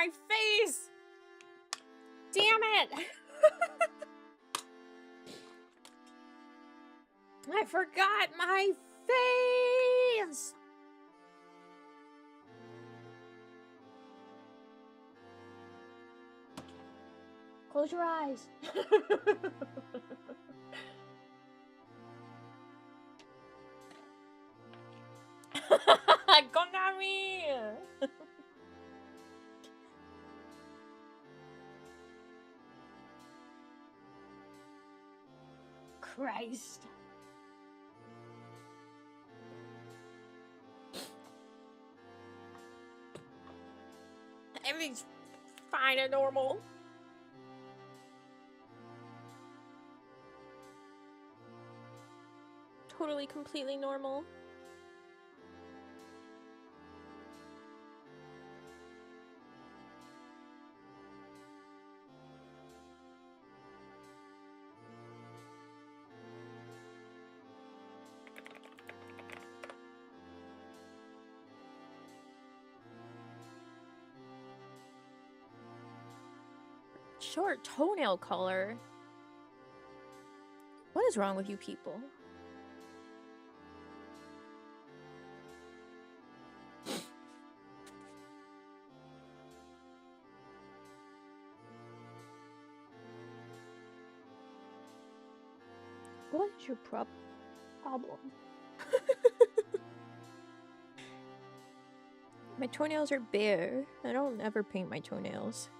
my face! Damn it! I forgot my face! Close your eyes. Konami! Christ. Everything's fine and normal. Totally, completely normal. Short toenail color? What is wrong with you people? What is your problem? My toenails are bare. I don't ever paint my toenails.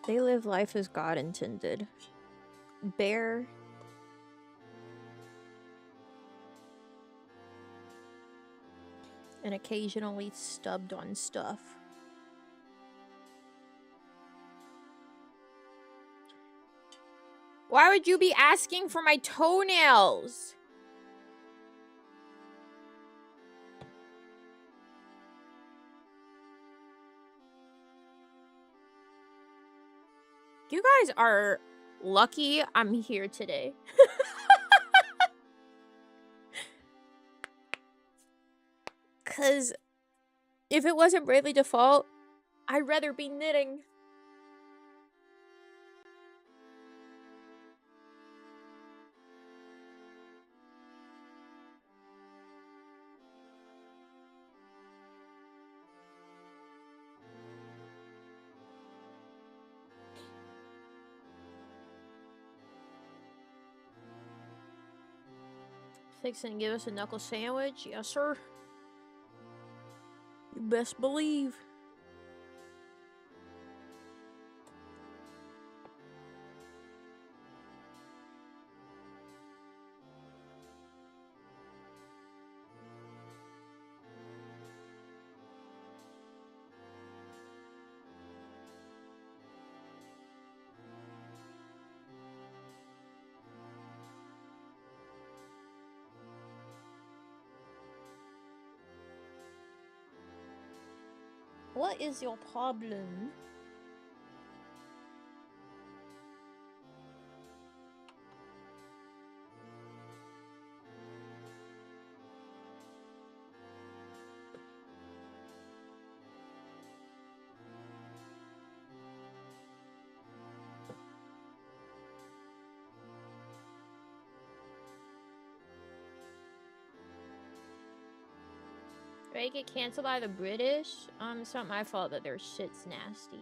They live life as God intended. Bare. And occasionally stubbed on stuff. Why would you be asking for my toenails? You guys are lucky I'm here today. Because if it wasn't Bravely Default, I'd rather be knitting. Fix and give us a knuckle sandwich? Yes, sir. You best believe. What is your problem? Did I get canceled by the British? It's not my fault that their shit's nasty.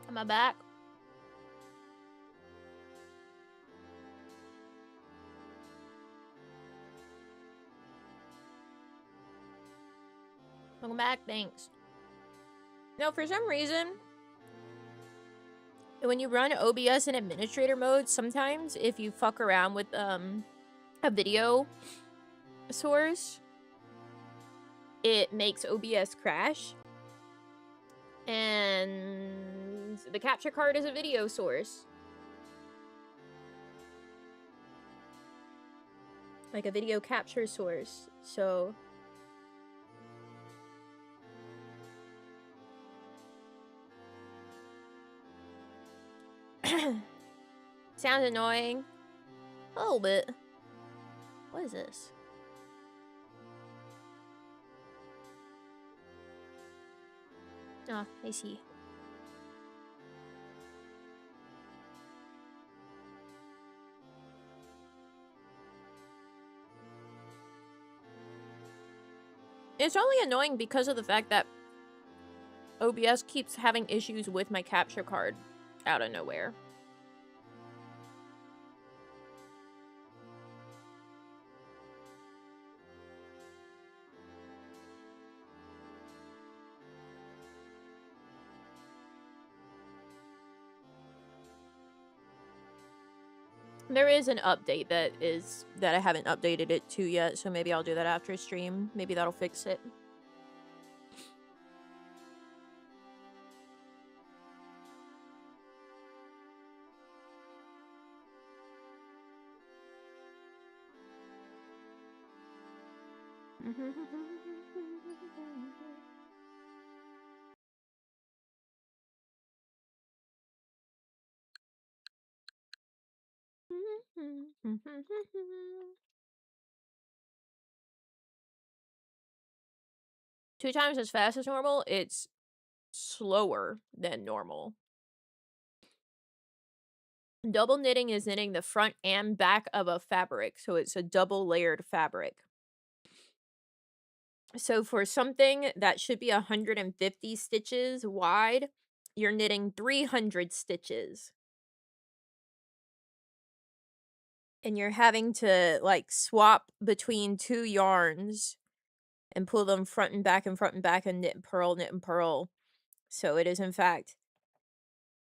Am I back? Welcome back, thanks. No, for some reason, when you run OBS in administrator mode, sometimes if you fuck around with a video source, it makes OBS crash. And the capture card is a video source. Like a video capture source. So sounds annoying. A little bit. What is this? Oh, I see. It's only annoying because of the fact that OBS keeps having issues with my capture card out of nowhere. There is an update that I haven't updated it to yet, so maybe I'll do that after stream. Maybe that'll fix it. Two times as fast as normal, it's slower than normal. Double knitting is knitting the front and back of a fabric, so it's a double layered fabric. So for something that should be 150 stitches wide, you're knitting 300 stitches. And you're having to, like, swap between two yarns and pull them front and back and front and back and knit and purl, knit and purl. So it is, in fact,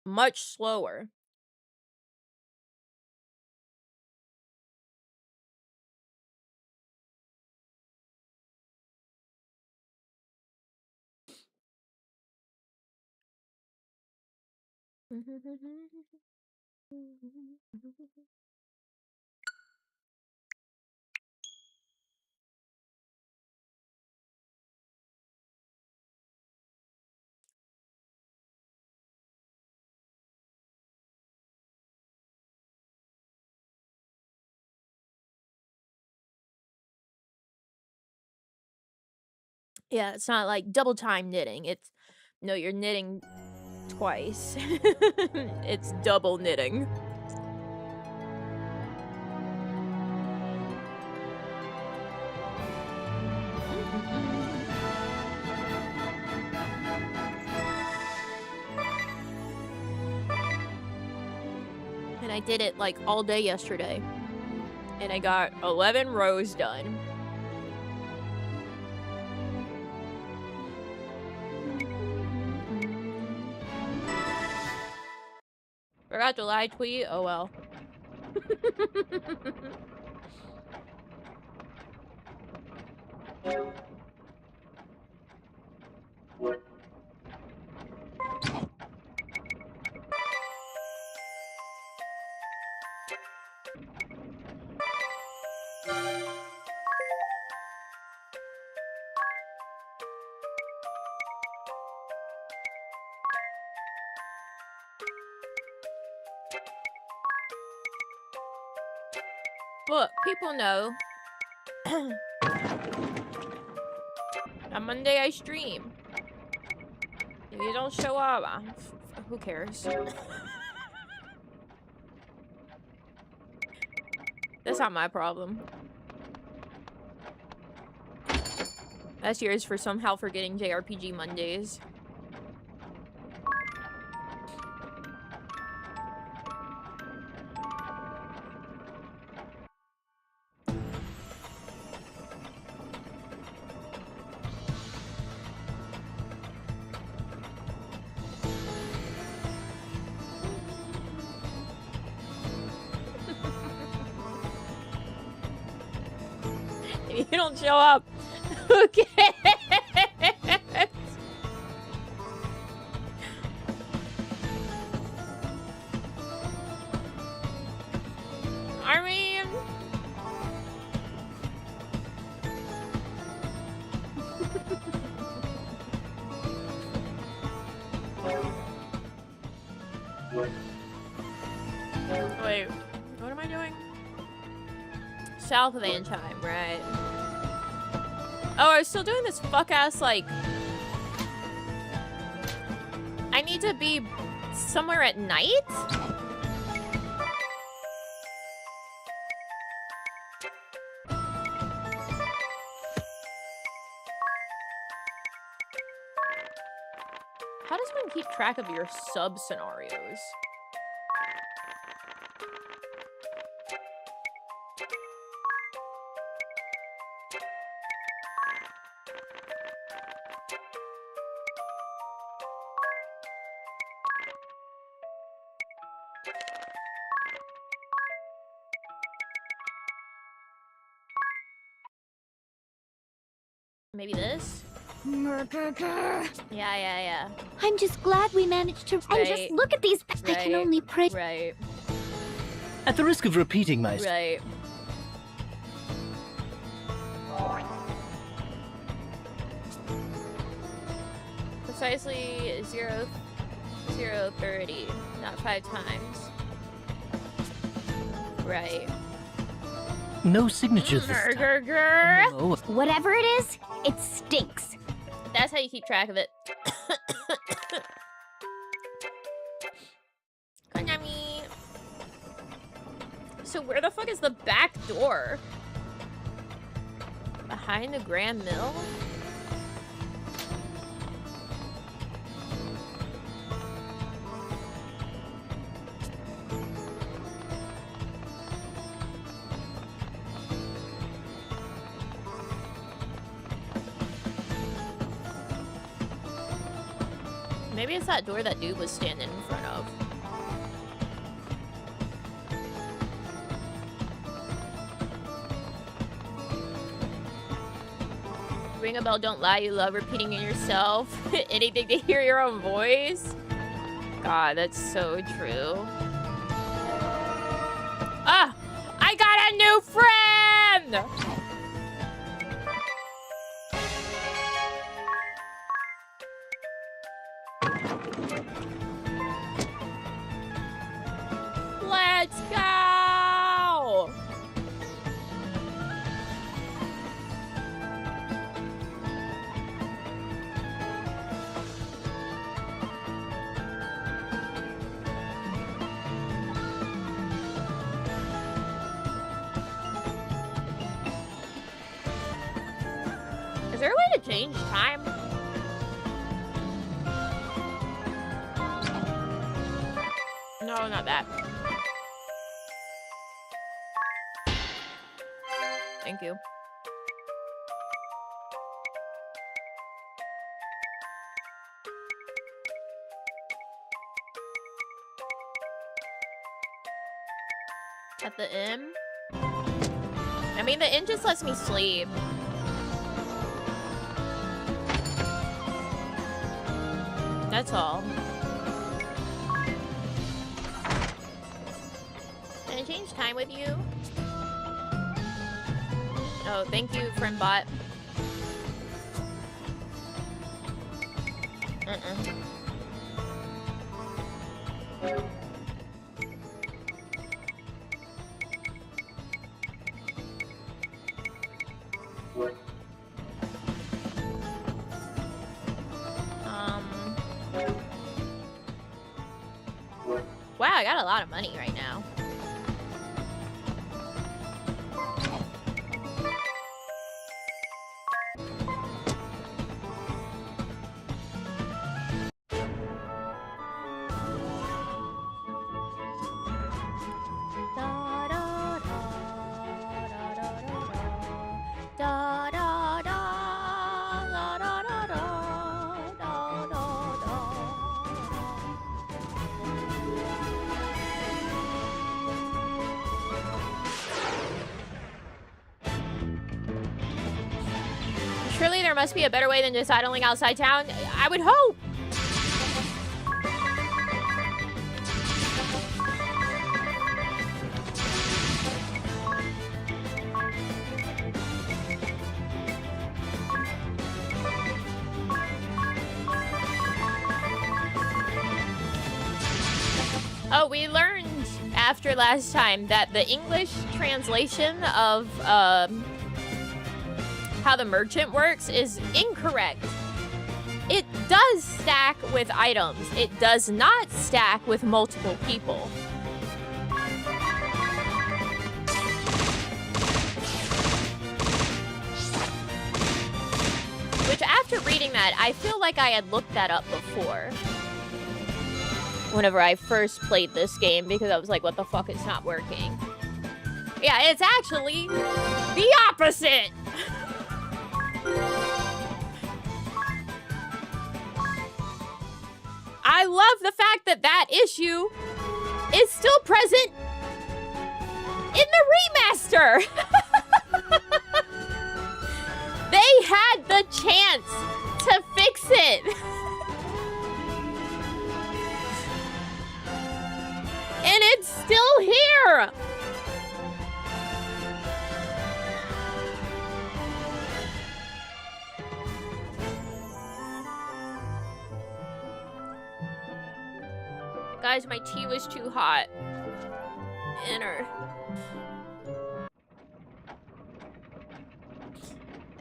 much slower. Yeah, it's not like double time knitting. It's, no, you're knitting twice. It's double knitting. And I did it like all day yesterday. And I got 11 rows done. Forgot to live tweet? Oh well. Look, people know. On Monday I stream. If you don't show up, who cares? That's not my problem. That's yours for somehow forgetting JRPG Mondays. If you don't show up, who cares? Wait, what am I doing? South of Anchime, right. Oh, I was still doing this fuck-ass, like... I need to be somewhere at night? How does one keep track of your sub-scenarios? Maybe this? Yeah. I'm just glad we managed to. Right. And just look at these. I can Right. only pray. Right. At the risk of repeating myself. Right. Precisely 0:30, not 5 times. Right. No signatures this time. Grr. Oh, Whatever it is, it stinks. That's how you keep track of it. Konami. So where the fuck is the back door? Behind the Grand Mill? Maybe it's that door that dude was standing in front of. Ring a bell, don't lie, you love repeating it yourself. Anything to hear your own voice. God, that's so true. Ah! I got a new friend! Let's go! Is there a way to change time? No, not that. Thank you. At the inn? I mean, the inn just lets me sleep. That's all. Can I change time with you? Oh, thank you, friendbot. Wow, I got a lot of money right now. Surely there must be a better way than just idling outside town. I would hope. Oh, we learned after last time that the English translation of how the merchant works is incorrect. It does stack with items. It does not stack with multiple people. Which, after reading that, I feel like I had looked that up before. Whenever I first played this game, because I was like, what the fuck, it's not working. Yeah, it's actually the opposite! I love the fact that that issue is still present in the remaster! They had the chance to fix it! And it's still here! Guys, my tea was too hot. Enter.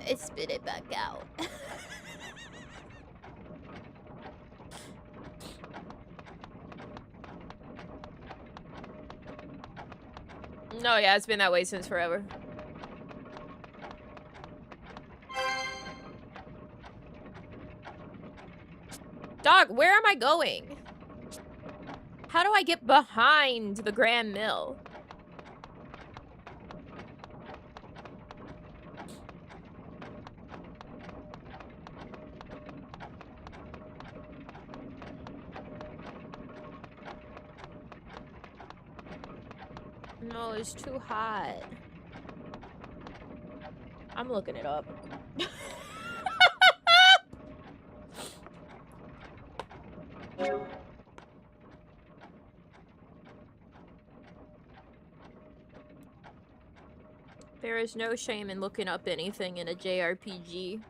I spit it back out. No, yeah, it's been that way since forever. Dog, where am I going? How do I get behind the Grand Mill? No, it's too hot. I'm looking it up. There is no shame in looking up anything in a JRPG.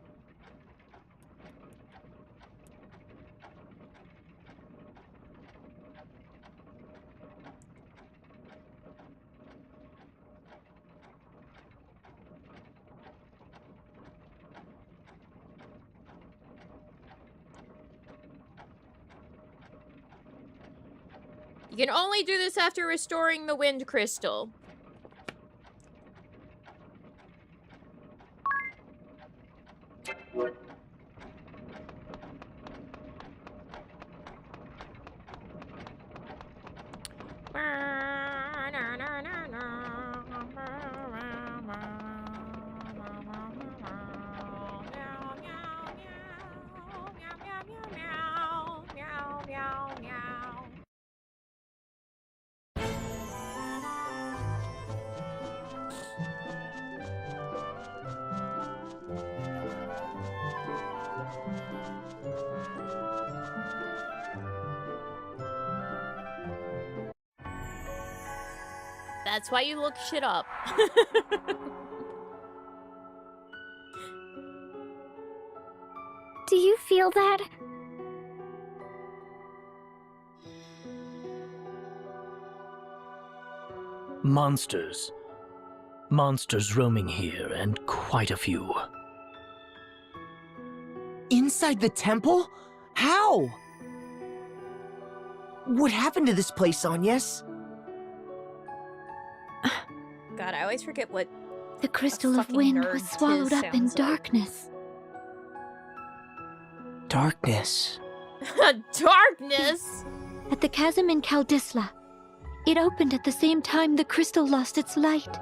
You can only do this after restoring the wind crystal. That's why you look shit up. Do you feel that? Monsters. Monsters roaming here, and quite a few. Inside the temple? How? What happened to this place, Agnes? God, I always forget what The crystal of fucking wind nerd was swallowed Tiz up in sounds like. darkness. Darkness. darkness. At the chasm in Kaldisla. It opened at the same time the crystal lost its light.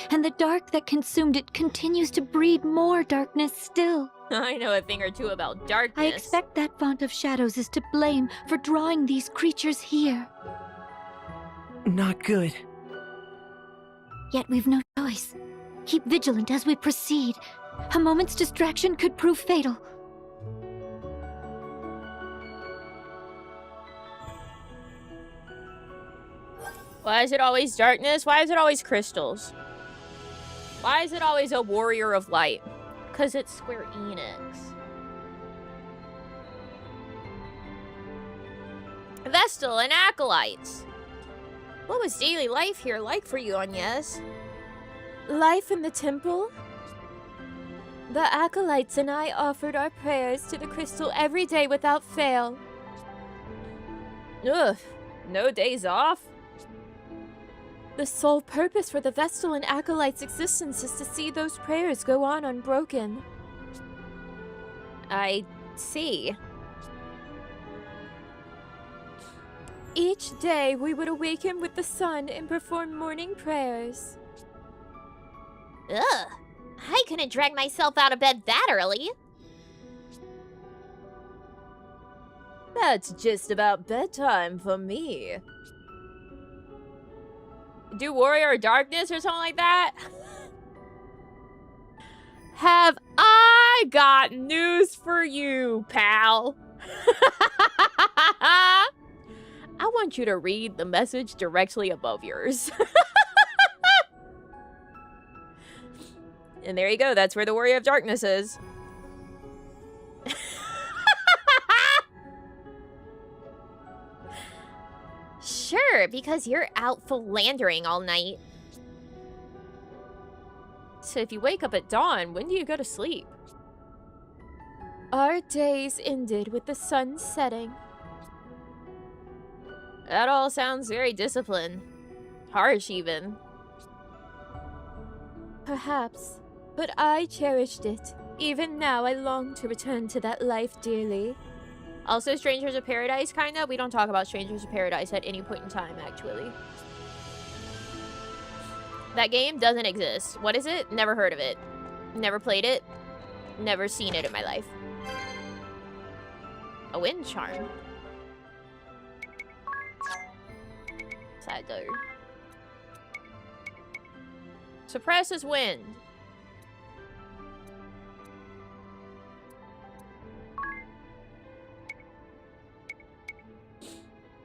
And the dark that consumed it continues to breed more darkness still. I know a thing or two about darkness. I expect that font of shadows is to blame for drawing these creatures here. Not good. Yet we've no choice. Keep vigilant as we proceed. A moment's distraction could prove fatal. Why is it always darkness? Why is it always crystals? Why is it always a warrior of light? Because it's Square Enix. Vestal and Acolytes. What was daily life here like for you, Agnes? Life in the temple? The acolytes and I offered our prayers to the crystal every day without fail. Ugh, no days off? The sole purpose for the Vestal and Acolytes' existence is to see those prayers go on unbroken. I see. Each day we would awaken with the sun and perform morning prayers. Ugh, I couldn't drag myself out of bed that early. That's just about bedtime for me. Do Warrior of Darkness or something like that? Have I got news for you, pal? I want you to read the message directly above yours. And there you go, that's where the Warrior of Darkness is. Sure, because you're out philandering all night. So if you wake up at dawn, when do you go to sleep? Our days ended with the sun setting. That all sounds very disciplined. Harsh, even. Perhaps, but I cherished it. Even now, I long to return to that life dearly. Also, Strangers of Paradise, kinda. We don't talk about Strangers of Paradise at any point in time, actually. That game doesn't exist. What is it? Never heard of it. Never played it. Never seen it in my life. A wind charm. What's that do? Suppresses wind.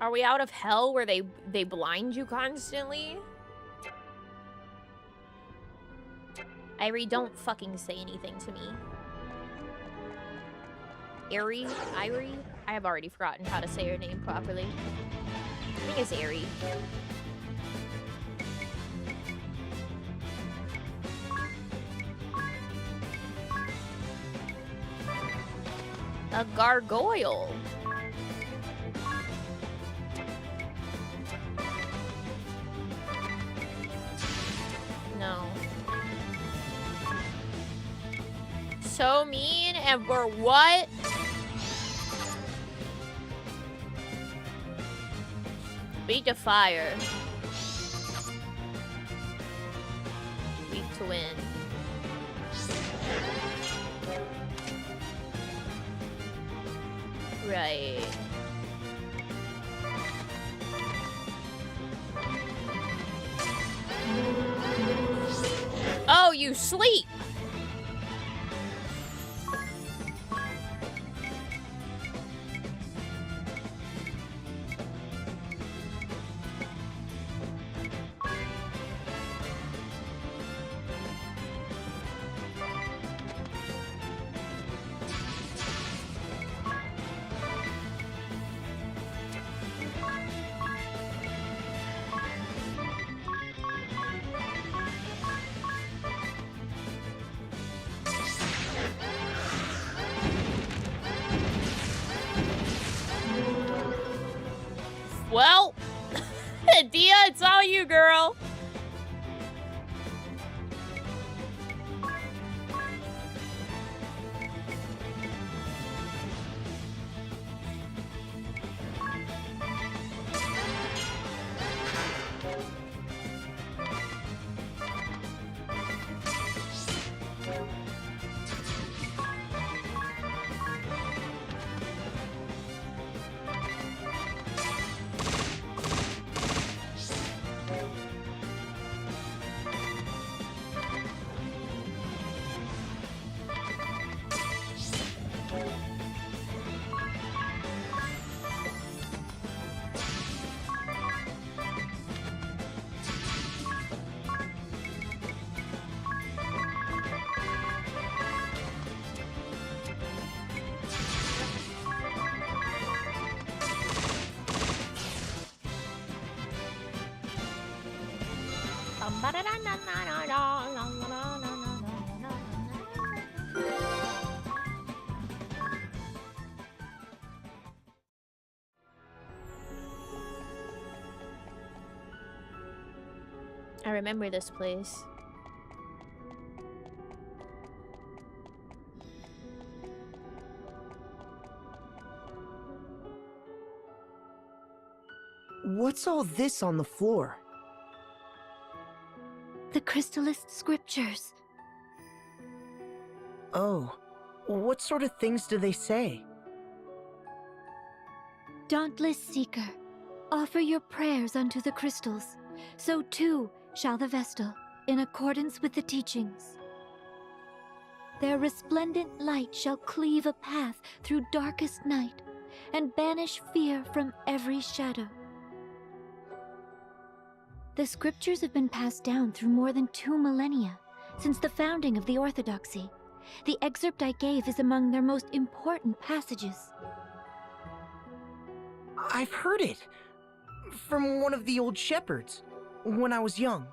Are we out of hell where they blind you constantly? Irie, don't fucking say anything to me. Irie? I have already forgotten how to say her name properly. I think it's Irie. A gargoyle. No. So mean, and for what? Beat the fire. Weak to win. Right. Oh, you sleep! Well, Edea, it's all you, girl. I remember this place. What's all this on the floor? The Crystallist scriptures. Oh, what sort of things do they say? Dauntless Seeker, offer your prayers unto the crystals. So too shall the Vestal, in accordance with the teachings. Their resplendent light shall cleave a path through darkest night, and banish fear from every shadow. The scriptures have been passed down through more than 2 millennia, since the founding of the Orthodoxy. The excerpt I gave is among their most important passages. I've heard it. From one of the old shepherds, when I was young.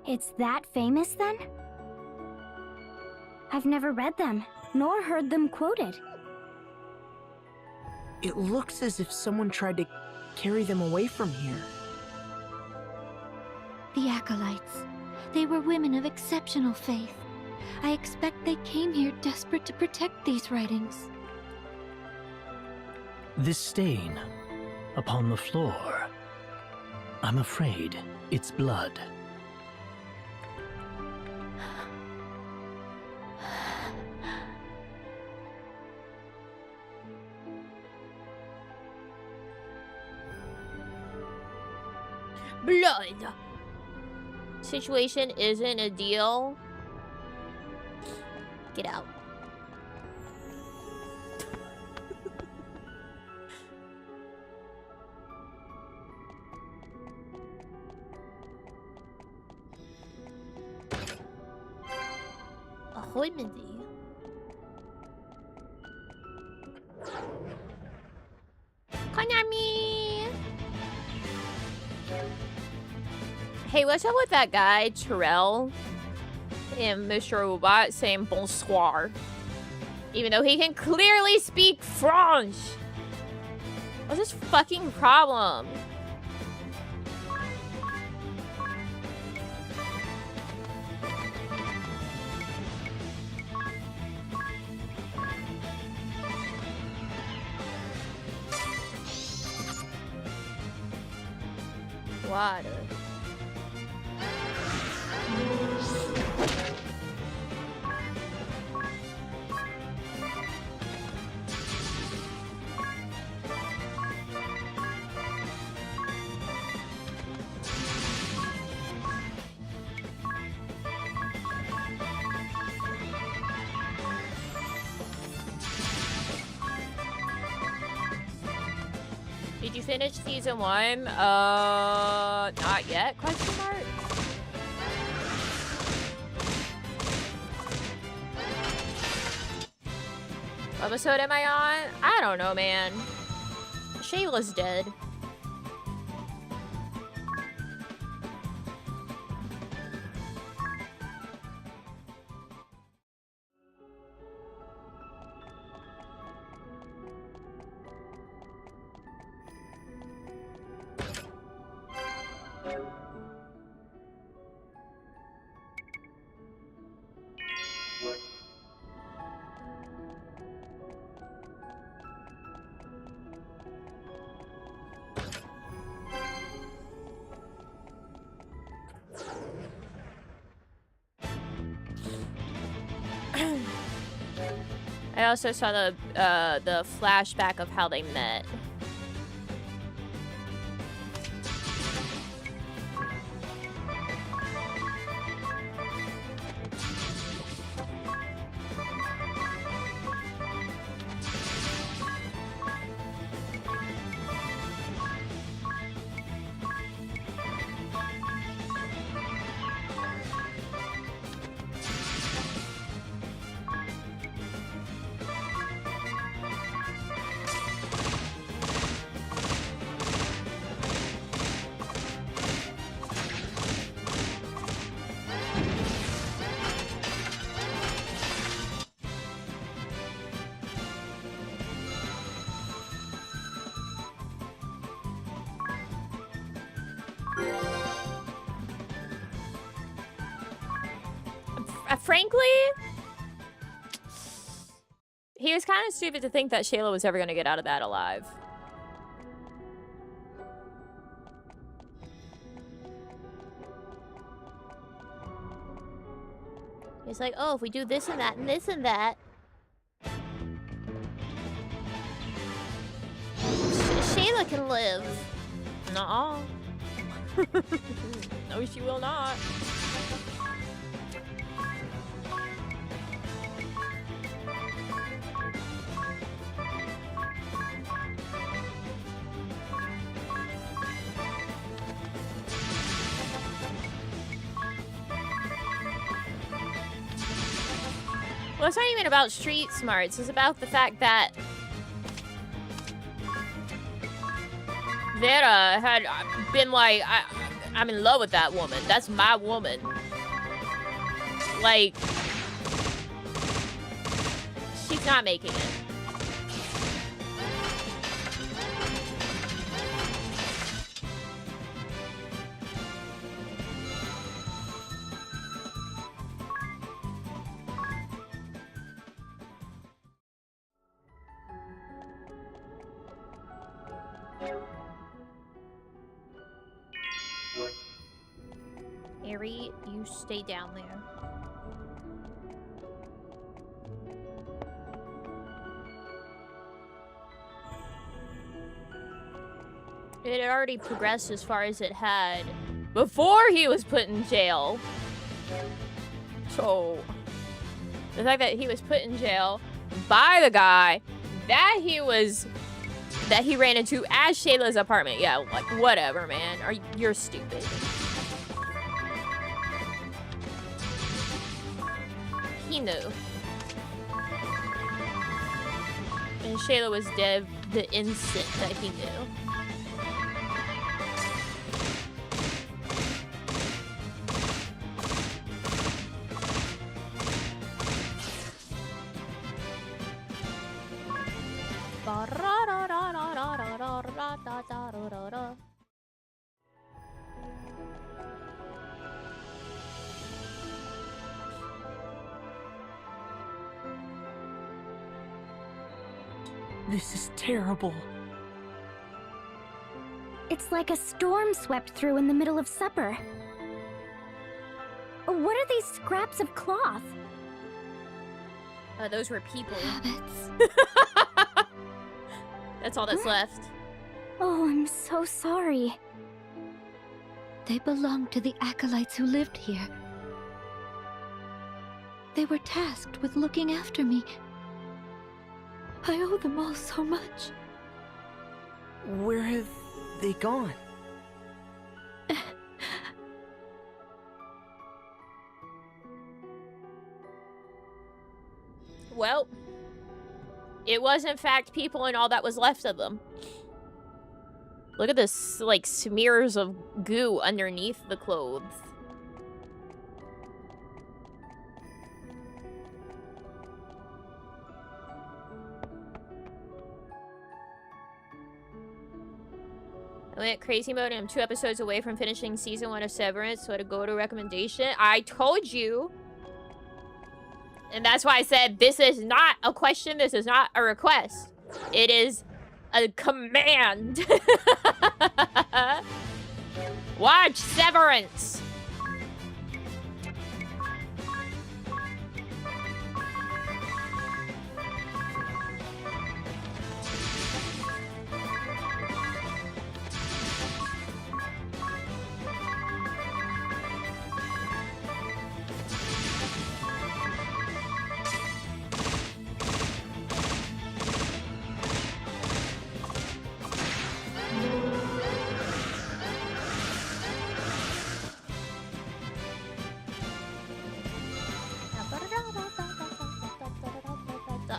It's that famous then? I've never read them, nor heard them quoted. It looks as if someone tried to carry them away from here. The Acolytes. They were women of exceptional faith. I expect they came here desperate to protect these writings. This stain upon the floor. I'm afraid it's blood. Blood! Situation isn't a deal. Get out. Ahoy, Mindy. Konami! Hey, what's up with that guy, Terrell, and Mr. Robot saying bonsoir? Even though he can clearly speak French. What's his fucking problem? Water. Did you finish season 1? Not yet? Question mark. What episode am I on? I don't know, man. Shayla's dead. I also saw the flashback of how they met. frankly, he was kind of stupid to think that Shayla was ever going to get out of that alive. He's like, oh, if we do this and that and this and that, Shayla can live. Nuh-uh. No, she will not. Well, it's not even about street smarts. It's about the fact that Vera had been like, I'm in love with that woman. That's my woman. Like, she's not making it. Harry, you stay down there. It had already progressed as far as it had before he was put in jail. So, the fact that he was put in jail by the guy that he ran into at Shayla's apartment. Yeah, like, whatever, man. You're stupid. He knew. And Shayla was dead the instant that he knew. This is terrible. It's like a storm swept through in the middle of supper. What are these scraps of cloth? Those were people. Rabbits. That's all that's left. Oh, I'm so sorry. They belong to the acolytes who lived here. They were tasked with looking after me. I owe them all so much. Where have they gone? Well, it was in fact people and all that was left of them. Look at this, like, smears of goo underneath the clothes. I went crazy mode and I'm 2 episodes away from finishing season 1 of Severance, so to go to recommendation. I told you! And that's why I said this is not a question, this is not a request. It is a command. Watch Severance!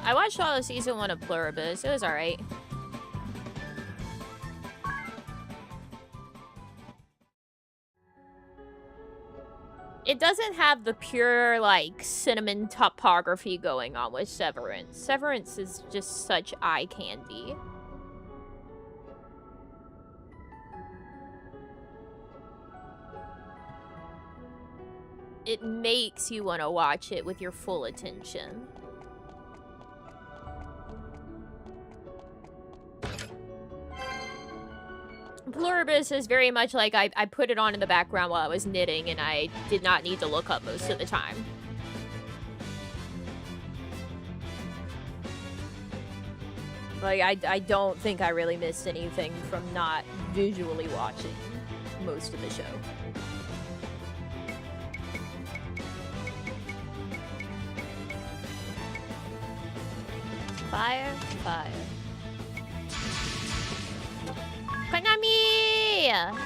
I watched all of season 1 of Pluribus. It was alright. It doesn't have the pure, like, cinnamon topography going on with Severance. Severance is just such eye candy. it makes you want to watch it with your full attention. Pluribus is very much like I put it on in the background while I was knitting, and I did not need to look up most of the time. Like, I don't think I really missed anything from not visually watching most of the show. Fire, fire. Konami!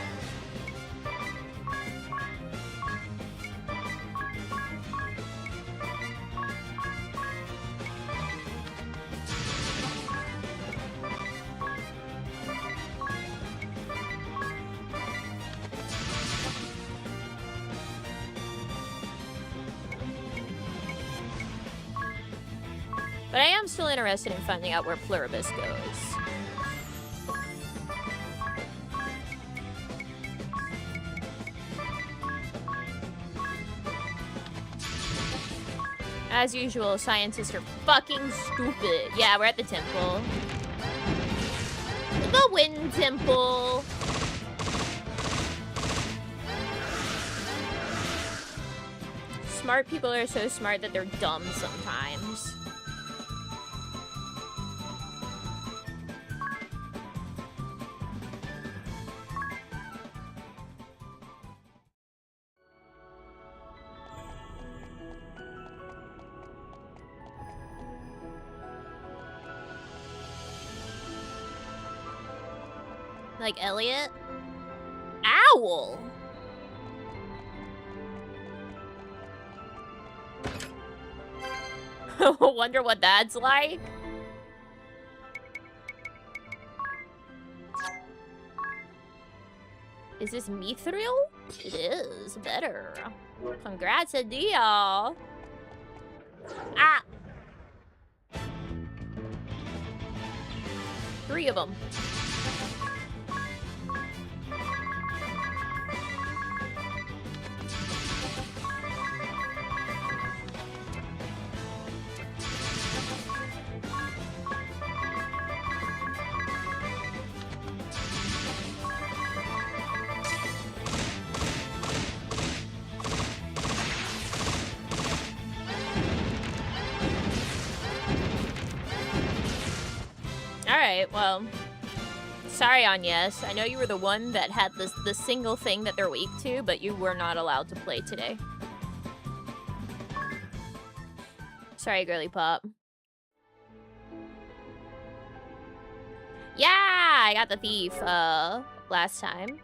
But I am still interested in finding out where Pluribus goes. As usual, scientists are fucking stupid. Yeah, we're at the temple. The Wind Temple. Smart people are so smart that they're dumb sometimes. Like Elliot? Owl! Wonder what that's like? Is this mithril? It is. Better. Congrats, Edea. Ah! 3 of them. Alright, well, sorry, Agnes. I know you were the one that had the single thing that they're weak to, but you were not allowed to play today. Sorry, girly pop. Yeah, I got the thief, last time.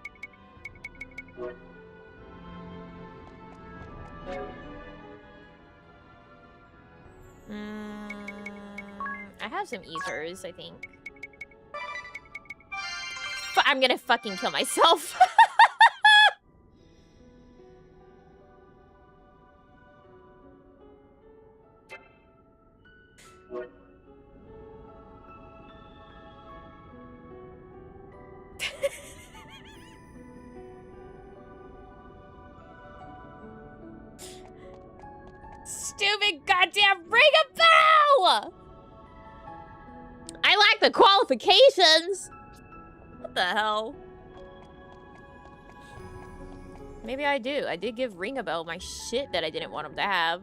I have some ethers, I think. I'm gonna fucking kill myself. Stupid goddamn ring-a-bell! I like the qualifications! What the hell? Maybe I do. I did give Ring-a-Bell my shit that I didn't want him to have.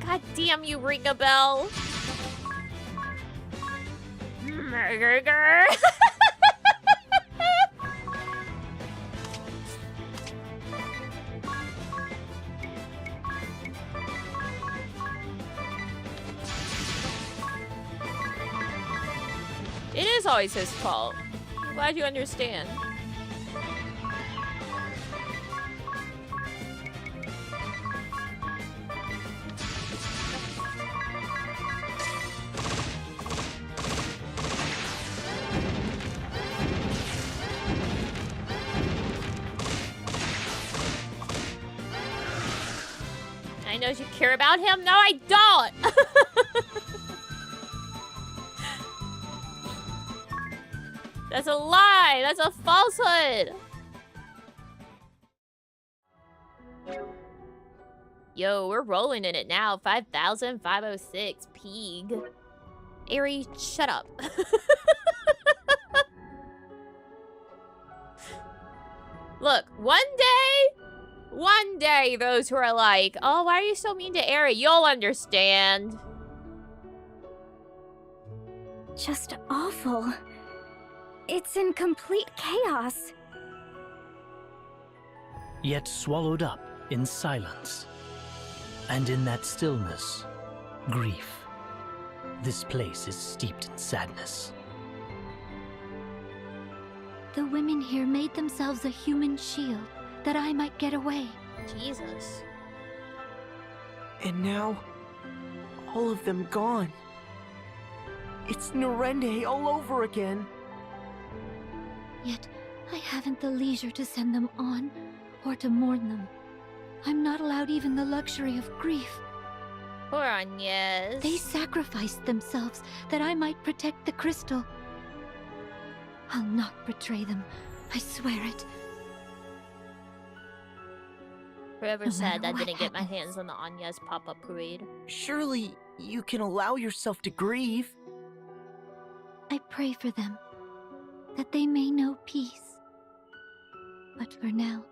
God damn you, Ring-a-Bell! It is always his fault. I'm glad you understand. I know you care about him. No, I don't. That's a lie! That's a falsehood! Yo, we're rolling in it now. 5,506. Peeg. Aerie, shut up. Look, one day, those who are like, oh, why are you so mean to Aerie? You'll understand. Just awful. It's in complete chaos. Yet swallowed up in silence. And in that stillness, grief. This place is steeped in sadness. The women here made themselves a human shield that I might get away. Jesus. And now, all of them gone. It's Narende all over again. Yet, I haven't the leisure to send them on, or to mourn them. I'm not allowed even the luxury of grief. Poor Agnes. They sacrificed themselves that I might protect the crystal. I'll not betray them, I swear it. Forever No sad matter I didn't what get my happens. hands on the Agnes pop-up parade. Surely you can allow yourself to grieve. I pray for them, that they may know peace. But for now,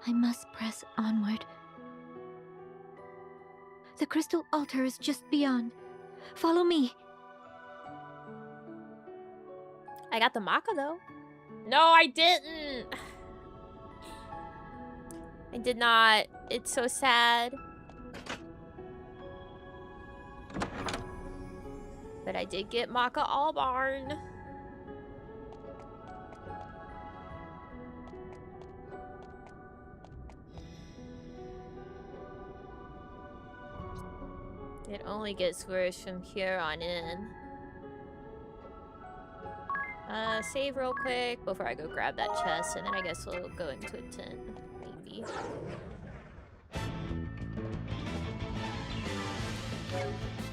I must press onward. The crystal altar is just beyond. Follow me. I got the maca though. No, I didn't. I did not. It's so sad. But I did get maca Albarn. It only gets worse from here on in. Save real quick before I go grab that chest, and then I guess we'll go into a tent, maybe.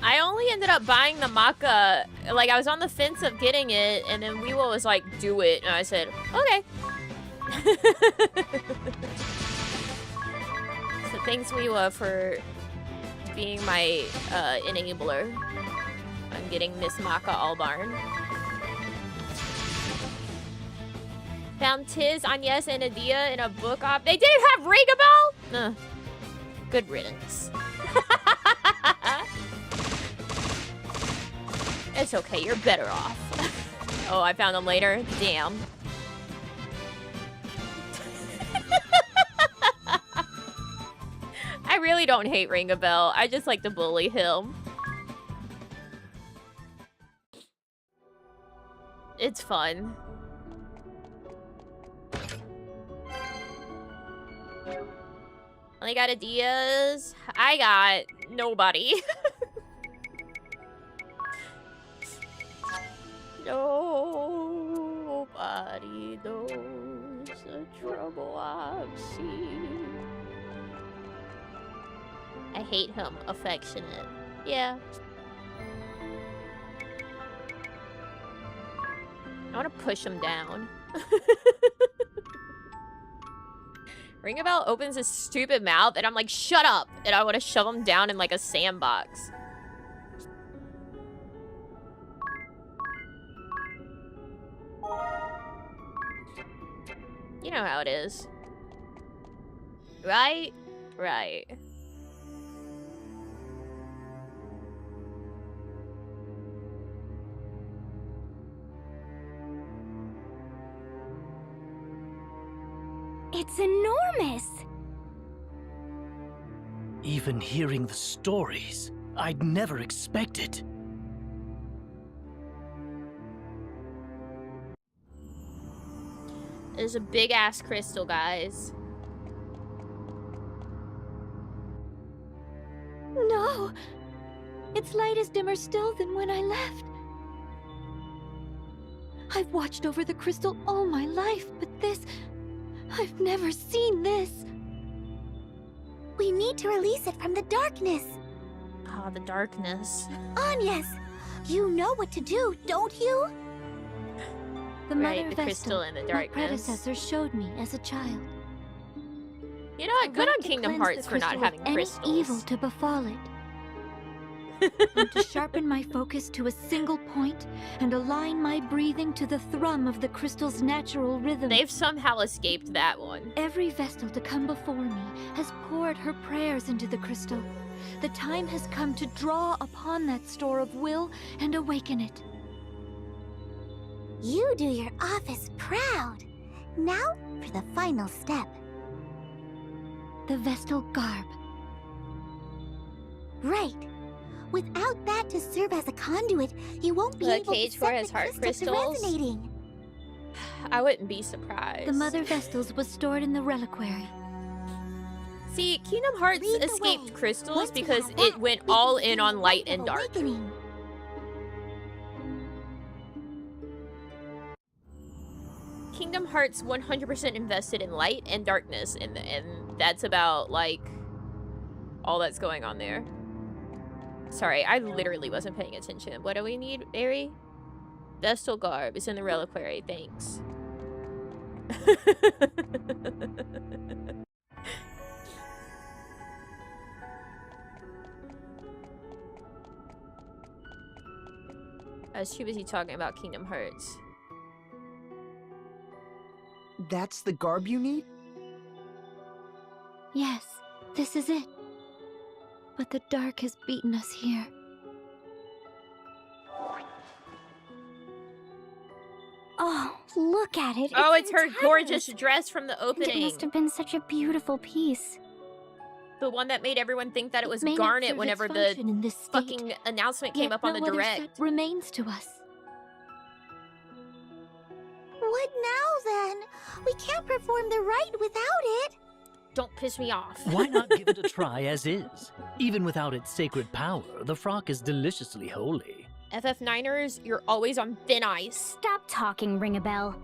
I only ended up buying the maca, like I was on the fence of getting it, and then Weewa was like, do it, and I said, okay. So thanks Weewa for being my enabler on getting Miss Maca Albarn. Found Tiz, Agnes, and Edea in a book off. They didn't have Ringabel? Good riddance. It's okay, you're better off. Oh, I found them later? Damn. I really don't hate Ringabel. I just like to bully him. It's fun. Only got Adea's. I got nobody. Nobody knows the trouble I've seen. I hate him. Affectionate. Yeah. I want to push him down. Ringabel opens his stupid mouth and I'm like, shut up! And I want to shove him down in like a sandbox. You know how it is. Right? Right. It's enormous! Even hearing the stories, I'd never expect it. There's a big ass crystal, guys. No! Its light is dimmer still than when I left. I've watched over the crystal all my life, but this... I've never seen this. We need to release it from the darkness. Ah, the darkness. Agnes, you know what to do, don't you? The Right, Mother the Vestal, crystal in the my darkness. predecessor showed me as a child. You know what? Good Right on to Kingdom cleanse Hearts the for not crystal of having any crystals. evil to befall it. And to sharpen my focus to a single point and align my breathing to the thrum of the crystal's natural rhythm. They've somehow escaped that one. Every Vestal to come before me has poured her prayers into the crystal. The time has come to draw upon that store of will and awaken it. You do your office proud. Now for the final step. The Vestal garb. Right. Without that to serve as a conduit, you won't be The able cage to for set his the heart crystal to crystals? resonating. I wouldn't be surprised. The Mother Vestals was stored in the reliquary. See, Kingdom Hearts Lead the escaped way. crystals Once we because have it that, went we can all begin in the on light rite of and dark. awakening. Kingdom Hearts 100% invested in light and darkness, and that's about, like, all that's going on there. Sorry, I literally wasn't paying attention. What do we need, Ari? Vestal garb is in the reliquary, thanks. I was too busy talking about Kingdom Hearts. That's the garb you need? Yes, this is it. But the dark has beaten us here. Oh, look at it. Oh, it's her entire. gorgeous dress from the And opening. it must have been such a beautiful piece. The one that made everyone think that it was may not Garnet serve whenever its the function in this state, fucking announcement came yet up on the no other direct. set remains to us. What now then? We can't perform the rite without it. Don't piss me off. Why not give it a try as is? Even without its sacred power, the frock is deliciously holy. FF9ers, you're always on thin ice. Stop talking, Ring a Bell.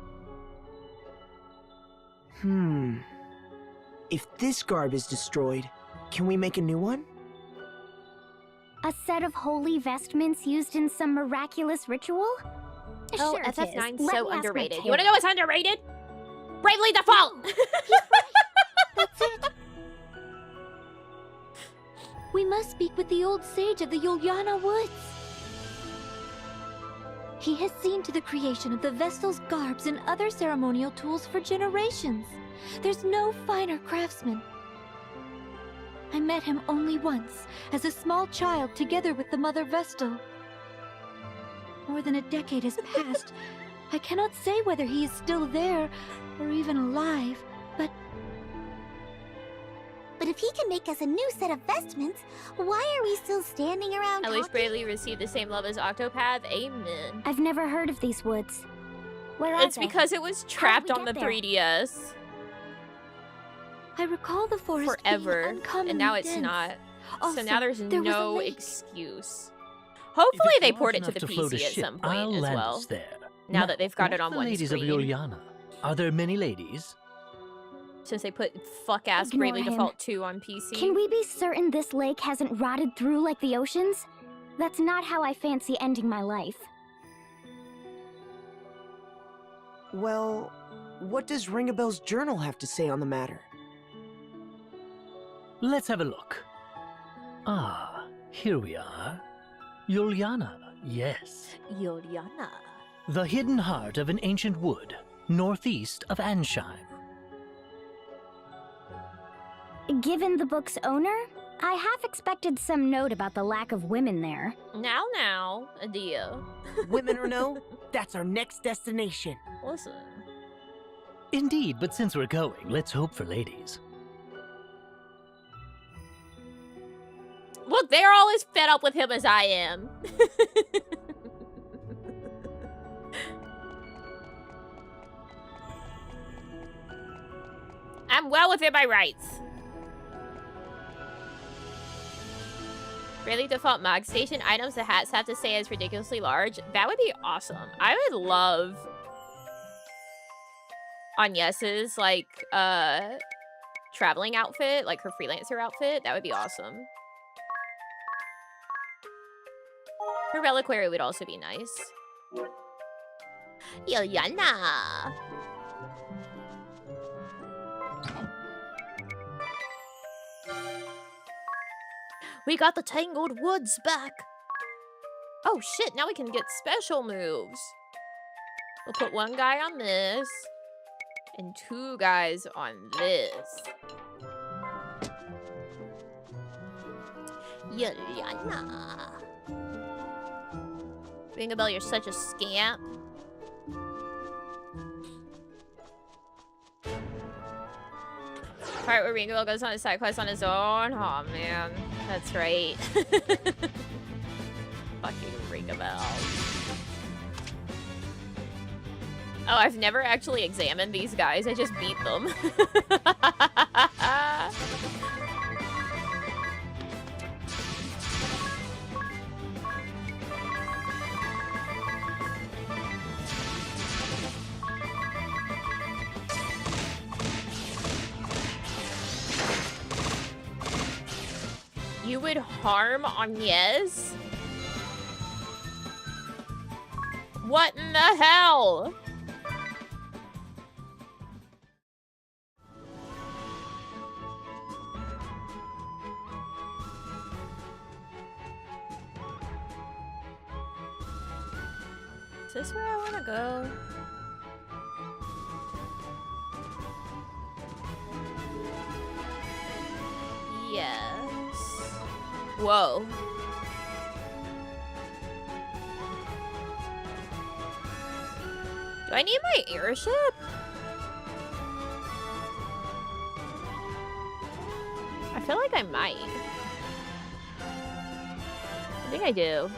If this garb is destroyed, can we make a new one? A set of holy vestments used in some miraculous ritual? Oh, Sure it is. FF9's Let so me ask my underrated. You tailor. wanna know what's underrated? Bravely Default! That's it. We must speak with the old sage of the Yuliana Woods. He has seen to the creation of the Vestal's garbs and other ceremonial tools for generations. There's no finer craftsman. I met him only once, as a small child together with the Mother Vestal. More than a decade has passed. I cannot say whether he is still there, or even alive, but But if he can make us a new set of vestments, why are we still standing around At least talking? Bravely received the same love as Octopath. Amen. I've never heard of these woods. Where are It's they? because it was trapped we on the get there? 3DS I recall the forest forever, being uncommonly and now it's dense. not. So Also, now there's there was a no lake. excuse. If Hopefully it's they large port it to enough the float a PC at ship, some point I'll as land well. us there. Now that they've got what it on the one ladies screen. of Yuliana. Are there many ladies? Since they put fuck-ass Ignore Bravely him. Default 2 on PC. Can we be certain this lake hasn't rotted through like the oceans? That's not how I fancy ending my life. Well, what does Ringabel's journal have to say on the matter? Let's have a look. Ah, here we are. Yuliana, yes. Yuliana. The hidden heart of an ancient wood, northeast of Ansheim. Given the book's owner, I half expected some note about the lack of women there. Now, Edea. Women or no, that's our next destination. Listen. Indeed, but since we're going, let's hope for ladies. Look, they're all as fed up with him as I am. I'm well within my rights. Really default Mog Station items the hats have to say is ridiculously large. That would be awesome. I would love Agnes's, like, traveling outfit, like her freelancer outfit. That would be awesome. Her reliquary would also be nice. Yana. We got the Tangled Woods back. Oh shit, now we can get special moves. We'll put one guy on this and two guys on this. Yana. Ringabel, you're such a scamp. Part where Ringabel goes on a side quest on his own? Oh man, that's right. Fucking Ringabel. Oh, I've never actually examined these guys, I just beat them. You would harm Agnes? What in the hell? Is this where I want to go? Yes. Whoa. Do I need my airship? I feel like I might. I think I do.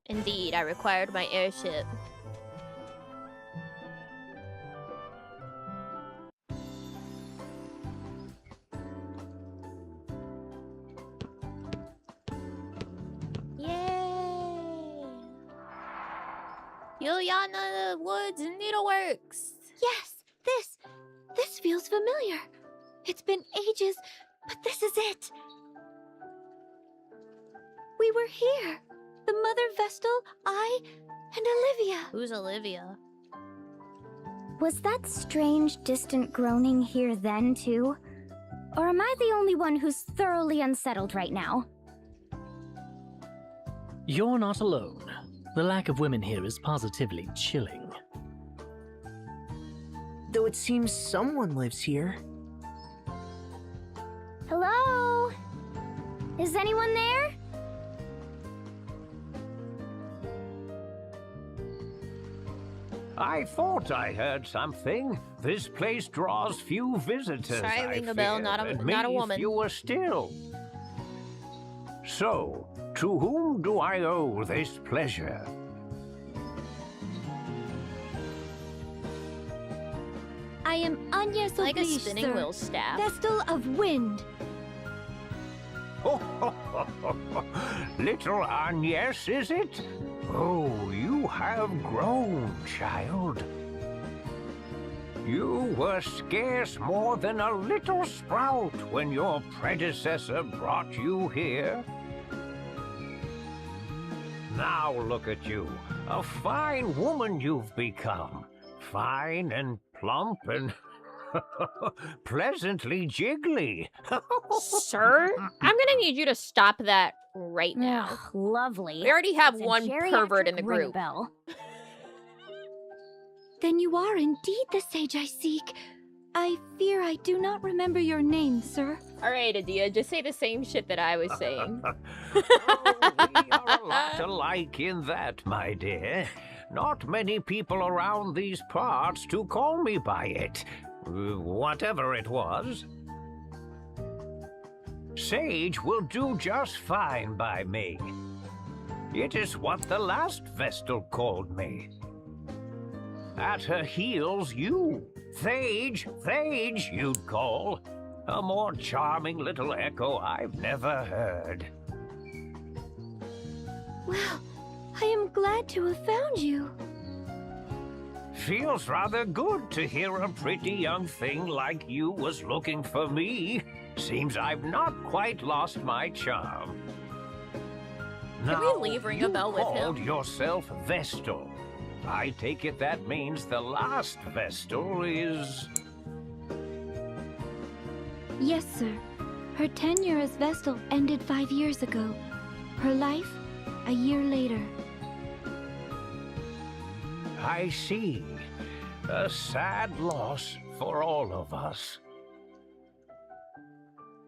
Indeed, I required my airship. Yay! Yuliana Woods Needleworks! Yes, this feels familiar. It's been ages, but this is it. We were here. The Mother Vestal, I, and Olivia. Who's Olivia? Was that strange, distant groaning here then, too? Or am I the only one who's thoroughly unsettled right now? You're not alone. The lack of women here is positively chilling. Though it seems someone lives here. Hello? Is anyone there? I thought I heard something. This place draws few visitors. Sorry, I ring a bell, fear, not a and woman. fewer still. So, to whom do I owe this pleasure? I am Agnes Like a Oblige, spinning sir. wheel staff. Vestal of Wind. Little Agnes, is it? Oh, you have grown, child. You were scarce more than a little sprout when your predecessor brought you here. Now look at you, a fine woman you've become. Fine and plump and pleasantly jiggly. Sir, I'm gonna need you to stop that right now. Ugh, lovely. We already have It's a one pervert in the geriatric group. ring-a-bell. Then you are indeed the sage I seek. I fear I do not remember your name, sir. Alright, Edea, just say the same shit that I was saying. Oh, we are a lot alike in that, my dear. Not many people around these parts to call me by it. Whatever it was. Sage will do just fine by me. It is what the last Vestal called me. At her heels, you. Thage, you'd call. A more charming little echo I've never heard. Well, I am glad to have found you. Feels rather good to hear a pretty young thing like you was looking for me. Seems I've not quite lost my charm. Can we leave Ring a Bell with him? You called yourself Vestal. I take it that means the last Vestal is... Yes, sir. Her tenure as Vestal ended 5 years ago. Her life, a year later. I see. A sad loss for all of us.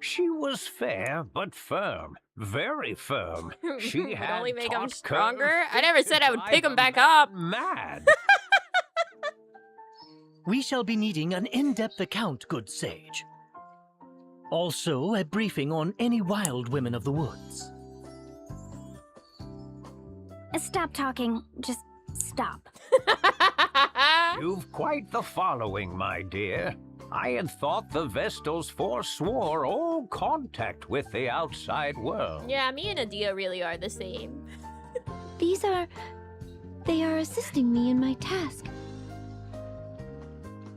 She was fair but firm, very firm. She Would had only make him taut stronger? curves I never said I would to pick drive him back a man up. Mad. We shall be needing an in-depth account, good sage. Also, a briefing on any wild women of the woods. Stop talking. Just stop. You've quite the following, my dear. I had thought the Vestals forswore all contact with the outside world. Yeah, me and Edea really are the same. They are assisting me in my task.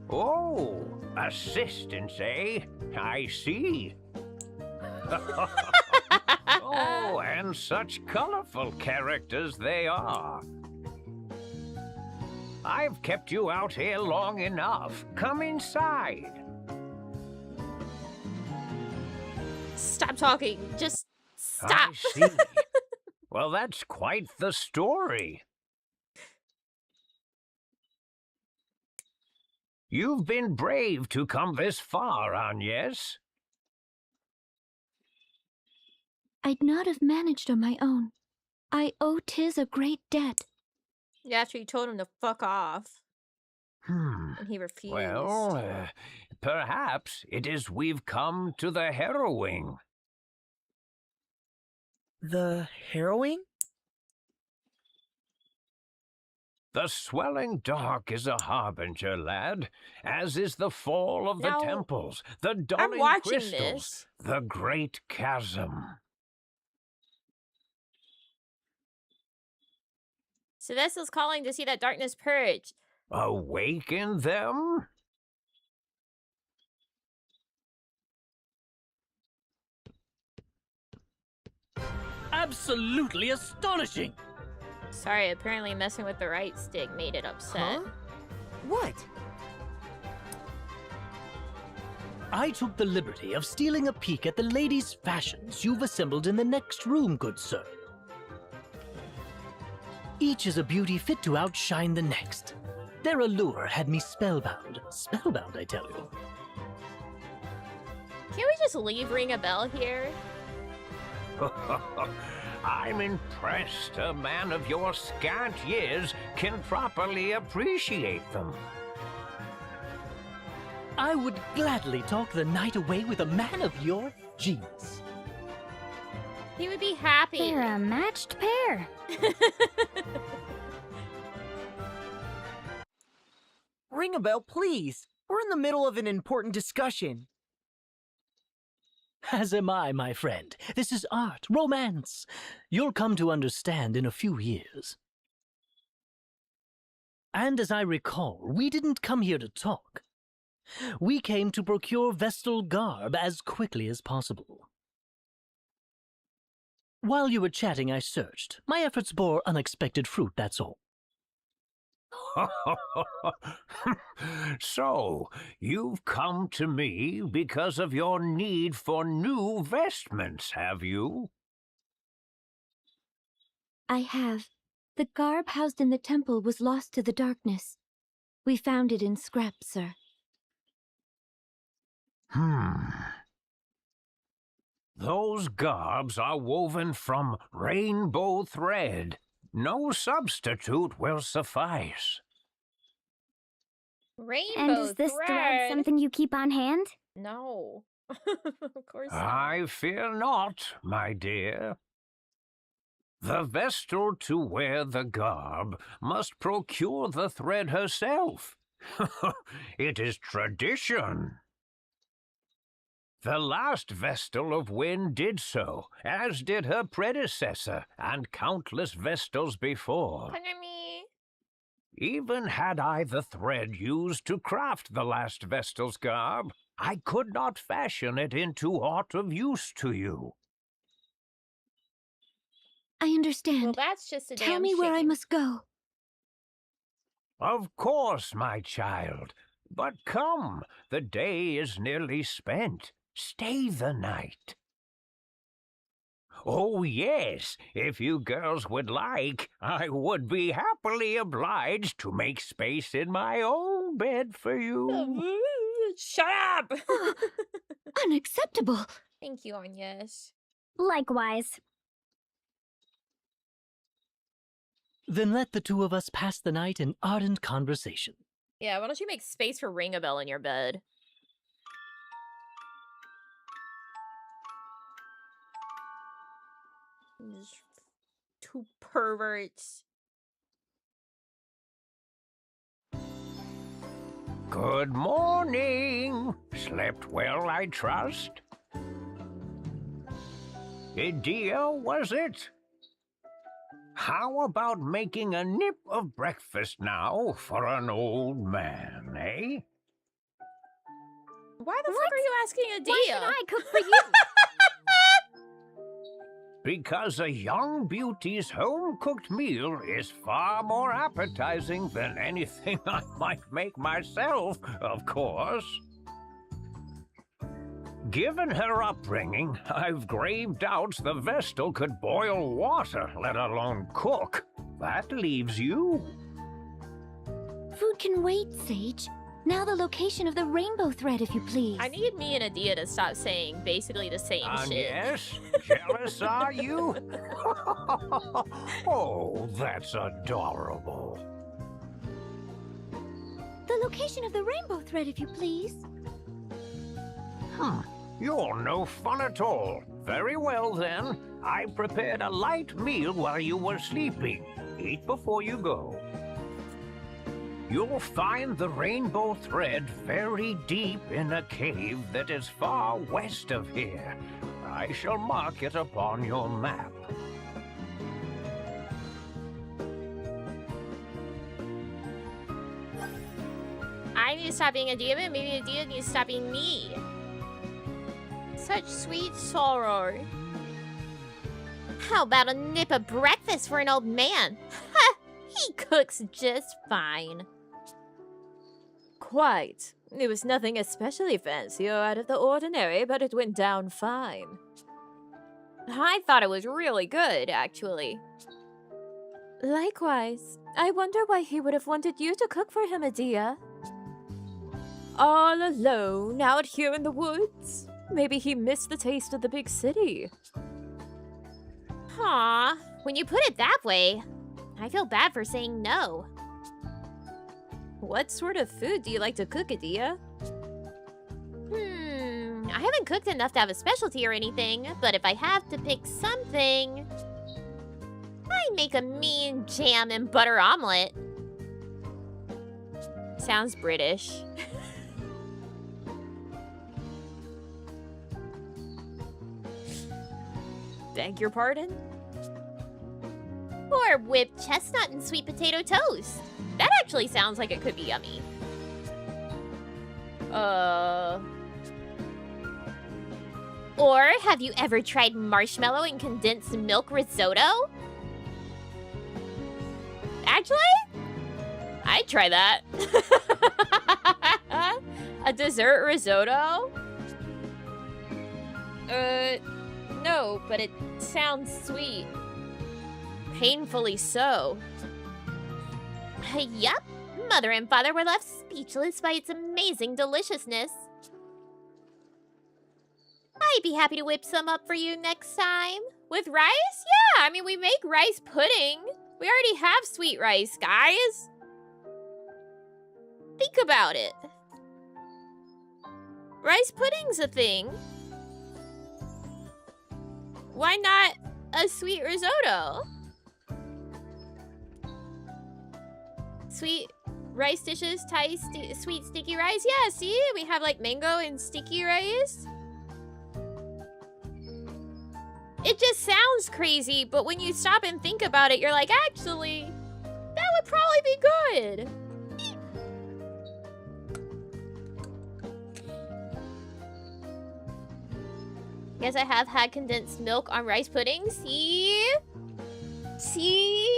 Oh, assistance, eh? I see. Oh, and such colorful characters they are. I've kept you out here long enough. Come inside. Stop talking. Just stop. I see. Well, that's quite the story. You've been brave to come this far, Agnes. I'd not have managed on my own. I owe Tiz a great debt. Yeah, after you told him to fuck off. Hmm. And he refused. Well, perhaps it is we've come to the harrowing. The harrowing? The swelling dark is a harbinger, lad, as is the fall of Now, the temples, the dulling watching crystals, this. the great chasm. Celestial's calling to see that darkness purge. Awaken them? Absolutely astonishing! Sorry, apparently messing with the right stick made it upset. Huh? What? I took the liberty of stealing a peek at the ladies' fashions you've assembled in the next room, good sir. Each is a beauty fit to outshine the next. Their allure had me spellbound. Spellbound, I tell you. Can't we just leave Ring a Bell here? I'm impressed a man of your scant years can properly appreciate them. I would gladly talk the night away with a man of your genius. He would be happy. They're a matched pair. Ring a bell, please. We're in the middle of an important discussion. As am I, my friend. This is art, romance. You'll come to understand in a few years. And as I recall, we didn't come here to talk. We came to procure Vestal garb as quickly as possible. While you were chatting, I searched. My efforts bore unexpected fruit, that's all. So, you've come to me because of your need for new vestments, have you? I have. The garb housed in the temple was lost to the darkness. We found it in scraps, sir. Those garbs are woven from rainbow thread. No substitute will suffice. Rainbow And is this thread something you keep on hand? No. Of course not. I fear not, my dear. The Vestal to wear the garb must procure the thread herself. It is tradition. The last Vestal of Wind did so, as did her predecessor and countless Vestals before. Under me. Even had I the thread used to craft the last Vestal's garb, I could not fashion it into aught of use to you. I understand. Well, that's just a Tell damn me where I shame. must go. Of course, my child. But come, the day is nearly spent. Stay the night. Oh, yes, if you girls would like, I would be happily obliged to make space in my own bed for you. Shut up! Unacceptable. Thank you, Agnes. Likewise. Then let the two of us pass the night in ardent conversation. Yeah, why don't you make space for Ring-a-Bell in your bed? These two perverts. Good morning. Slept well, I trust? Edea, was it? How about making a nip of breakfast now for an old man, eh? Why the fuck are you asking Edea? Why should I cook for you? Because a young beauty's home-cooked meal is far more appetizing than anything I might make myself, of course. Given her upbringing, I've grave doubts the Vestal could boil water, let alone cook. That leaves you. Food can wait, Sage. Now the location of the rainbow thread, if you please. I need me and Edea to stop saying basically the same shit. Yes? Jealous are you? Oh, that's adorable. The location of the rainbow thread, if you please. You're no fun at all. Very well, then. I prepared a light meal while you were sleeping. Eat before you go. You'll find the rainbow thread very deep in a cave that is far west of here. I shall mark it upon your map. I need to stop being Edea, but maybe Edea needs to stop being me. Such sweet sorrow. How about a nip of breakfast for an old man? Ha! He cooks just fine. Quite. It was nothing especially fancy or out of the ordinary, but it went down fine. I thought it was really good, actually. Likewise. I wonder why he would have wanted you to cook for him, Edea. All alone, out here in the woods? Maybe he missed the taste of the big city. Aw, when you put it that way, I feel bad for saying no. What sort of food do you like to cook, Edea? I haven't cooked enough to have a specialty or anything, but if I have to pick something, I'd make a mean jam and butter omelet. Sounds British. Beg your pardon? Or whipped chestnut and sweet potato toast. That actually sounds like it could be yummy. Or have you ever tried marshmallow and condensed milk risotto? Actually, I'd try that. A dessert risotto? No, but it sounds sweet. Painfully so. Yup. Mother and father were left speechless by its amazing deliciousness. I'd be happy to whip some up for you next time. With rice? Yeah, I mean, we make rice pudding. We already have sweet rice, guys. Think about it. Rice pudding's a thing. Why not a sweet risotto? Sweet rice dishes, Thai sweet sticky rice. Yeah, see? We have like mango and sticky rice. It just sounds crazy, but when you stop and think about it, you're like, actually, that would probably be good. Guess I have had condensed milk on rice pudding. See? See?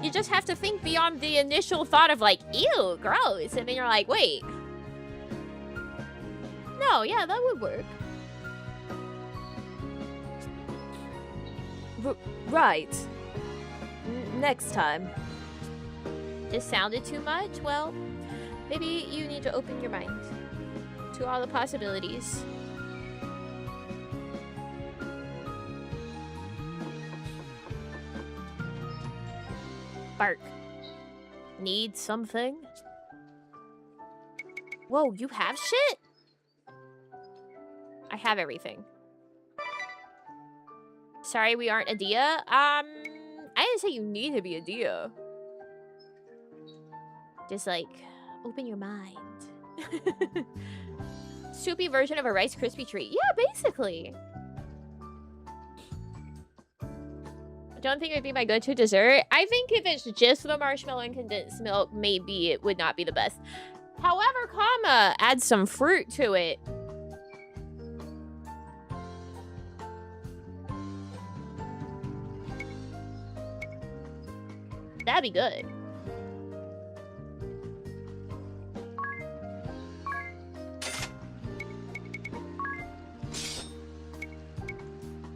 You just have to think beyond the initial thought of like, ew, gross. And then you're like, wait. No, yeah, that would work. Right. Next time. Just sounded too much? Well, maybe you need to open your mind to all the possibilities. Bark. Need something? Whoa, you have shit? I have everything. Sorry, we aren't Edea. I didn't say you need to be Edea. Just like, open your mind. Soupy version of a Rice Krispie treat. Yeah, basically. I don't think it would be my go-to dessert. I think if it's just the marshmallow and condensed milk, maybe it would not be the best. However, comma, add some fruit to it. That'd be good.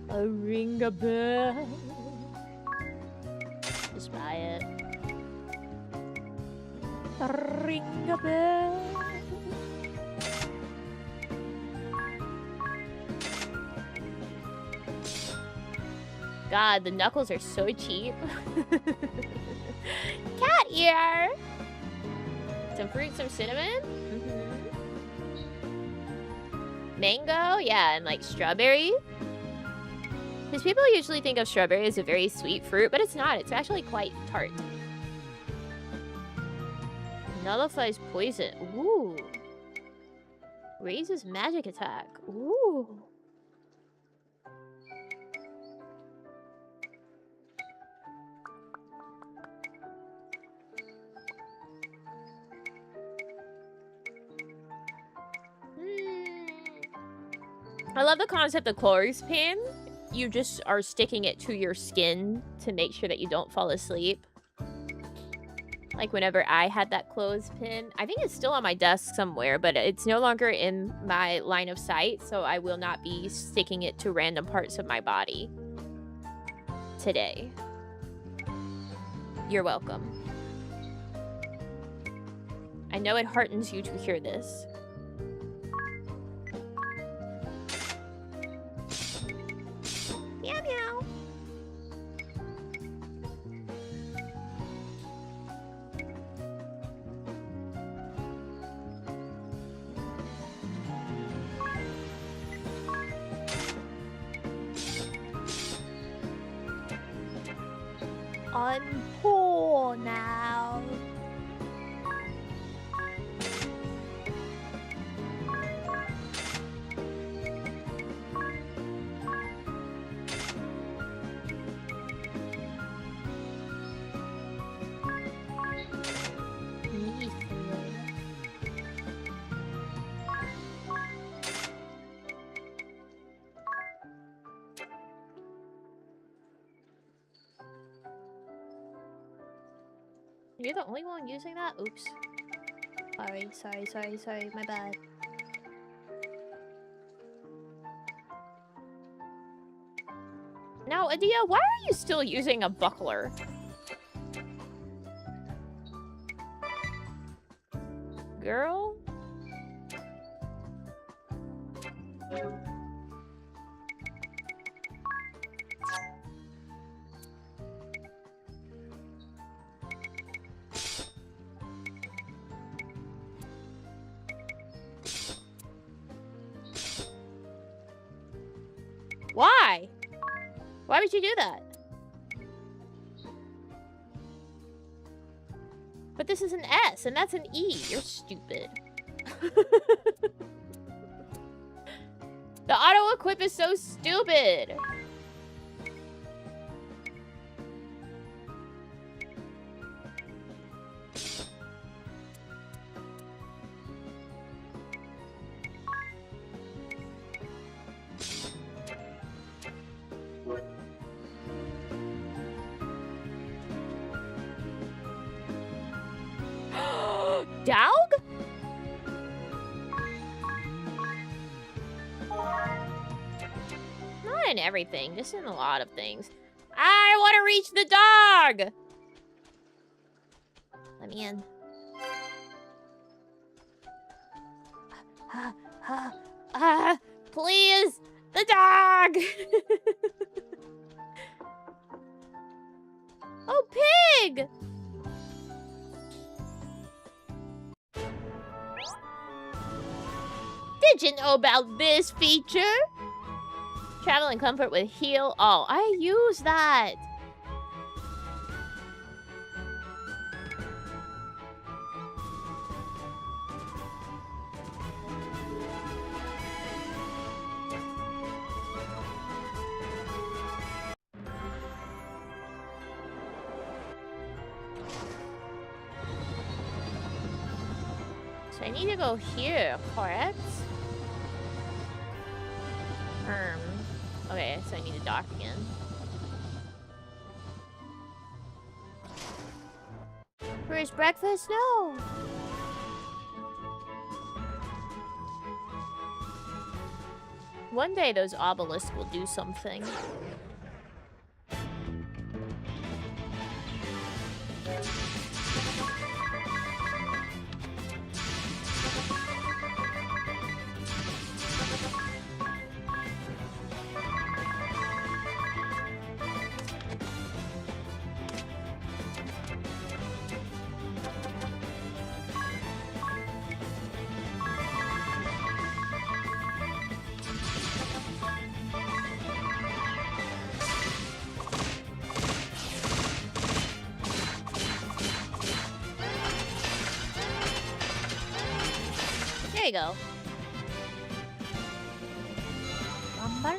A ring a bell. Just buy it. A ring a bell. God, the knuckles are so cheap. Cat ear. Some fruit, some cinnamon. Mango, yeah, and like strawberry. Because people usually think of strawberry as a very sweet fruit, but it's not. It's actually quite tart. Nullifies poison. Ooh. Raises magic attack. Ooh. I love the concept of clothespin. You just are sticking it to your skin to make sure that you don't fall asleep. Like whenever I had that clothespin, I think it's still on my desk somewhere, but it's no longer in my line of sight, so I will not be sticking it to random parts of my body today. You're welcome. I know it heartens you to hear this. Meow meow. I'm poor now. You're the only one using that? Oops. Sorry, my bad. Now, Edea, why are you still using a buckler? Girl? Why? Why would you do that? But this is an S, and that's an E. You're stupid. The auto-equip is so stupid. Dog? Not in everything, just in a lot of things. I want to reach the dog! Let me in. Please! The dog! Oh, pig! Did you know about this feature? Travel in comfort with heal all. I use that. So I need to go here, correct? Okay, so I need to dock again. Where's breakfast? No! One day those obelisks will do something. There you go. I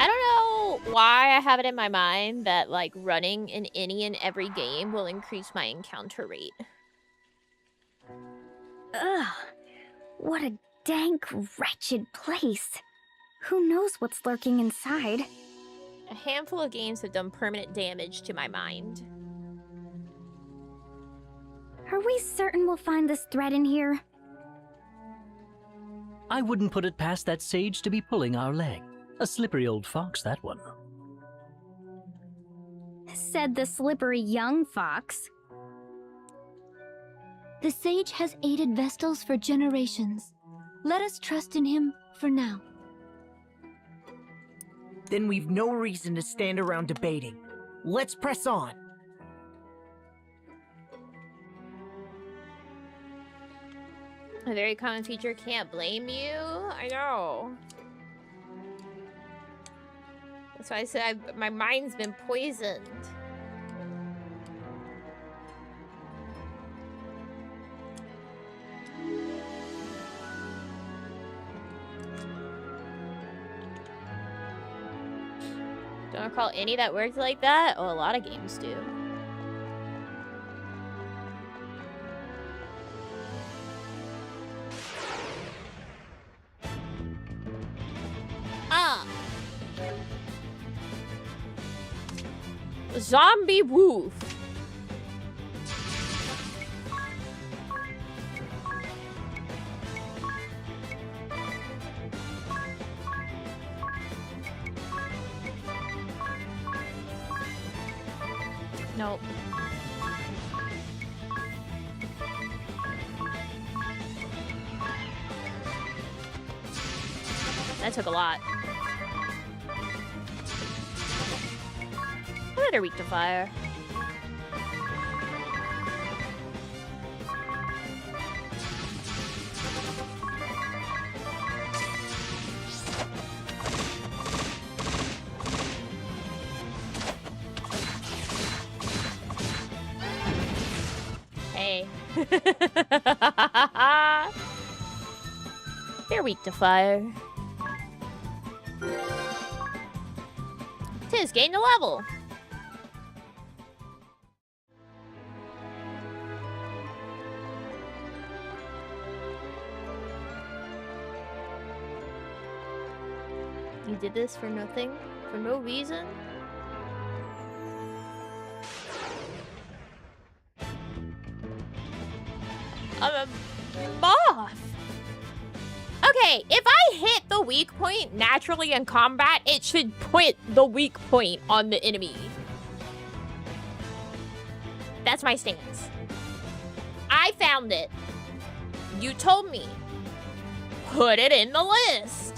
don't know why I have it in my mind that, like, running in any and every game will increase my encounter rate. Ugh. What a dank, wretched place. Who knows what's lurking inside? A handful of games have done permanent damage to my mind. Are we certain we'll find this thread in here? I wouldn't put it past that sage to be pulling our leg. A slippery old fox, that one. Said the slippery young fox. The sage has aided Vestals for generations. Let us trust in him for now. Then we've no reason to stand around debating. Let's press on. A very common feature, can't blame you. I know. That's why I said my mind's been poisoned. Don't recall any that worked like that? Oh, a lot of games do. Zombie wolf. Nope. That took a lot. they're weak to fire. Hey. They're weak to fire. Tis gained a level. You did this for nothing? For no reason? I'm a moth! Okay, if I hit the weak point naturally in combat, it should put the weak point on the enemy. That's my stance. I found it. You told me. Put it in the list.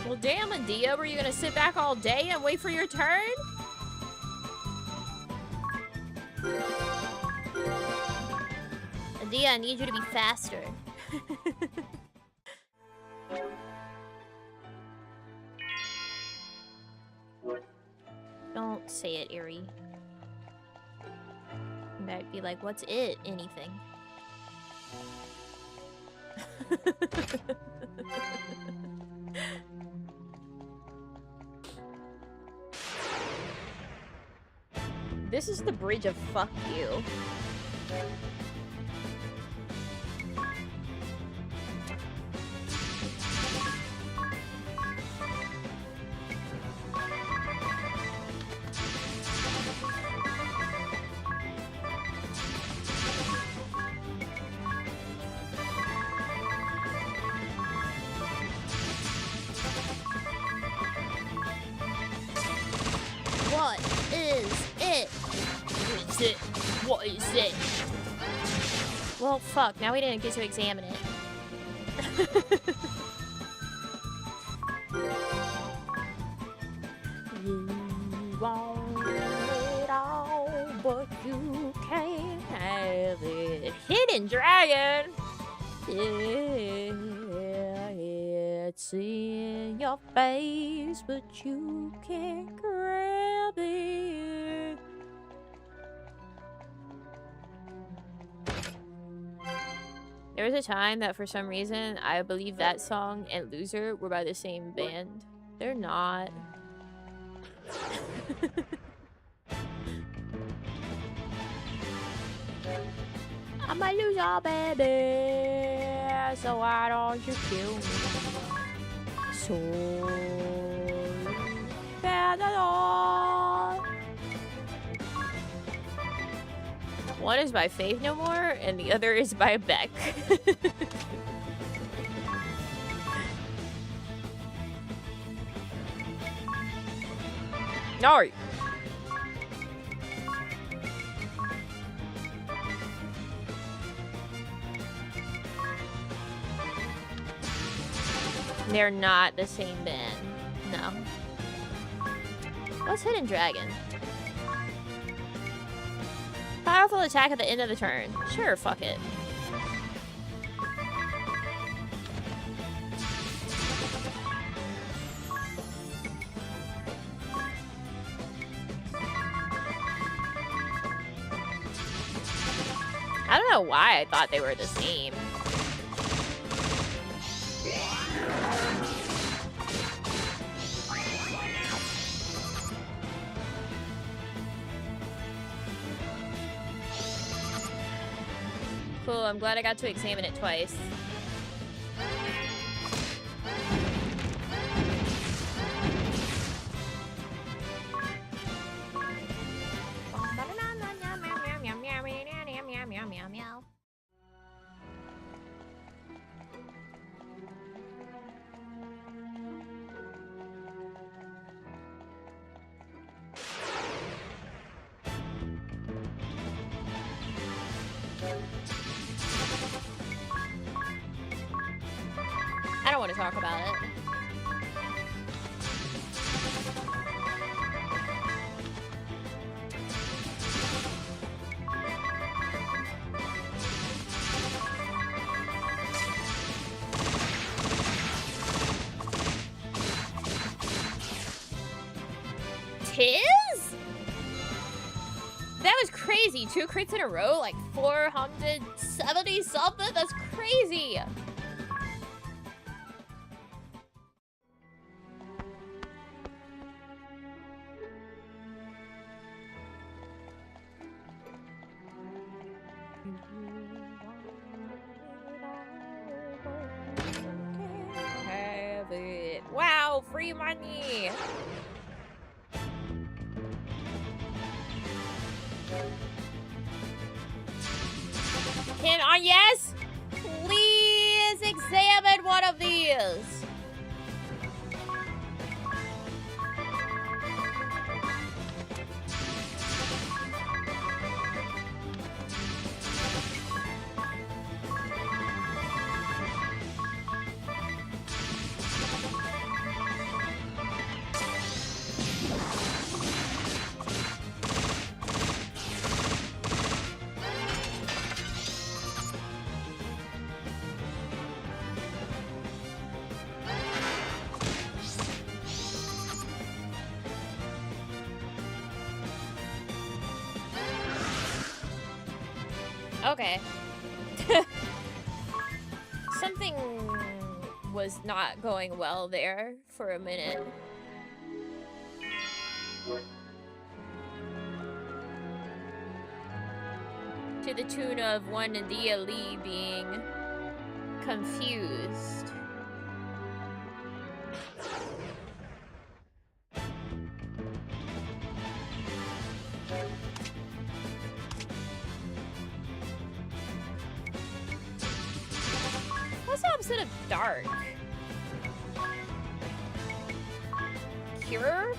Well, damn, Edea, were you gonna sit back all day and wait for your turn? Edea, I need you to be faster. Don't say it, Eerie. You might be like, what's it? Anything. This is the bridge of fuck you. What is it? What is it? What is it? Well, fuck. Now we didn't get to examine it. You want it all, but you can't have it. Hidden dragon! Yeah, it's in your face, but you can't grab it. There was a time that for some reason I believed that song and Loser were by the same band. They're not. I'm a loser, baby, so why don't you kill me? So bad at all. One is by Faith No More, and the other is by Beck. No! They're not the same band. No. What's Hidden Dragon? Powerful attack at the end of the turn. Sure, fuck it. I don't know why I thought they were the same. Cool, I'm glad I got to examine it twice. I don't want to talk about it. Tiz? That was crazy. 2 crits in a row, like 470 something? That's crazy. Have it. Wow, free money. Can I, yes? Please examine one of these. Okay. Something was not going well there for a minute. To the tune of one Edea Lee being confused. What's the opposite of dark? Cure?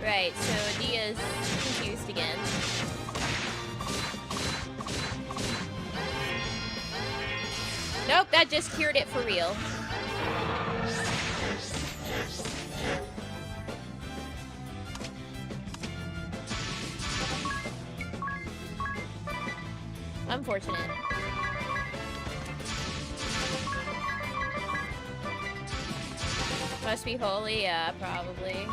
Right, so Edea's confused again. Nope, that just cured it for real. Unfortunate. Must be holy, yeah, probably.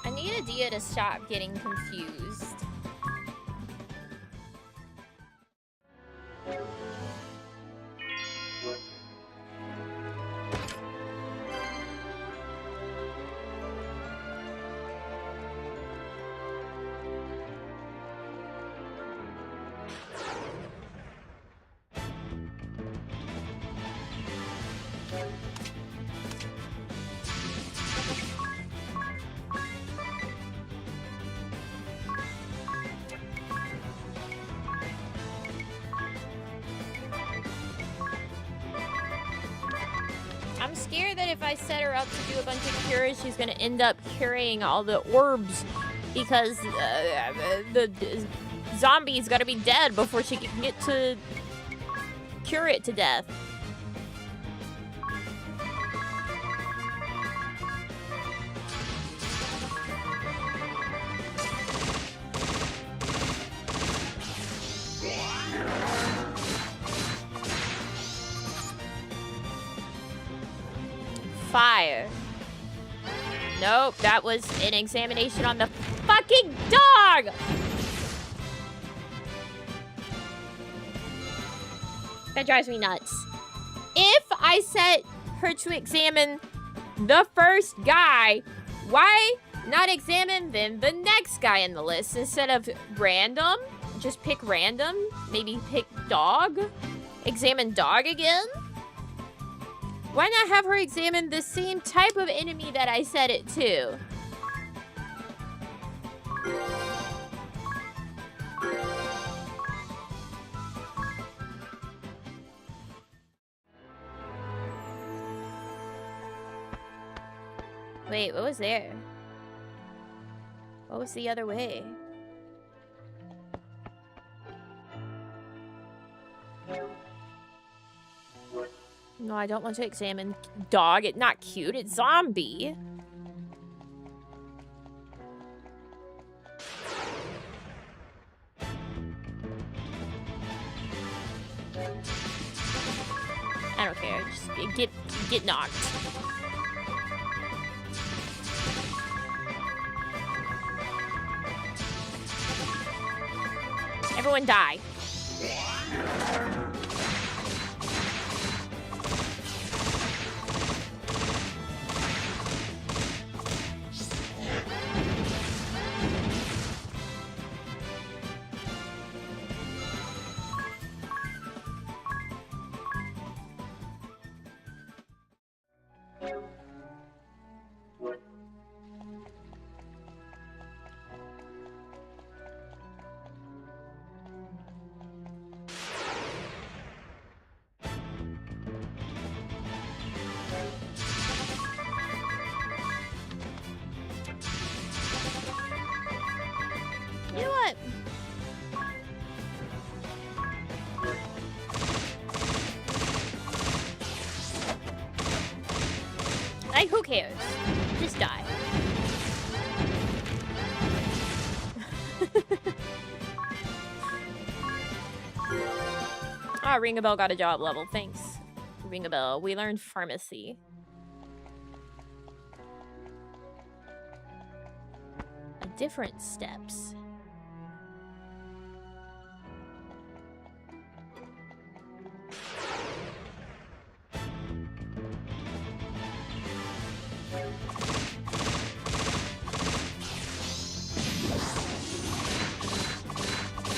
I need Edea to stop getting confused. I'm scared that if I set her up to do a bunch of cures, she's gonna end up curing all the orbs because the zombie's gotta be dead before she can get to cure it to death. fire. Nope, that was an examination on the fucking dog! That drives me nuts. If I set her to examine the first guy, why not examine then the next guy in the list instead of random? Just pick random? Maybe pick dog? Examine dog again? Why not have her examine the same type of enemy that I set it to? Wait, what was there? What was the other way? No, I don't want to examine dog. It's not cute. It's zombie. I don't care. Just get knocked. Everyone die. You know what? Like, who cares? Just die. Ah, Ring-a-Bell got a job level. Thanks, Ring-a-Bell. We learned pharmacy. Different steps.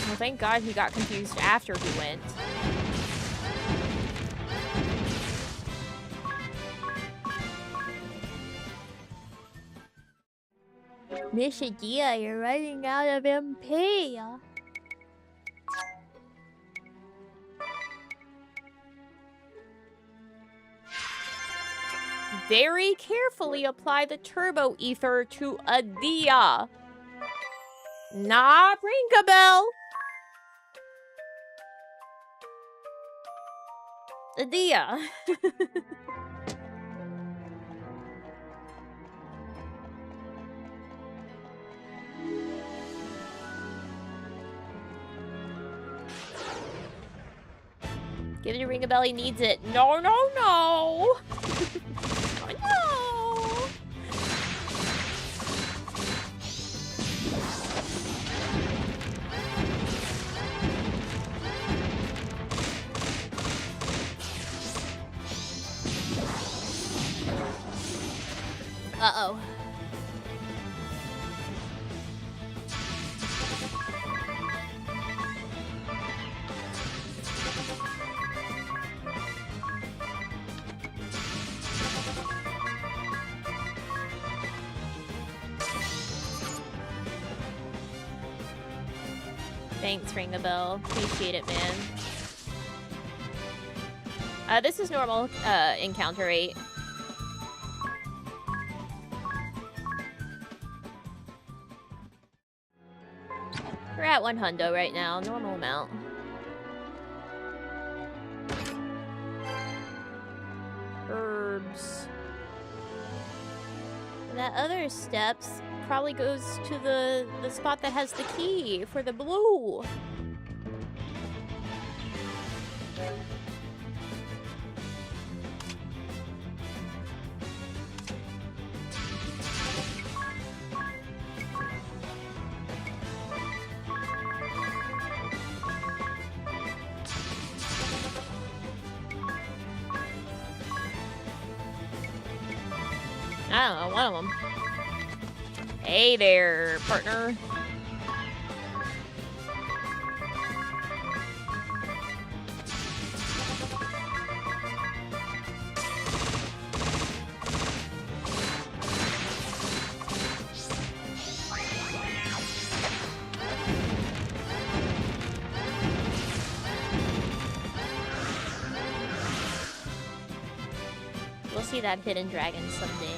Well, thank God he got confused after he went. Miss Edea, you're running out of MP. Very carefully apply the turbo ether to Edea. Not Ring-a-Bell. Edea. Give it to Ring-a-Bell, he needs it. No, no, no! Oh, no! Uh-oh. Thanks, Ring-a-Bell. Appreciate it, man. This is normal encounter rate. We're at 100 right now, normal amount. Herbs. And that other steps probably goes to the spot that has the key for the blue. I don't know, one of them. Hey there, partner. We'll see that hidden dragon someday.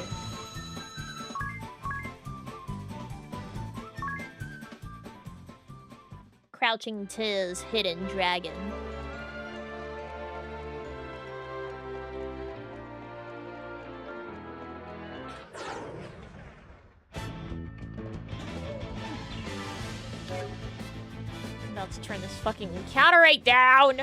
Crouching Tiz, hidden dragon. I'm about to turn this fucking counter rate down.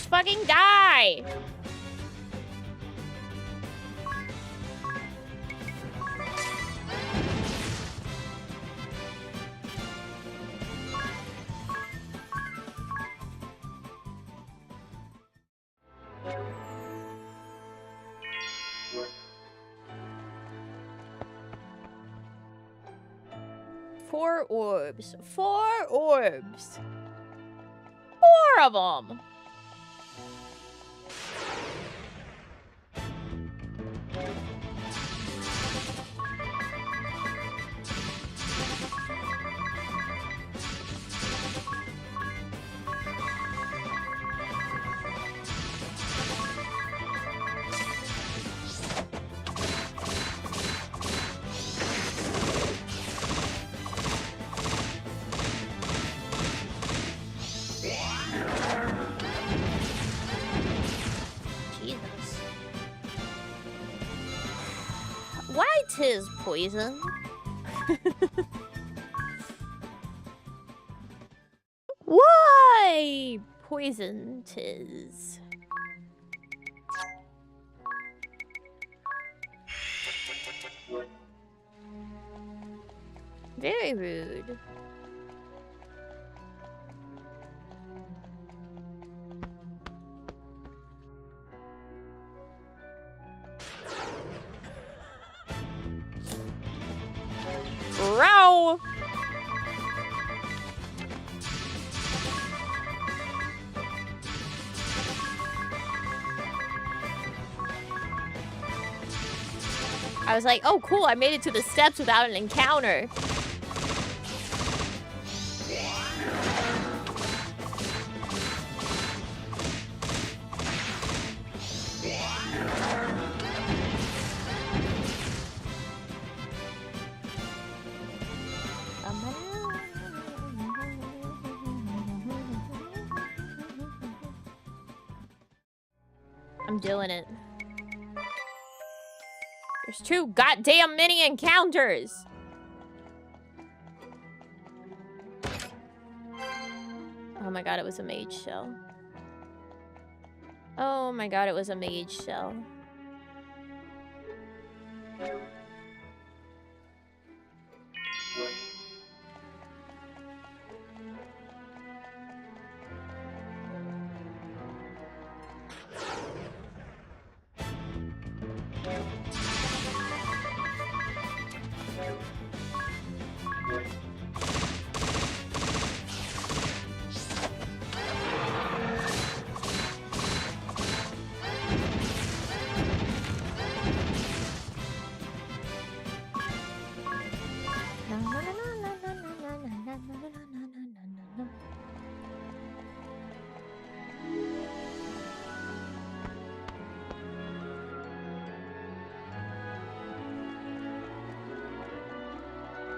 Fucking die! Four orbs. 4 orbs. 4 of them. Tis poison. Why poison tis? Very rude. Row! I was like, oh cool, I made it to the steps without an encounter. I'm doing it. There's too goddamn many encounters. Oh my god, it was a mage shell. Oh my god, it was a mage shell.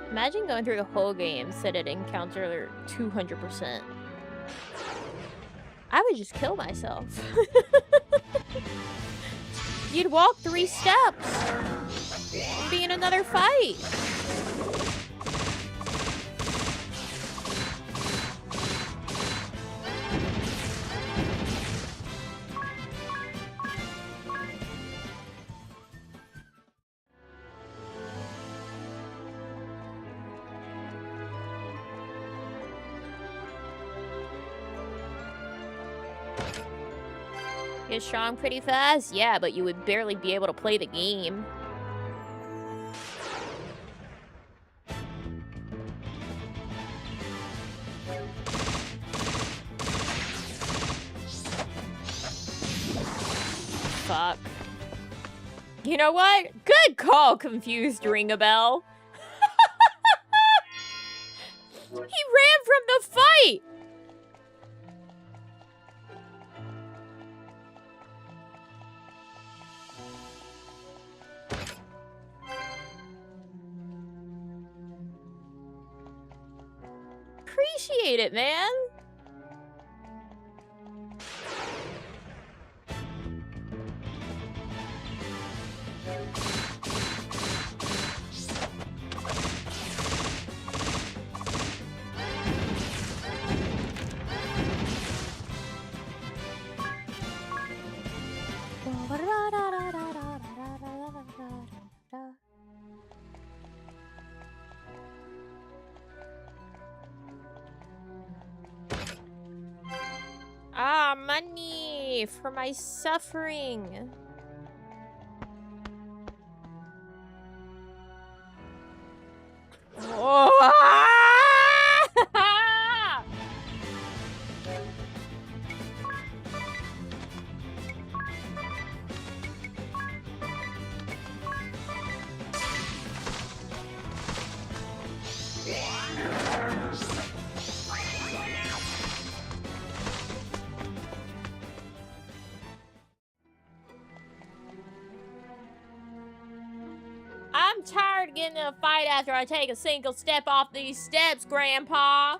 Imagine going through the whole game set at encounter 200%. I would just kill myself. You'd walk 3 steps and be in another fight. Get strong pretty fast? Yeah, but you would barely be able to play the game. Fuck. You know what? Good call, confused ring a bell. He ran from the fight! Appreciate it, man. Ah, money for my suffering. Oh, I'm tired of getting in a fight after I take a single step off these steps, Grandpa.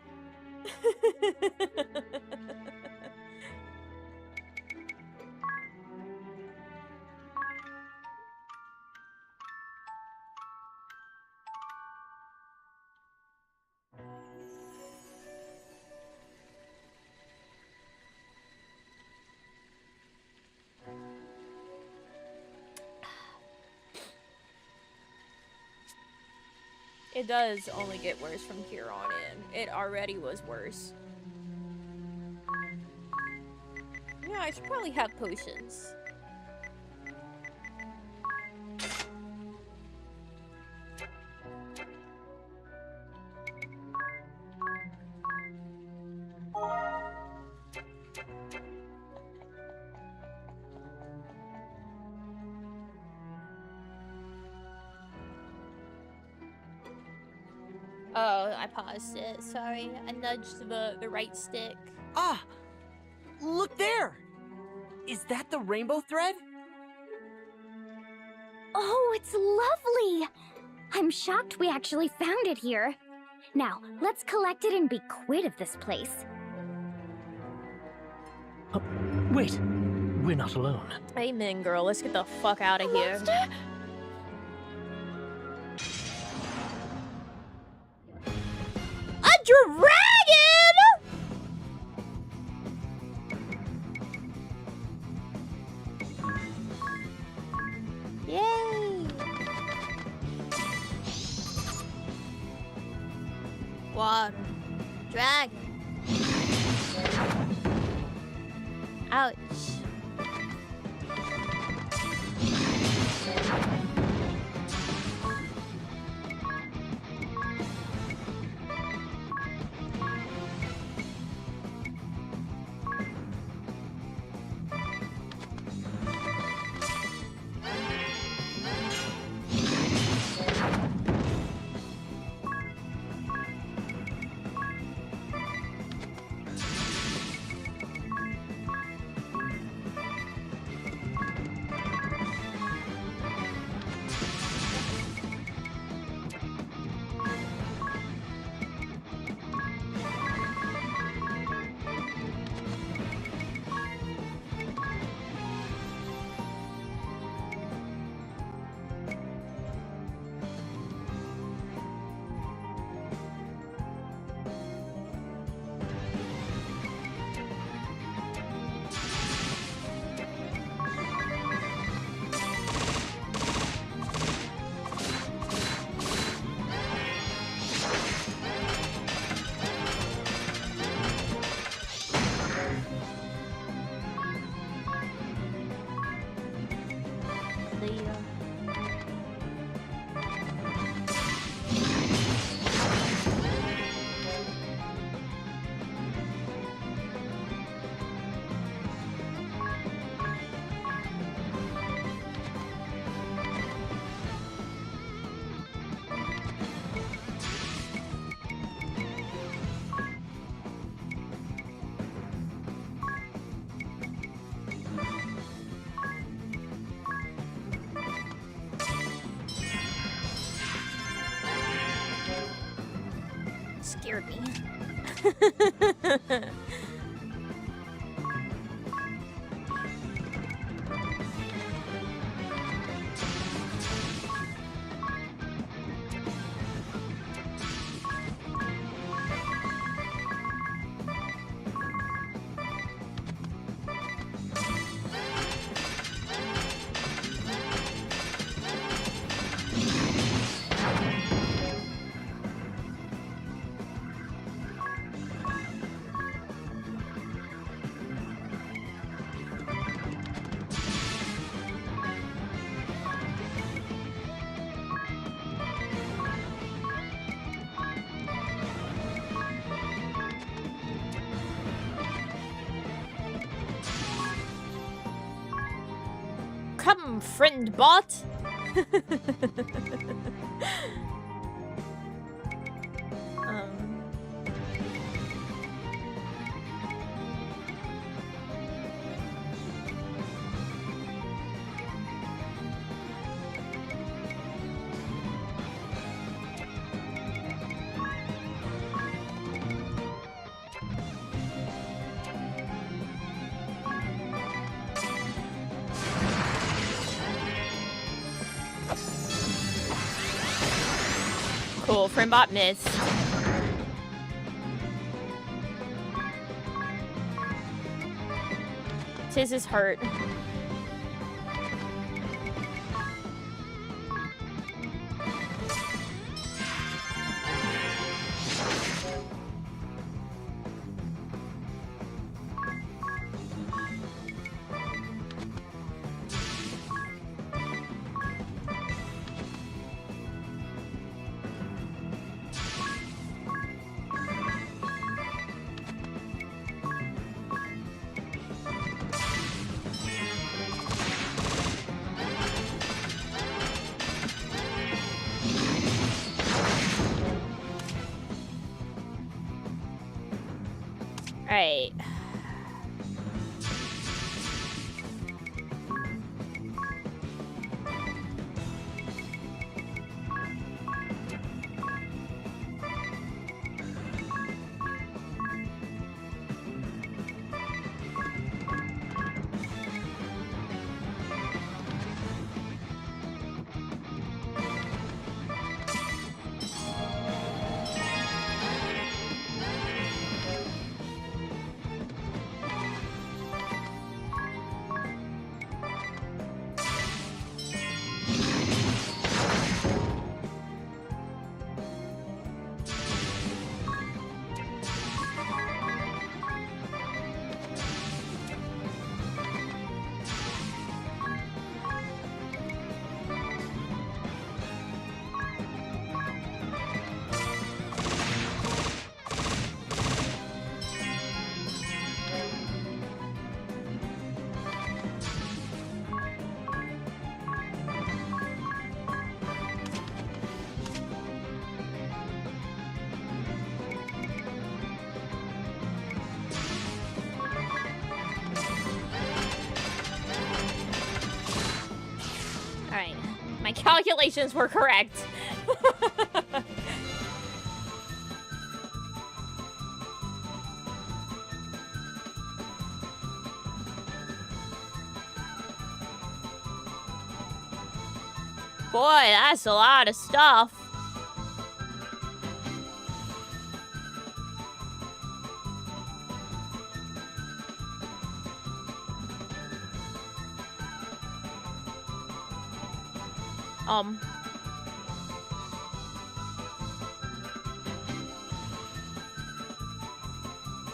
It does only get worse from here on in. It already was worse. Yeah, I should probably have potions. Oh, I paused it. Sorry. I nudged the right stick. Ah! Look there! Is that the rainbow thread? Oh, it's lovely! I'm shocked we actually found it here. Now, let's collect it and be quit of this place. Oh, wait, we're not alone. Amen, girl. Let's get the fuck out of here. Monster? A dragon! Yay! Water. Dragon. Ouch. scared me. Come, friend bot. um. Cool, friendbot missed. Tiz is hurt. Alright. Alright. My calculations were correct. Boy, that's a lot of stuff.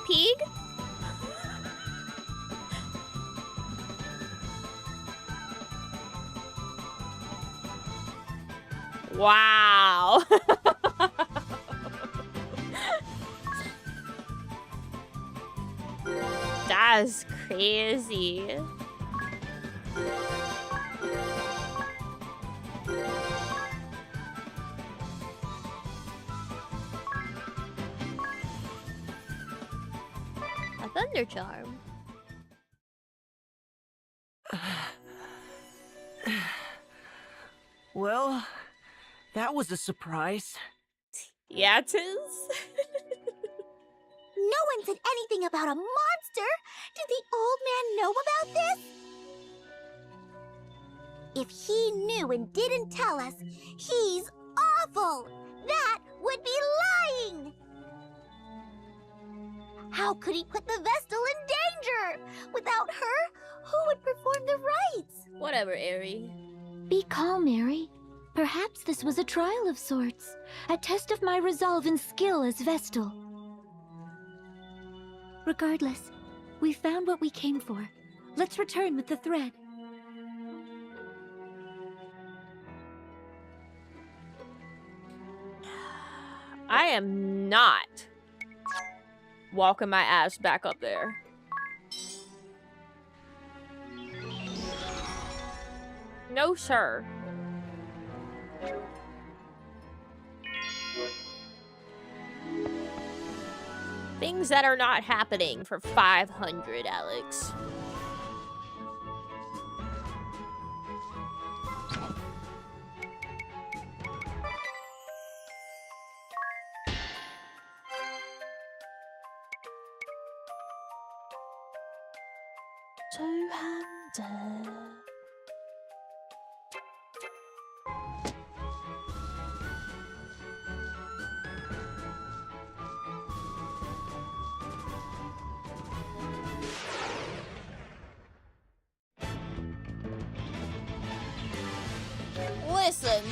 Pig? Wow. That's crazy. A thunder charm. Well, that was a surprise. Yeah, 'tis. No one said anything about a monster! Did the old man know about this? If he knew and didn't tell us, he's awful! That would be lying! How could he put the Vestal in danger? Without her, who would perform the rites? Whatever, Aerie. Be calm, Mary. Perhaps this was a trial of sorts, a test of my resolve and skill as Vestal. Regardless, we found what we came for. Let's return with the thread. I am not walking my ass back up there. No, sir. Things that are not happening for 500, Alex. Two-handed. Listen.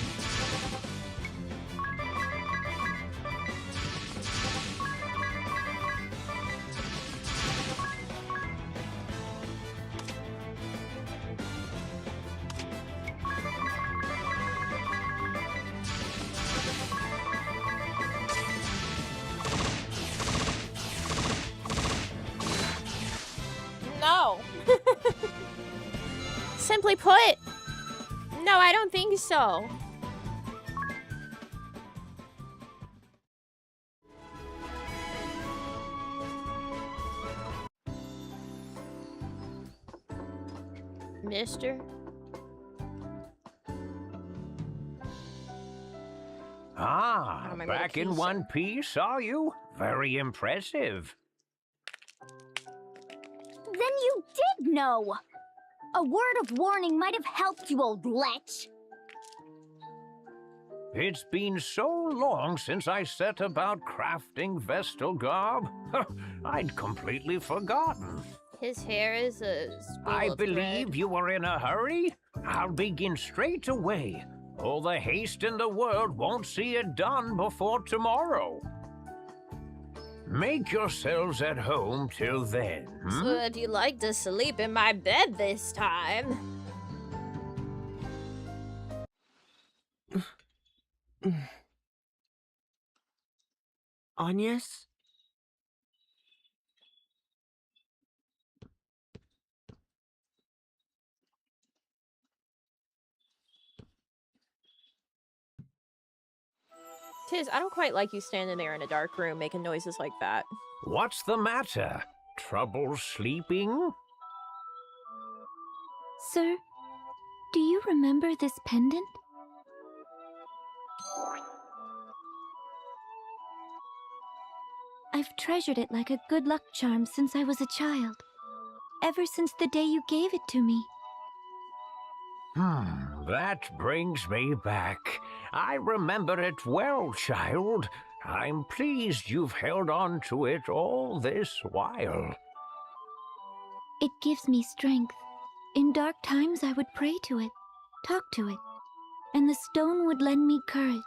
No. Simply put, no, I don't think so. Mister? Ah, am I gonna back in piece one piece, are you? Very impressive. Then you did know! A word of warning might have helped you, old lech. It's been so long since I set about crafting Vestal garb. I'd completely forgotten. His hair is a spool I of believe thread. you were in a hurry. I'll begin straight away. All the haste in the world won't see it done before tomorrow. Make yourselves at home till then. So that you like to sleep in my bed this time. Agnes? Tiz, I don't quite like you standing there in a dark room making noises like that. What's the matter? Trouble sleeping? Sir, do you remember this pendant? I've treasured it like a good luck charm since I was a child. Ever since the day you gave it to me. That brings me back. I remember it well, child. I'm pleased you've held on to it all this while. It gives me strength. In dark times I would pray to it, talk to it, and the stone would lend me courage.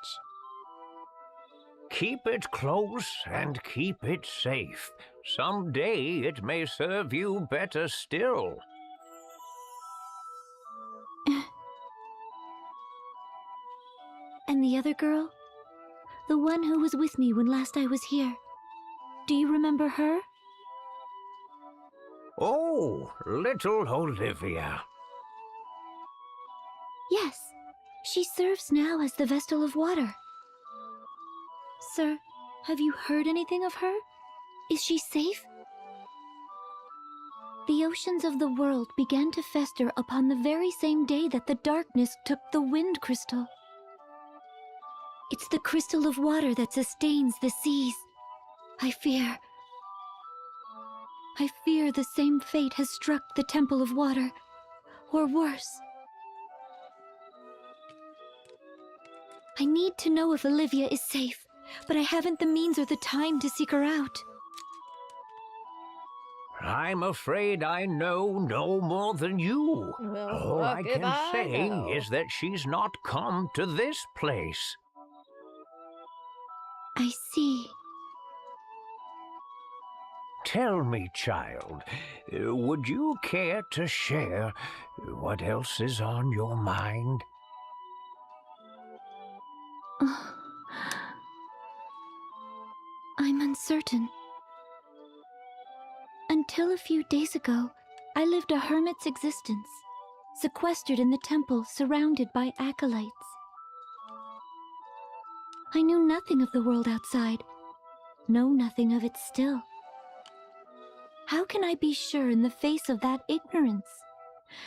Keep it close and keep it safe. Someday it may serve you better still. And the other girl? The one who was with me when last I was here. Do you remember her? Oh, little Olivia. Yes, she serves now as the Vestal of Water. Sir, have you heard anything of her? Is she safe? The oceans of the world began to fester upon the very same day that the darkness took the wind crystal. It's the crystal of water that sustains the seas. I fear I fear the same fate has struck the Temple of Water, or worse. I need to know if Olivia is safe, but I haven't the means or the time to seek her out. I'm afraid I know no more than you. Well, All I fuck if can I say know. is that she's not come to this place. I see. Tell me, child, would you care to share what else is on your mind? I'm uncertain. Until a few days ago, I lived a hermit's existence, sequestered in the temple, surrounded by acolytes. I knew nothing of the world outside, know nothing of it still. How can I be sure in the face of that ignorance?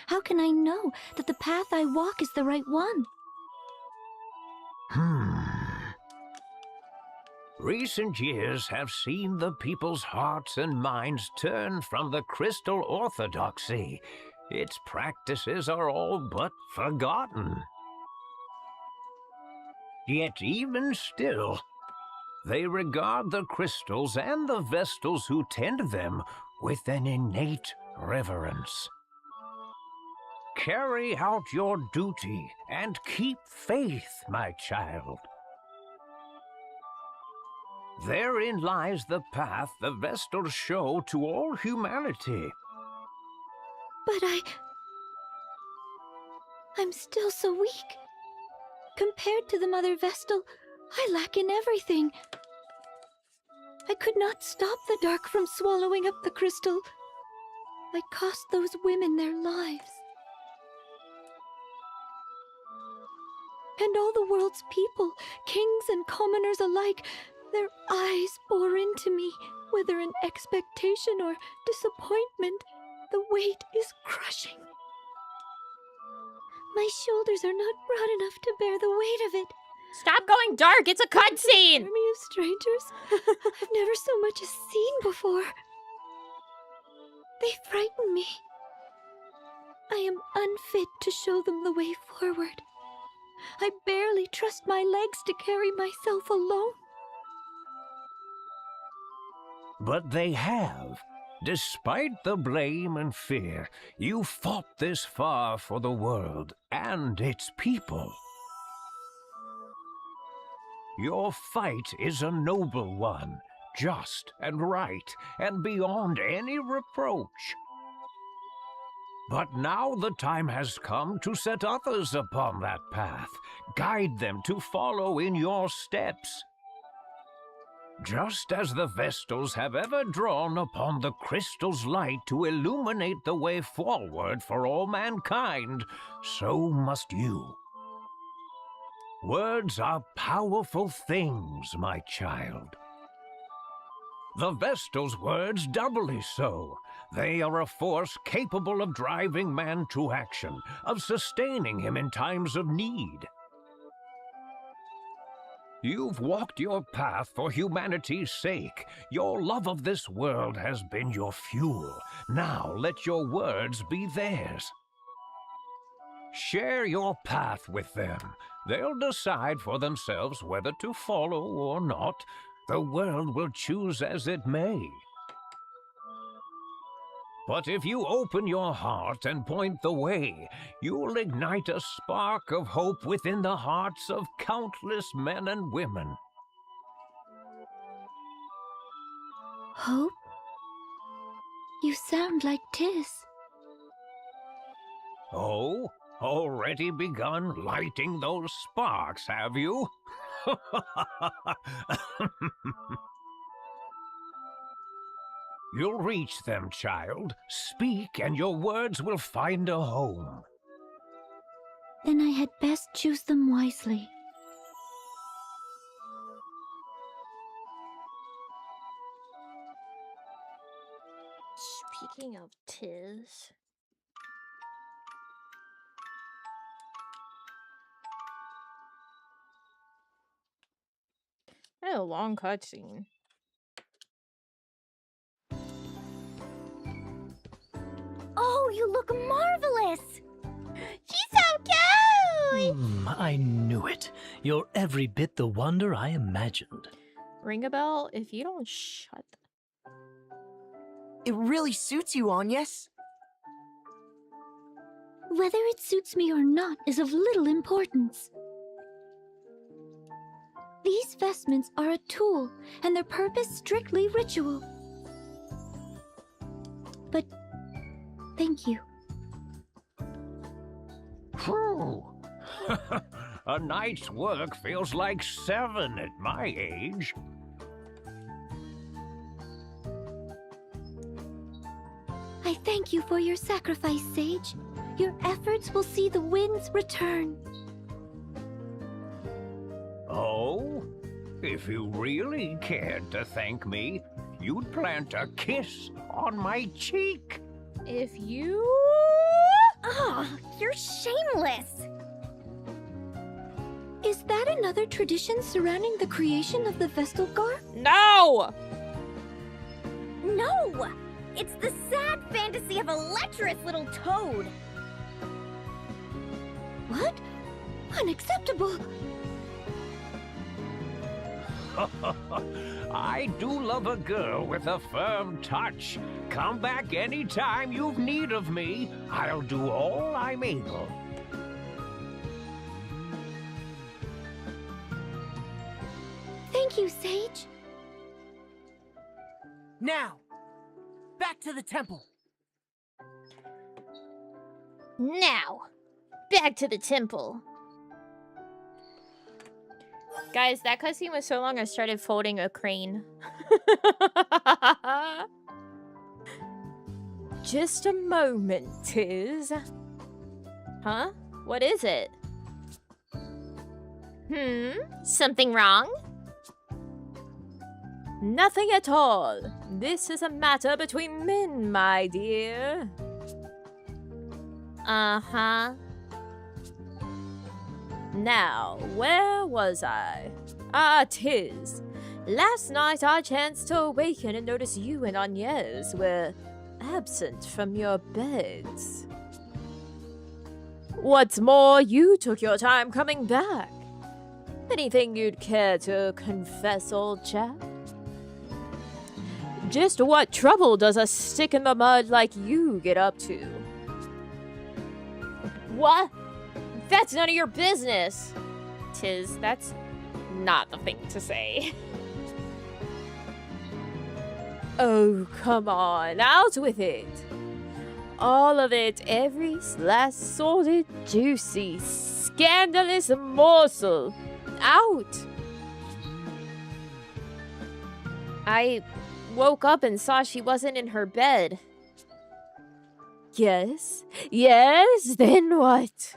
How can I know that the path I walk is the right one? Recent years have seen the people's hearts and minds turn from the crystal orthodoxy. Its practices are all but forgotten. Yet even still, they regard the crystals and the vestals who tend them with an innate reverence. Carry out your duty and keep faith, my child. Therein lies the path the Vestals show to all humanity. But I'm still so weak. Compared to the Mother Vestal, I lack in everything. I could not stop the dark from swallowing up the crystal. I cost those women their lives. And all the world's people, kings and commoners alike, their eyes bore into me, whether in expectation or disappointment. The weight is crushing. My shoulders are not broad enough to bear the weight of it. Stop going dark! It's a cutscene! Army of strangers I've never so much as seen before. They frighten me. I am unfit to show them the way forward. I barely trust my legs to carry myself alone. But they have. Despite the blame and fear, you fought this far for the world and its people. Your fight is a noble one, just and right, and beyond any reproach. But now the time has come to set others upon that path, guide them to follow in your steps. Just as the Vestals have ever drawn upon the crystal's light to illuminate the way forward for all mankind, so must you. Words are powerful things, my child. The Vestal's words doubly so. They are a force capable of driving man to action, of sustaining him in times of need. You've walked your path for humanity's sake. Your love of this world has been your fuel. Now let your words be theirs. Share your path with them. They'll decide for themselves whether to follow or not. The world will choose as it may. But if you open your heart and point the way, you'll ignite a spark of hope within the hearts of countless men and women. Hope? You sound like Tis. Oh, already begun lighting those sparks, have you? You'll reach them, child. Speak, and your words will find a home. Then I had best choose them wisely. Speaking of Tis... That was a long cutscene. Oh, you look marvelous! She's so cute! I knew it. You're every bit the wonder I imagined. Ring a bell if you don't shut. It really suits you, Agnes. Whether it suits me or not is of little importance. These vestments are a tool, and their purpose strictly ritual. But thank you. Phew. A night's work feels like 7 at my age. I thank you for your sacrifice, Sage. Your efforts will see the winds return. Oh? If you really cared to thank me, you'd plant a kiss on my cheek. If you... Ah, you're shameless! Is that another tradition surrounding the creation of the Vestalgar? No! No! It's the sad fantasy of a lecherous little toad! What? Unacceptable! I do love a girl with a firm touch. Come back anytime you've need of me. I'll do all I'm able. Thank you, Sage. Now, back to the temple. Now, back to the temple. Guys, that cutscene was so long I started folding a crane. Just a moment, Tiz. Huh? What is it? Something wrong? Nothing at all. This is a matter between men, my dear. Uh-huh. Now, where was I? Ah, 'tis. Last night I chanced to awaken and notice you and Agnes were absent from your beds. What's more, you took your time coming back. Anything you'd care to confess, old chap? Just what trouble does a stick in the mud like you get up to? What? That's none of your business. Tiz, that's not the thing to say. Oh, come on, out with it. All of it, every last sordid, juicy, scandalous morsel. Out! I woke up and saw she wasn't in her bed. Yes, then what?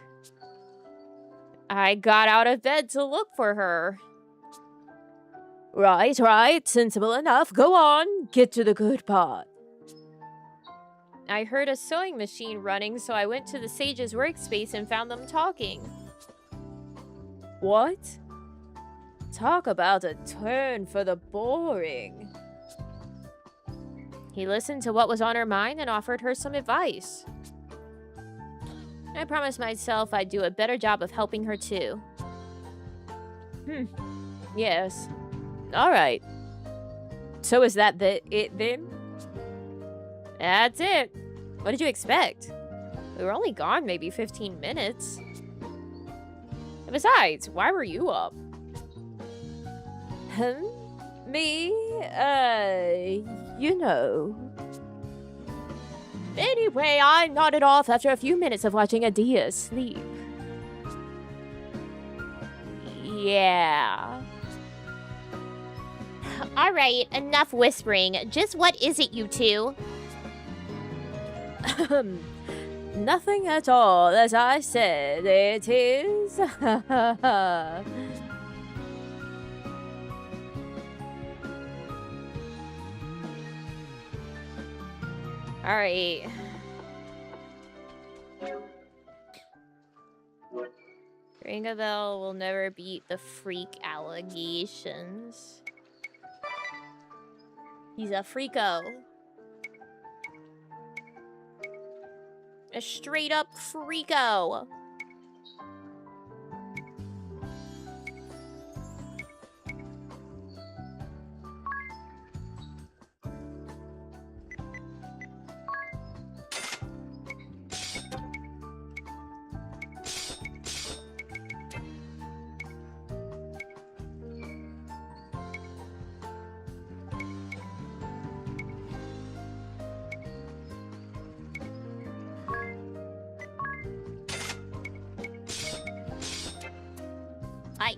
I got out of bed to look for her. Right, sensible enough. Go on, get to the good part. I heard a sewing machine running, so I went to the Sage's workspace and found them talking. What? Talk about a turn for the boring. He listened to what was on her mind and offered her some advice. I promised myself I'd do a better job of helping her too. Yes. Alright. So is that it then? That's it. What did you expect? We were only gone maybe 15 minutes. And besides, why were you up? Me? You know. Anyway, I nodded off after a few minutes of watching Edea sleep. Yeah. Alright, enough whispering. Just what is it, you two? Nothing at all, as I said, it is. Alright. Ringabel will never beat the freak allegations. He's a freako. A straight up freako. Hi.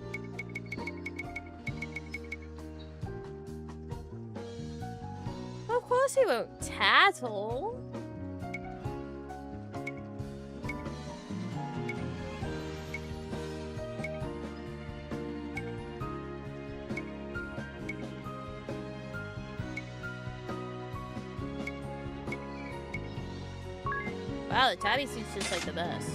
Of course he won't tattle. Wow, the tabby suit's just like the best.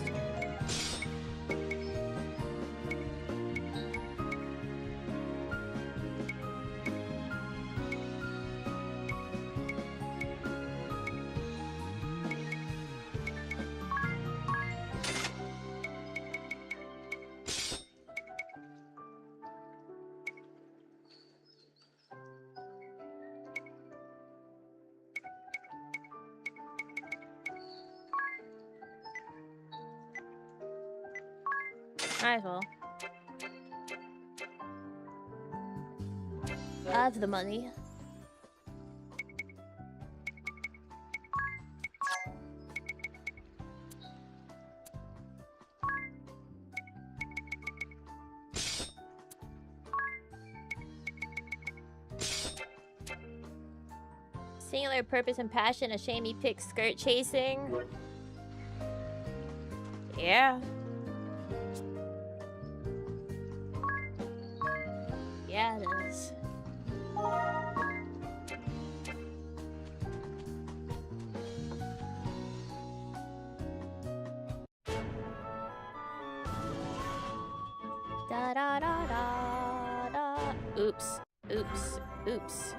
Might as well. I have the money. Singular purpose and passion, a shame he picked skirt chasing. Yeah. Yeah, it is. Da da da da da. Oops. Oops. Oops.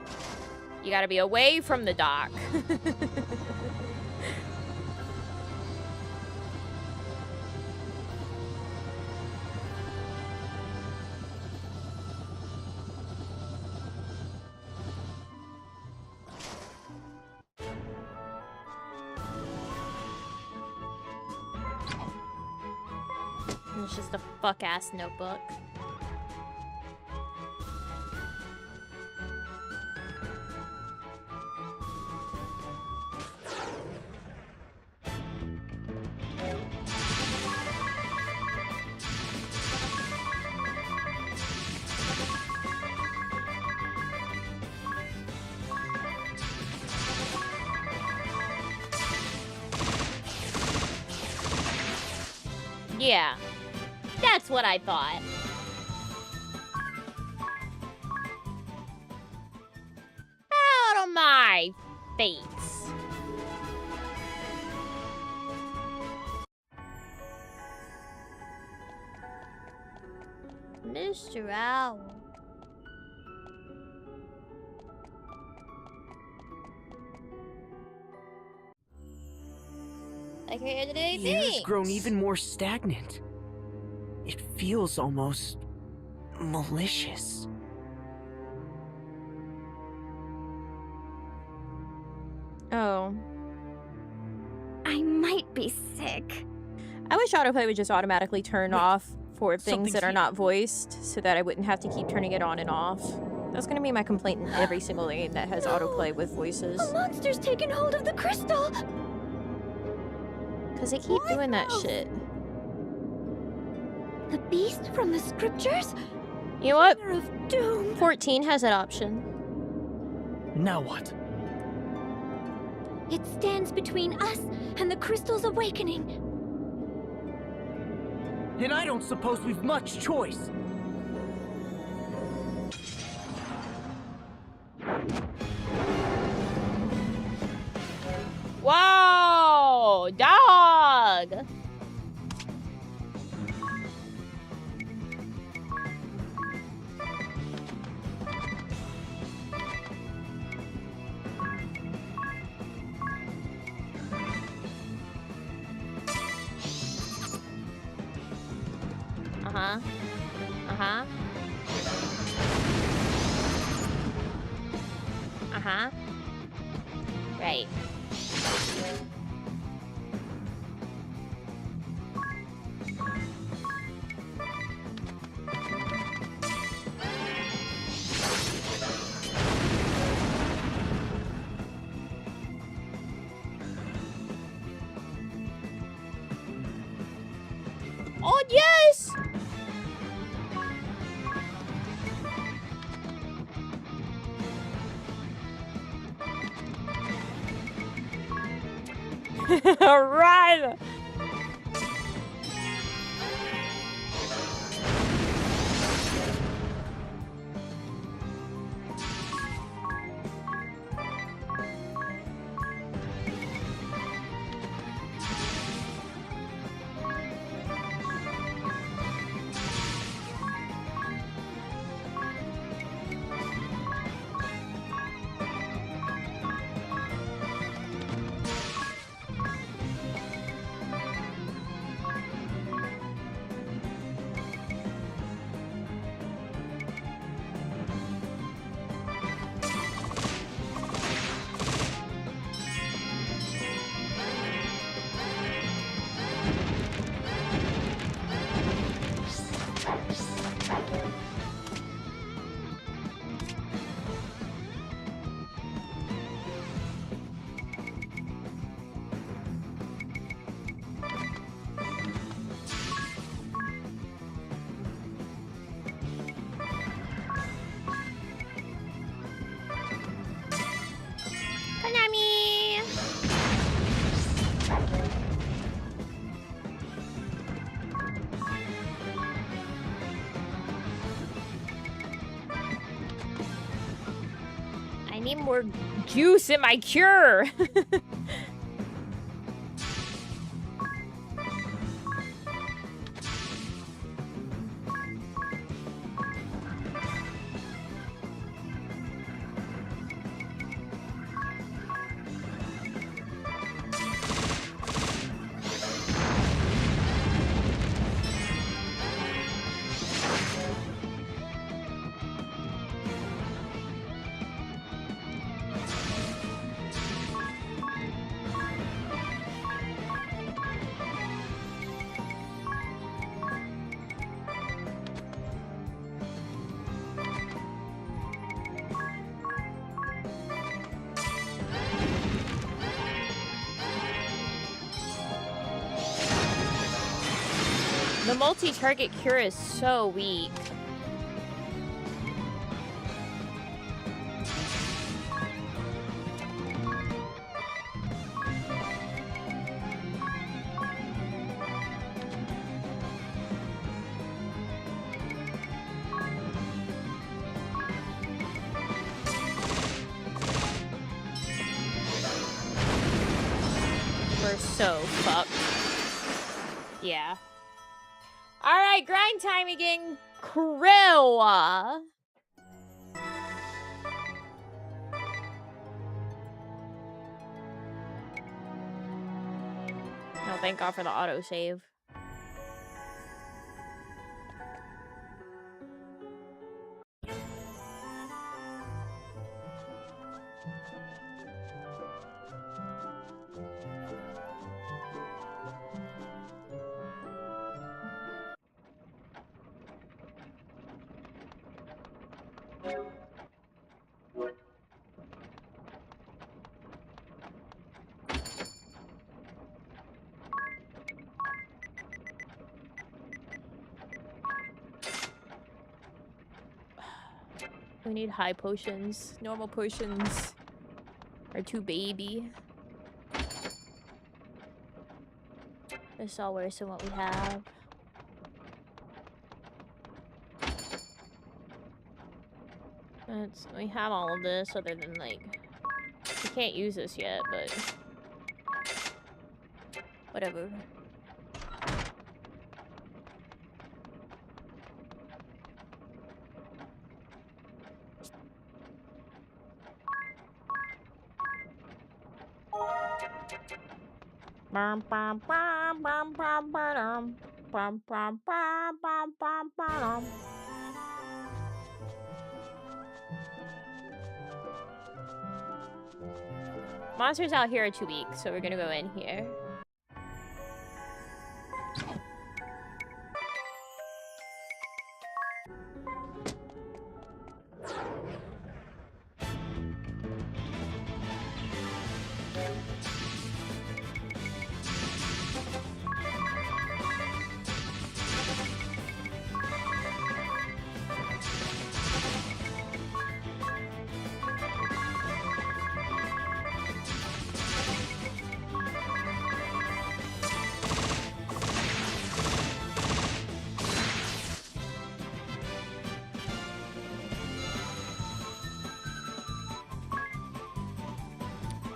You gotta be away from the dock. It's just a fuck-ass notebook. Yeah. That's what I thought. Out of my face. Mr. Owl. Like here today, The air's grown even more stagnant. It feels almost malicious. Oh. I might be sick. I wish autoplay would just automatically turn off for things something's that are here. not voiced so that I wouldn't have to keep turning it on and off. That's gonna be my complaint in every single game that has autoplay with voices. A monster's taken hold of the crystal! Because they keep doing that shit. The beast from the scriptures? You know what? Bringer of doom. 14 has that option. Now what? It stands between us and the crystal's awakening. And I don't suppose we've much choice. Whoa! Dog! Uh-huh. Uh-huh. Uh-huh. Right. Oh, yes! Run! Konami! I need more juice in my cure! The multi-target cure is so weak. We're so fucked. Yeah. Alright, grind time again. Krill. Oh, thank God for the autosave. We need high potions. Normal potions are too baby. This is all worse than what we have. We have all of this other than, like... We can't use this yet, but... Whatever. Bum, bum, bum, bum, bum, bum. Monsters out here are too weak, so we're gonna go in here.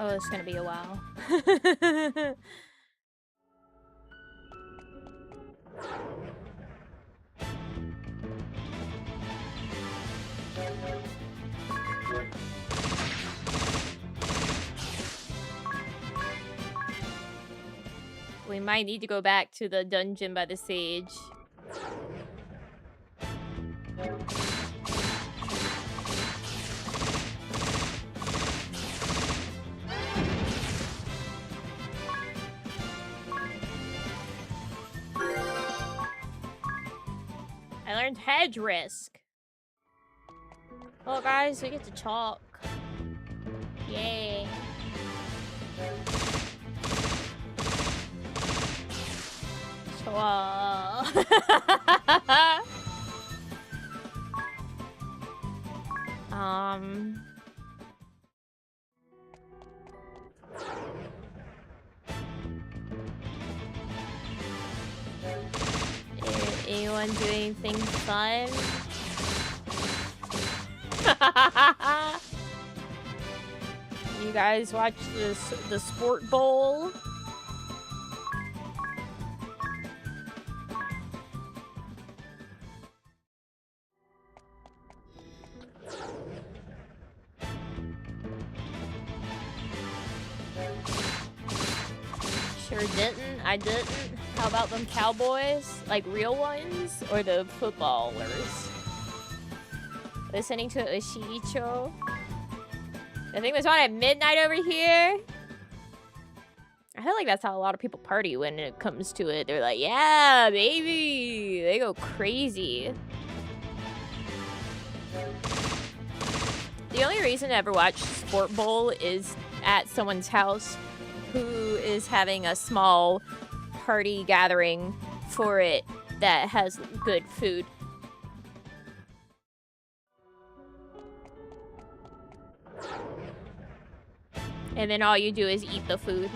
Oh, it's gonna be a while. We might need to go back to the dungeon by the sage. I learned hedge risk. Oh, guys, we get to chalk. Yay. Chalk. Anyone doing anything fun? You guys watch the sport bowl? Sure didn't. I didn't. How about them Cowboys? Like real ones? Or the footballers? Listening to Oshiicho? I think there's one at midnight over here. I feel like that's how a lot of people party when it comes to it. They're like, yeah, baby. They go crazy. The only reason to ever watch Sport Bowl is at someone's house who is having a small party gathering for it that has good food. And then all you do is eat the food.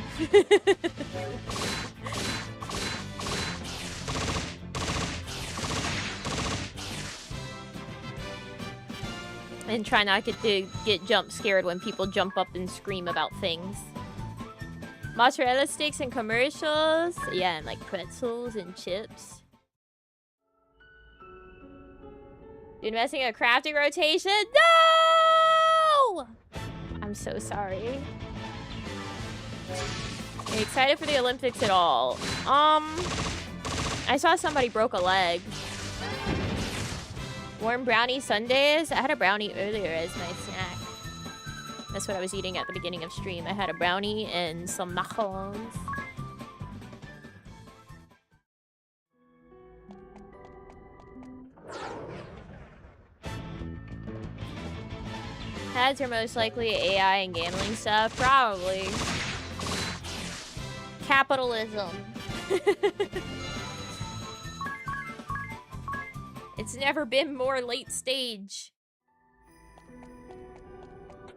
And try not to get jump scared when people jump up and scream about things. Mozzarella sticks and commercials. Yeah, and like pretzels and chips. You're messing a crafting rotation? No! I'm so sorry. Are you excited for the Olympics at all? I saw somebody broke a leg. Warm brownie sundaes? I had a brownie earlier as my snack. That's what I was eating at the beginning of stream. I had a brownie and some macarons. Ads are most likely AI and gambling stuff. Probably. Capitalism. It's never been more late stage.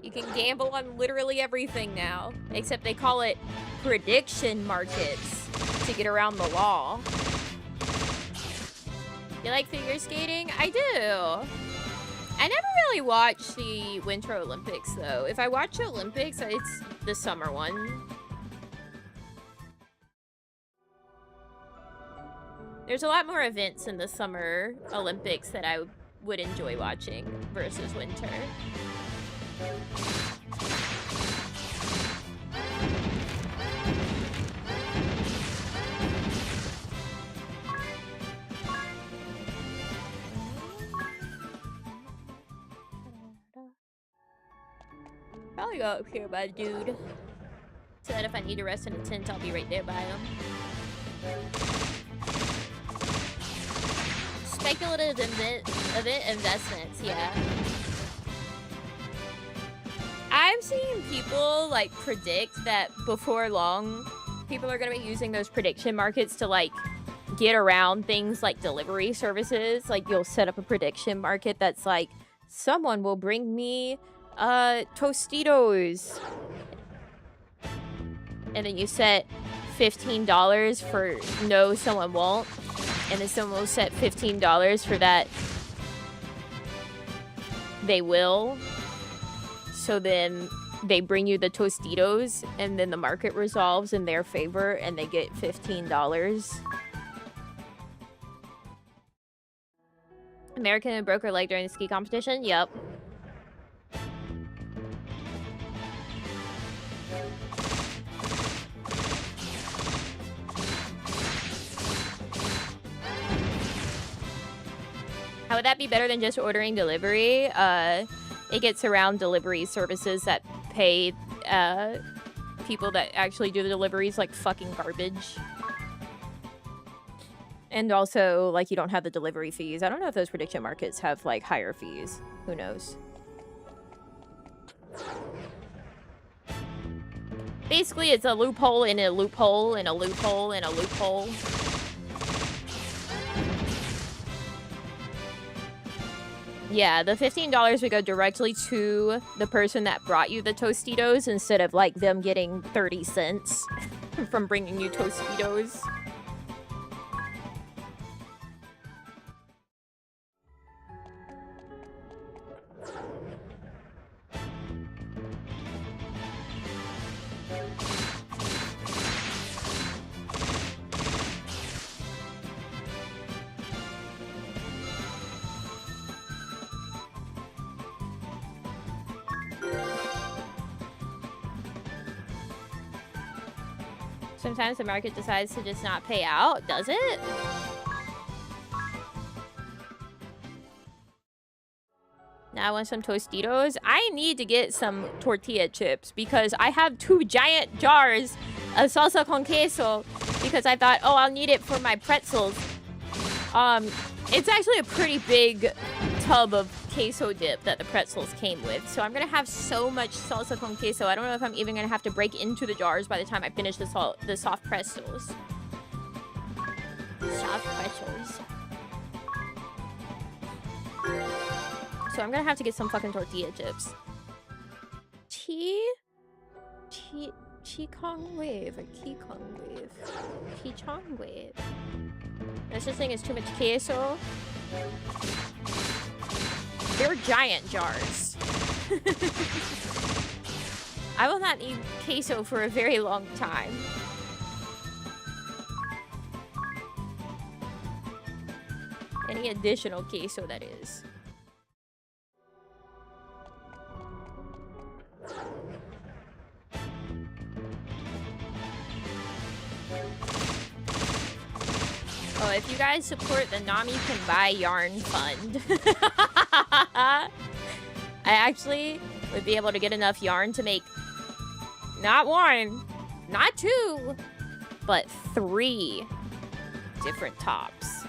You can gamble on literally everything now. Except they call it prediction markets to get around the law. You like figure skating? I do. I never really watch the Winter Olympics, though. If I watch the Olympics, it's the summer one. There's a lot more events in the Summer Olympics that I would enjoy watching versus winter. Probably go up here by dude. So that if I need to rest in a tent, I'll be right there by him. Speculative event investments, yeah. I've seen people like predict that before long, people are gonna be using those prediction markets to like get around things like delivery services. Like you'll set up a prediction market that's like, someone will bring me Tostitos. And then you set $15 for no, someone won't. And then someone will set $15 for that they will. So then they bring you the Tostitos, and then the market resolves in their favor, and they get $15. American broke her leg during the ski competition? Yep. How would that be better than just ordering delivery? It gets around delivery services that pay people that actually do the deliveries like fucking garbage. And also, like, you don't have the delivery fees. I don't know if those prediction markets have, like, higher fees. Who knows? Basically, it's a loophole in a loophole in a loophole in a loophole. Yeah, the $15 would go directly to the person that brought you the Tostitos instead of, like, them getting 30 cents from bringing you Tostitos. Sometimes the market decides to just not pay out, does it? Now I want some Tostitos. I need to get some tortilla chips because I have 2 giant jars of salsa con queso because I thought, oh, I'll need it for my pretzels. It's actually a pretty big tub of queso dip that the pretzels came with. So I'm gonna have so much salsa con queso. I don't know if I'm even gonna have to break into the jars by the time I finish the soft pretzels. Soft pretzels. So I'm gonna have to get some fucking tortilla chips. Chi-Kong wave or Ki-Kong wave. Chi-Chong wave. There's this thing is too much queso. They're giant jars. I will not need queso for a very long time. Any additional queso, that is. Oh, if you guys support the Nami Can Buy Yarn Fund, I actually would be able to get enough yarn to make not 1, not 2, but 3 different tops.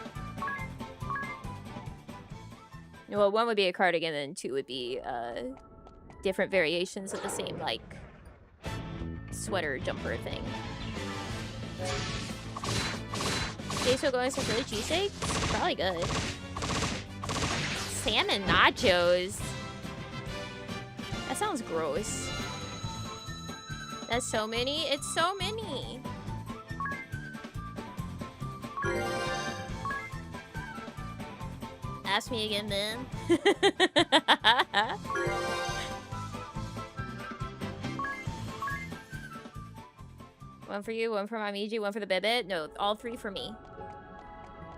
Well, 1 would be a cardigan, and 2 would be different variations of the same, like, sweater jumper thing. Queso going some Philly cheesesteak? Probably good. Salmon nachos? That sounds gross. That's so many? It's so many! Ask me again then. One for you, 1 for Namiji, 1 for the bebe. No, all 3 for me.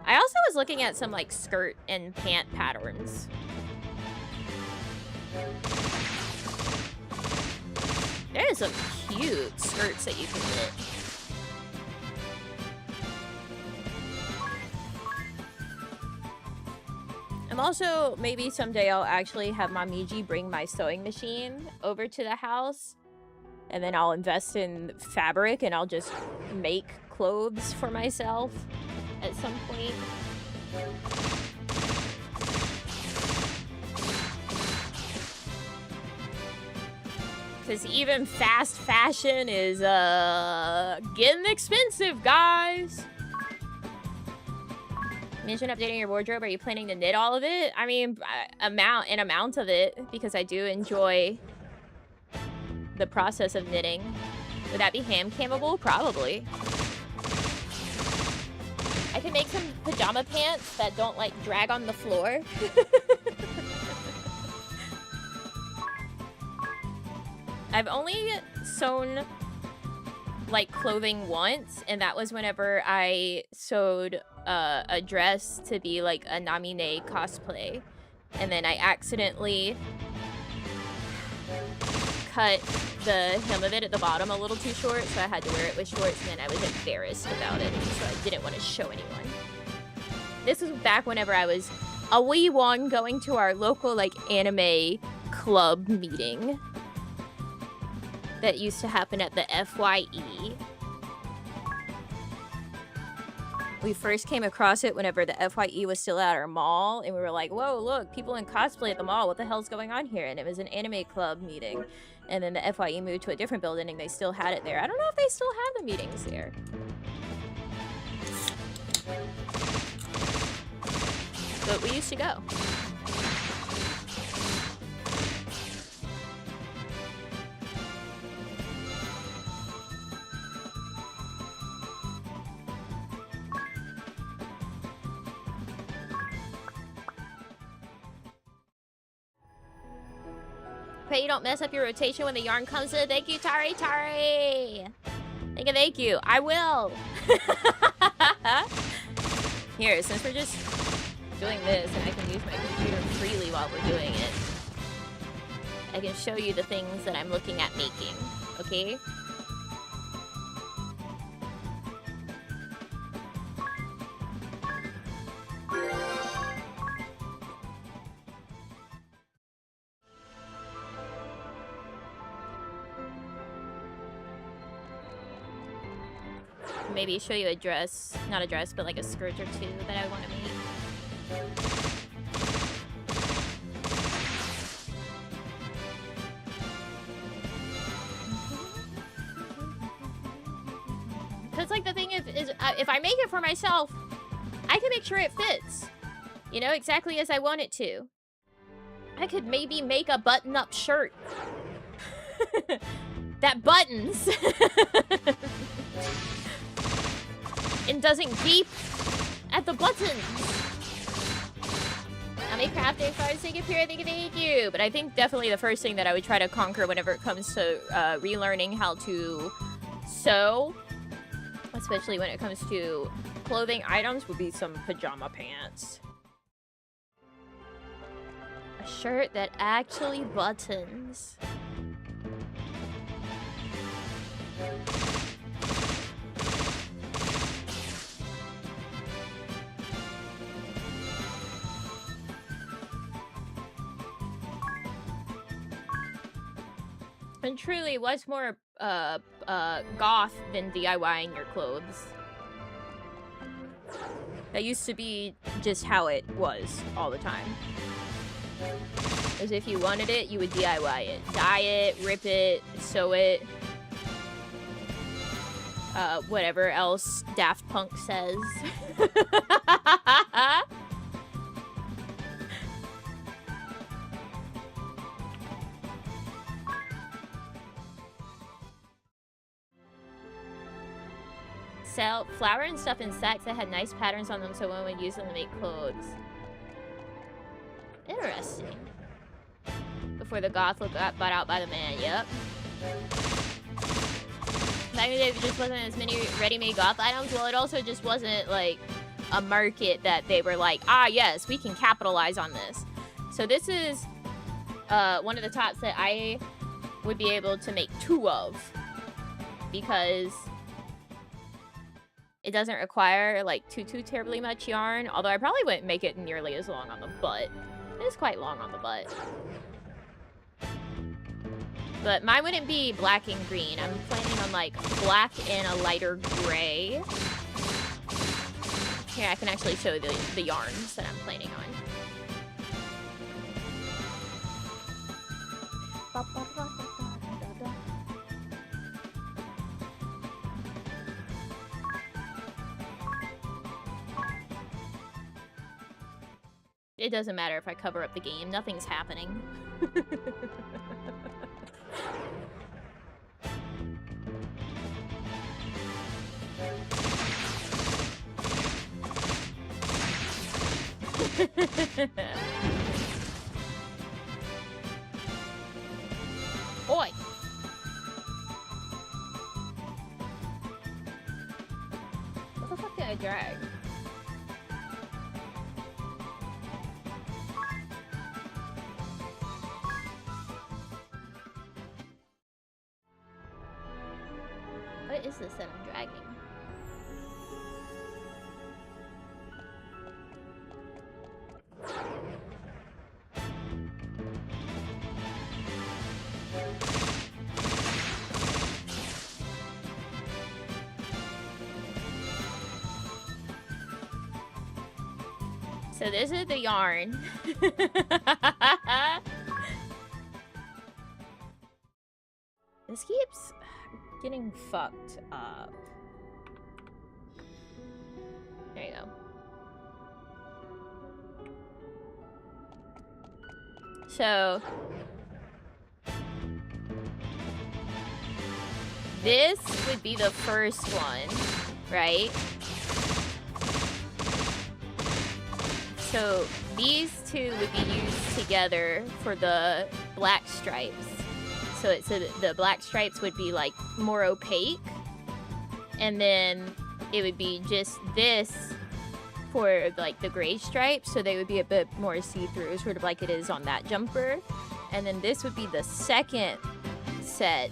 I also was looking at some, like, skirt and pant patterns. There's some cute skirts that you can get. I'm also, maybe someday I'll actually have Namiji bring my sewing machine over to the house. And then I'll invest in fabric and I'll just make clothes for myself at some point. Because even fast fashion is, getting expensive, guys. Mention updating your wardrobe. Are you planning to knit all of it? I mean, an amount of it, because I do enjoy the process of knitting. Would that be ham-cammable? Probably. I can make some pajama pants that don't, like, drag on the floor. I've only sewn, like, clothing once, and that was whenever I sewed a dress to be, like, a Namine cosplay. And then I accidentally cut the hem of it at the bottom a little too short, so I had to wear it with shorts, and then I was embarrassed about it, so I didn't want to show anyone. This was back whenever I was a wee one going to our local, like, anime club meeting that used to happen at the FYE. We first came across it whenever the FYE was still at our mall, and we were like, whoa, look, people in cosplay at the mall, what the hell's going on here? And it was an anime club meeting. And then the FYE moved to a different building, and they still had it there. I don't know if they still have the meetings there. But we used to go. Pray you don't mess up your rotation when the yarn comes in. Thank you, Tari Tari. Thank you. I will. Here, since we're just doing this and I can use my computer freely while we're doing it, I can show you the things that I'm looking at making, okay? Maybe show you a dress, not a dress, but like a skirt or two that I want to make. Because like the thing is if I make it for myself, I can make sure it fits, you know, exactly as I want it to. I could maybe make a button-up shirt that buttons. And doesn't beep at the buttons. I make crafting cards, thank you. But I think definitely the first thing that I would try to conquer whenever it comes to relearning how to sew, especially when it comes to clothing items, would be some pajama pants. A shirt that actually buttons. And truly, what's more goth than DIYing your clothes? That used to be just how it was all the time. As if you wanted it, you would DIY it. Dye it, rip it, sew it. Whatever else Daft Punk says. Sell flour and stuff in sacks that had nice patterns on them so one would use them to make clothes. Interesting. Before the goth look got bought out by the man, yep. Back in the day, it just wasn't as many ready-made goth items. Well, it also just wasn't, like, a market that they were like, ah, yes, we can capitalize on this. So this is one of the tops that I would be able to make 2 of. Because it doesn't require like too terribly much yarn, although I probably wouldn't make it nearly as long on the butt. It is quite long on the butt. But mine wouldn't be black and green. I'm planning on like black and a lighter gray. Here, I can actually show the yarns that I'm planning on. It doesn't matter if I cover up the game. Nothing's happening. Oi! What the fuck did I drag? What is this that I'm dragging? So this is the yarn. This keeps getting fucked up. There you go. So this would be the first one, right? So these two would be used together for the black stripes. So the black stripes would be like more opaque, and then it would be just this for like the gray stripes, so they would be a bit more see-through, sort of like it is on that jumper. And then this would be the second set,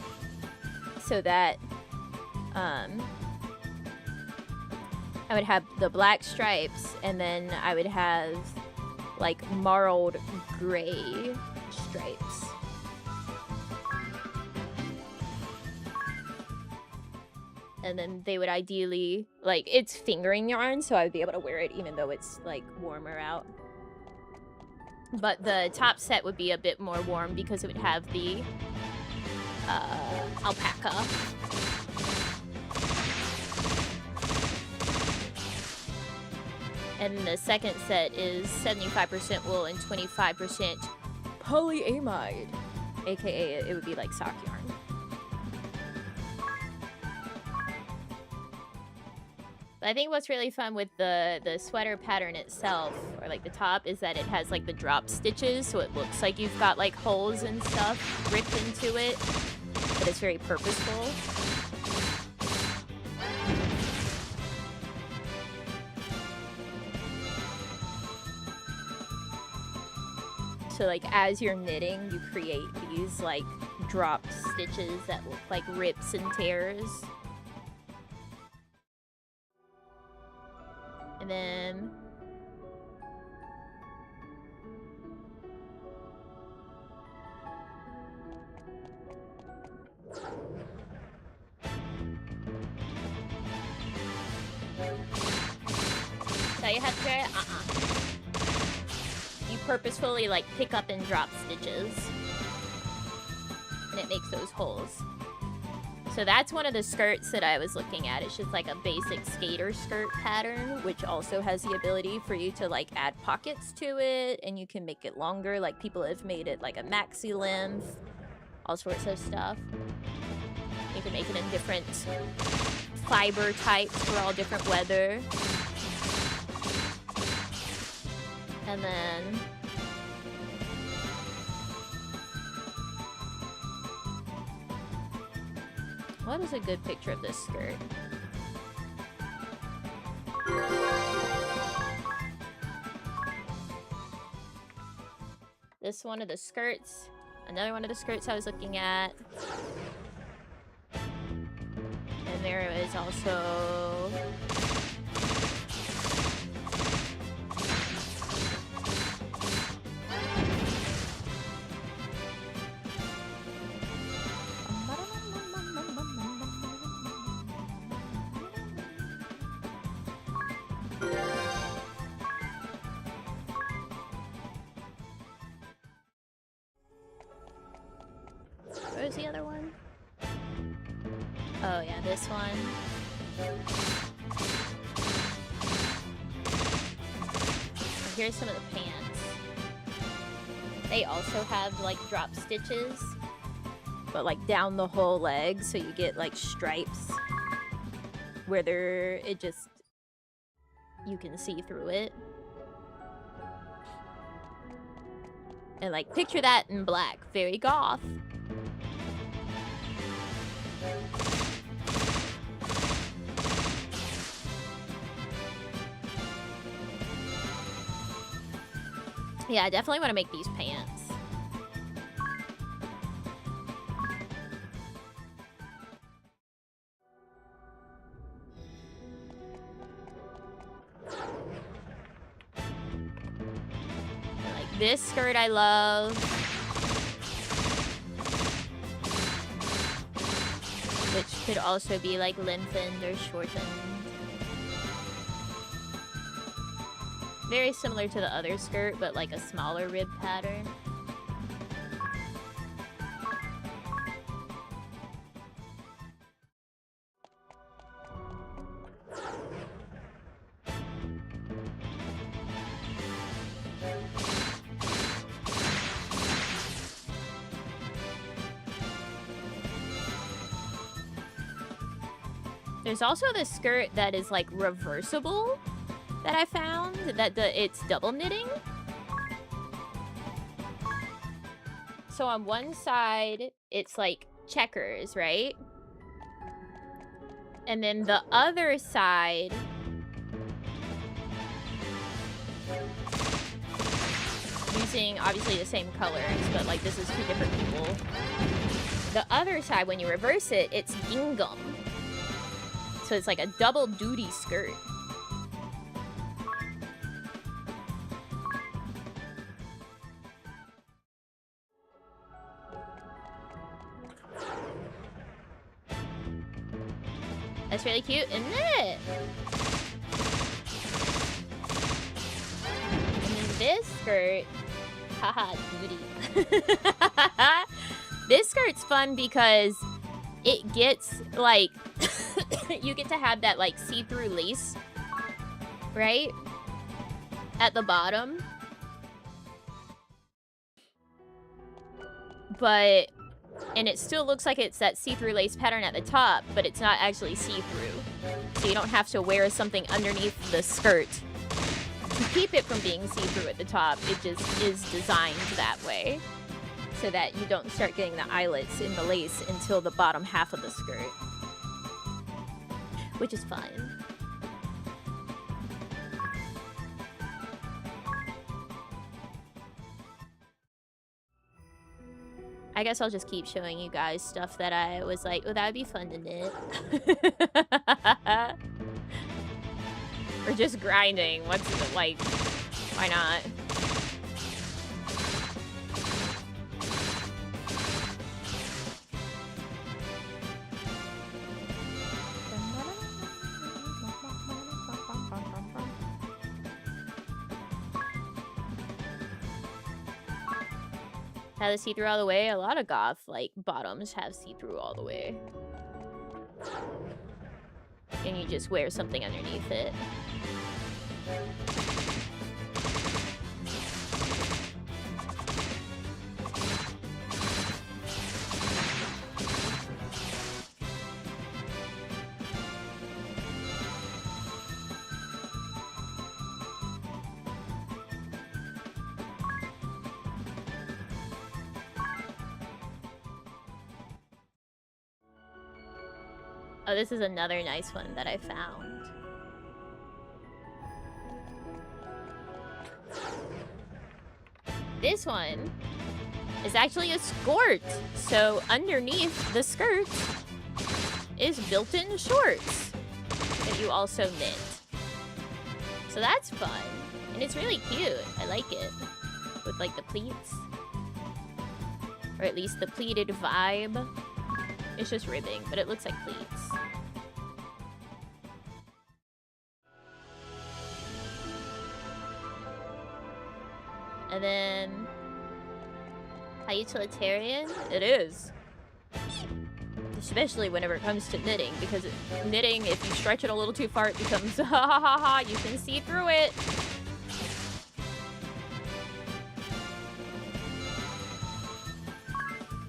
so that I would have the black stripes, and then I would have like marled gray stripes. And then they would ideally, like, it's fingering yarn, so I would be able to wear it even though it's like warmer out. But the top set would be a bit more warm because it would have the alpaca. And the second set is 75% wool and 25% polyamide, aka it would be like sock yarn. But I think what's really fun with the sweater pattern itself, or like the top, is that it has like the drop stitches, so it looks like you've got like holes and stuff ripped into it, but it's very purposeful. So like as you're knitting, you create these like drop stitches that look like rips and tears. And then so you have to you purposefully like pick up and drop stitches, and it makes those holes. So that's one of the skirts that I was looking at. It's just like a basic skater skirt pattern, which also has the ability for you to like add pockets to it, and you can make it longer. Like people have made it like a maxi length, all sorts of stuff. You can make it in different fiber types for all different weather. And then what is a good picture of this skirt? This one of the skirts. Another one of the skirts I was looking at. And there is also was the other one? Oh yeah, this one. Here's some of the pants. They also have like drop stitches, but like down the whole leg, so you get like stripes where you can see through it. And like picture that in black, very goth. Yeah, I definitely want to make these pants. Like this skirt I love. Which could also be like lengthened or shortened. Very similar to the other skirt, but like a smaller rib pattern. There's also this skirt that is like reversible that I found, that it's double knitting. So on one side, it's like checkers, right? And then the other side using obviously the same colors, but like this is two different people. The other side, when you reverse it, it's gingham. So it's like a double duty skirt. That's really cute, isn't it? And then this skirt, haha, duty. This skirt's fun because it gets like, you get to have that like see-through lace, right? At the bottom. And it still looks like it's that see-through lace pattern at the top, but it's not actually see-through. So you don't have to wear something underneath the skirt to keep it from being see-through at the top. It just is designed that way, so that you don't start getting the eyelets in the lace until the bottom half of the skirt. Which is fun. I guess I'll just keep showing you guys stuff that I was like, oh, that would be fun to knit. Or just grinding. What's it like? Why not? Have the see-through all the way? A lot of goth, like, bottoms have see-through all the way. And you just wear something underneath it. Oh, this is another nice one that I found. This one is actually a skirt. So underneath the skirt is built-in shorts that you also knit. So that's fun. And it's really cute. I like it. With like the pleats. Or at least the pleated vibe. It's just ribbing, but it looks like pleats. And then, how utilitarian? It is. Especially whenever it comes to knitting, because knitting, if you stretch it a little too far, it becomes ha ha ha ha, you can see through it.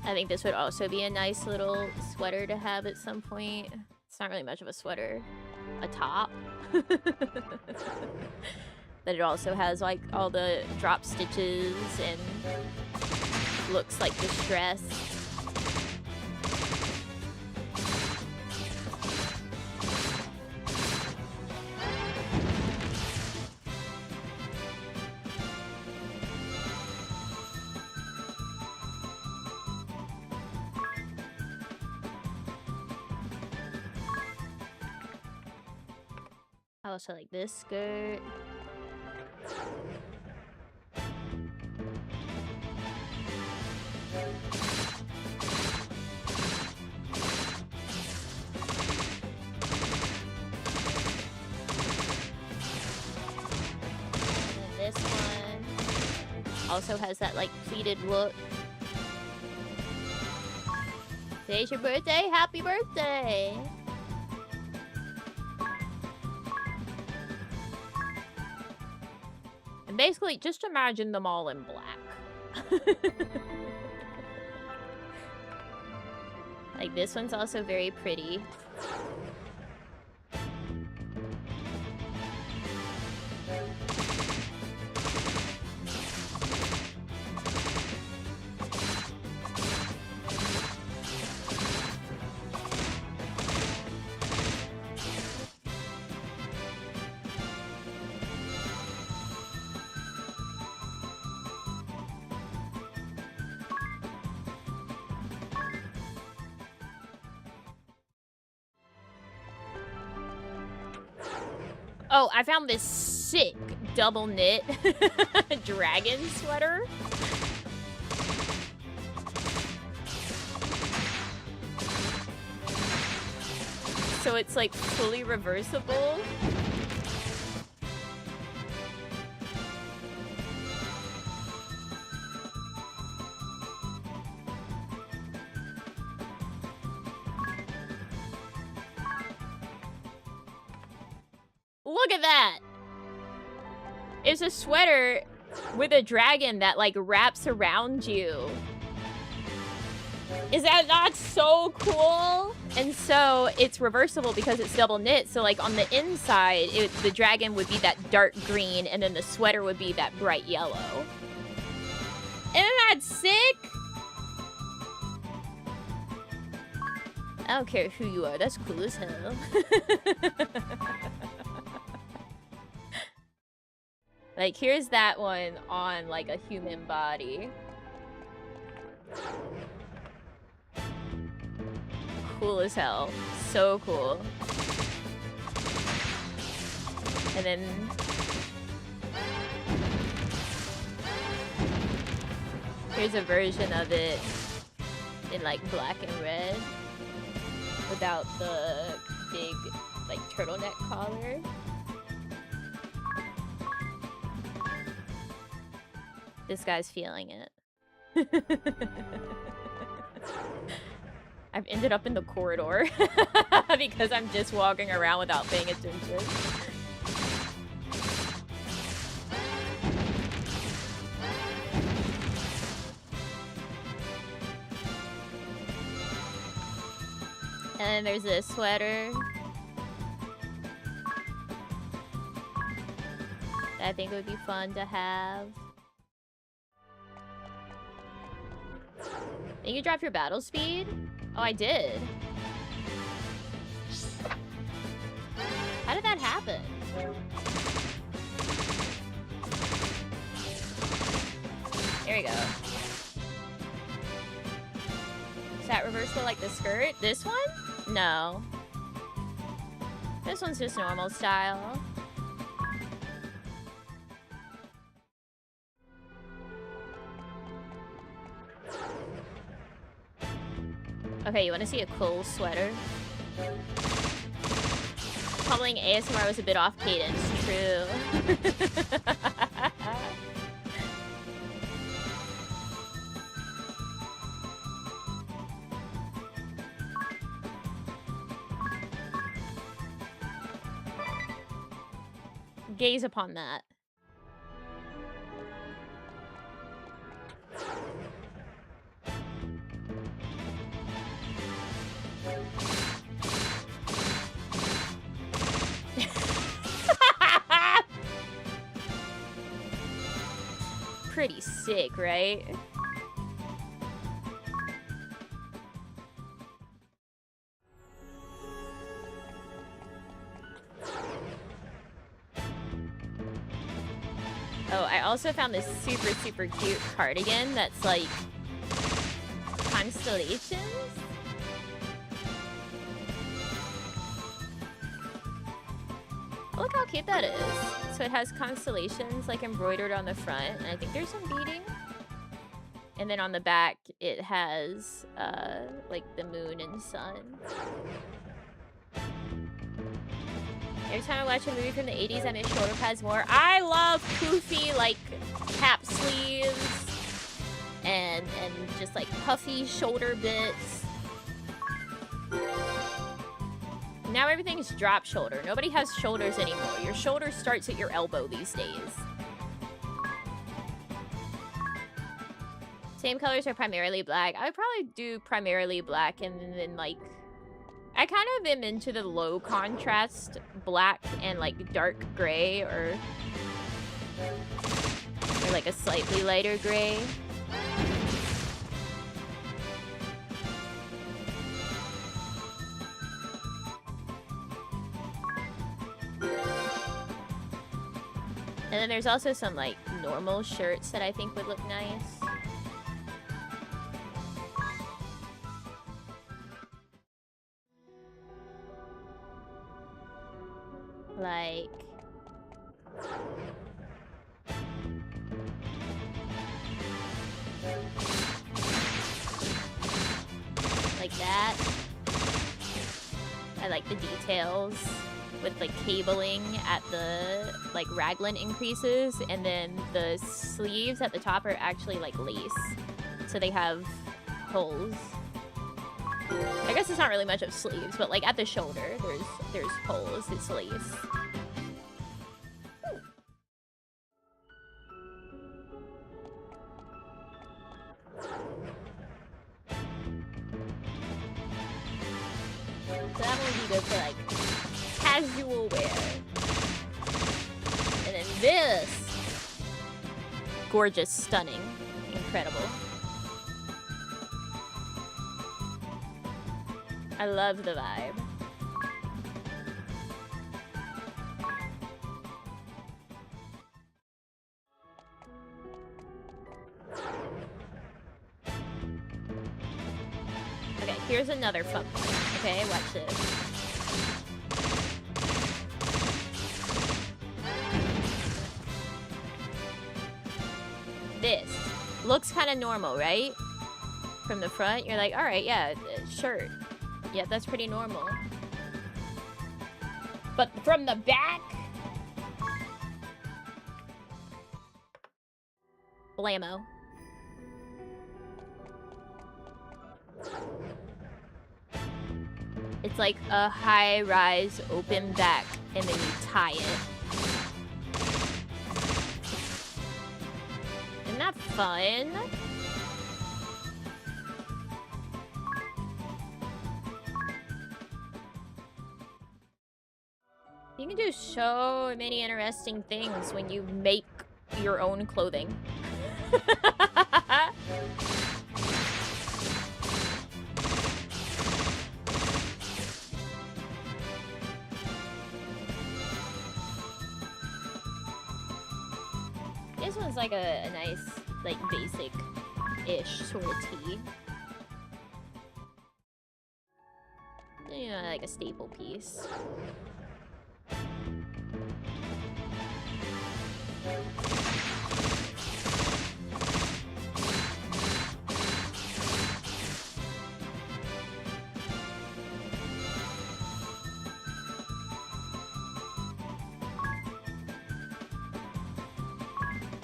I think this would also be a nice little sweater to have at some point. It's not really much of a sweater. A top. But it also has like all the drop stitches and looks like distress. I also like this skirt. And this one also has that like pleated look. Today's your birthday? Happy birthday! And basically, just imagine them all in black. Like, this one's also very pretty. Oh, I found this sick double knit dragon sweater. So it's like fully reversible. Look at that! It's a sweater with a dragon that, like, wraps around you. Is that not so cool? And so, it's reversible because it's double knit. So, like, on the inside, the dragon would be that dark green, and then the sweater would be that bright yellow. Isn't that sick? I don't care who you are. That's cool as hell. Like, here's that one on, like, a human body. Cool as hell. So cool. And then... here's a version of it in, like, black and red. Without the big, like, turtleneck collar. This guy's feeling it. I've ended up in the corridor because I'm just walking around without paying attention. And then there's this sweater that I think would be fun to have. Did you drop your battle speed? Oh, I did. How did that happen? There we go. Is that reversible like the skirt? This one? No. This one's just normal style. Okay, you want to see a cool sweater? Pummeling ASMR was a bit off cadence. True. gaze upon that. Pretty sick, right? Oh, I also found this super, super cute cardigan that's like constellations. Look how cute that is. So it has constellations like embroidered on the front, and I think there's some beading. And then on the back, it has like the moon and sun. Every time I watch a movie from the 80s, I miss shoulder pads more. I love poofy, like, cap sleeves and just, like, puffy shoulder bits. Now everything's drop shoulder. Nobody has shoulders anymore. Your shoulder starts at your elbow these days. Same colors are primarily black. I would probably do primarily black and then, like... I kind of am into the low contrast black and like dark gray or like a slightly lighter gray. And then there's also some like normal shirts that I think would look nice. Like that. I like the details with like cabling at the like raglan increases, and then the sleeves at the top are actually like lace, so they have holes. I guess it's not really much of sleeves, but like at the shoulder, there's holes. It's lace. So that would be good for like casual wear. And then this, gorgeous, stunning, incredible. I love the vibe. Okay, here's another fun one. Okay, watch this. This looks kind of normal, right? From the front, you're like, all right, yeah, shirt. Yeah, that's pretty normal. But from the back... blammo. It's like a high-rise open back, and then you tie it. Isn't that fun? You can do so many interesting things when you make your own clothing. This one's like a nice, like, basic-ish sort of tee. You know, like a staple piece.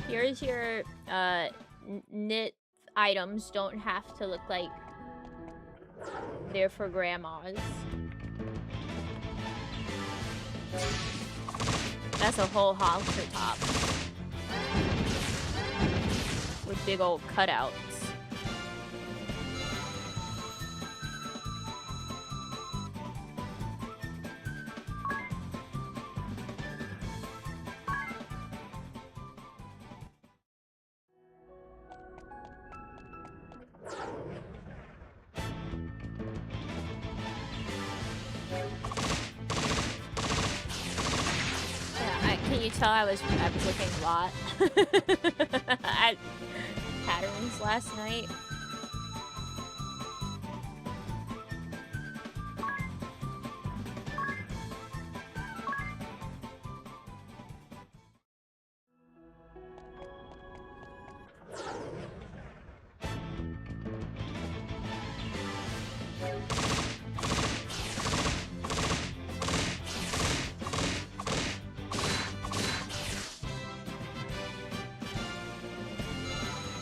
Here's your knit items. Don't have to look like they're for grandmas. That's a whole halter top. With big old cutouts. Can you tell I was looking a lot at patterns last night?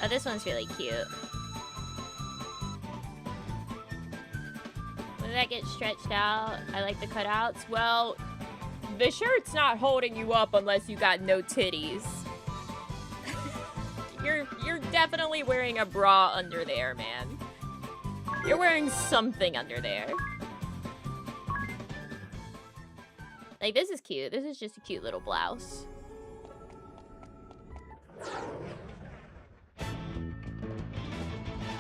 Oh, this one's really cute. When that gets stretched out, I like the cutouts. Well, the shirt's not holding you up unless you got no titties. You're definitely wearing a bra under there, man. You're wearing something under there. Like, this is cute. This is just a cute little blouse.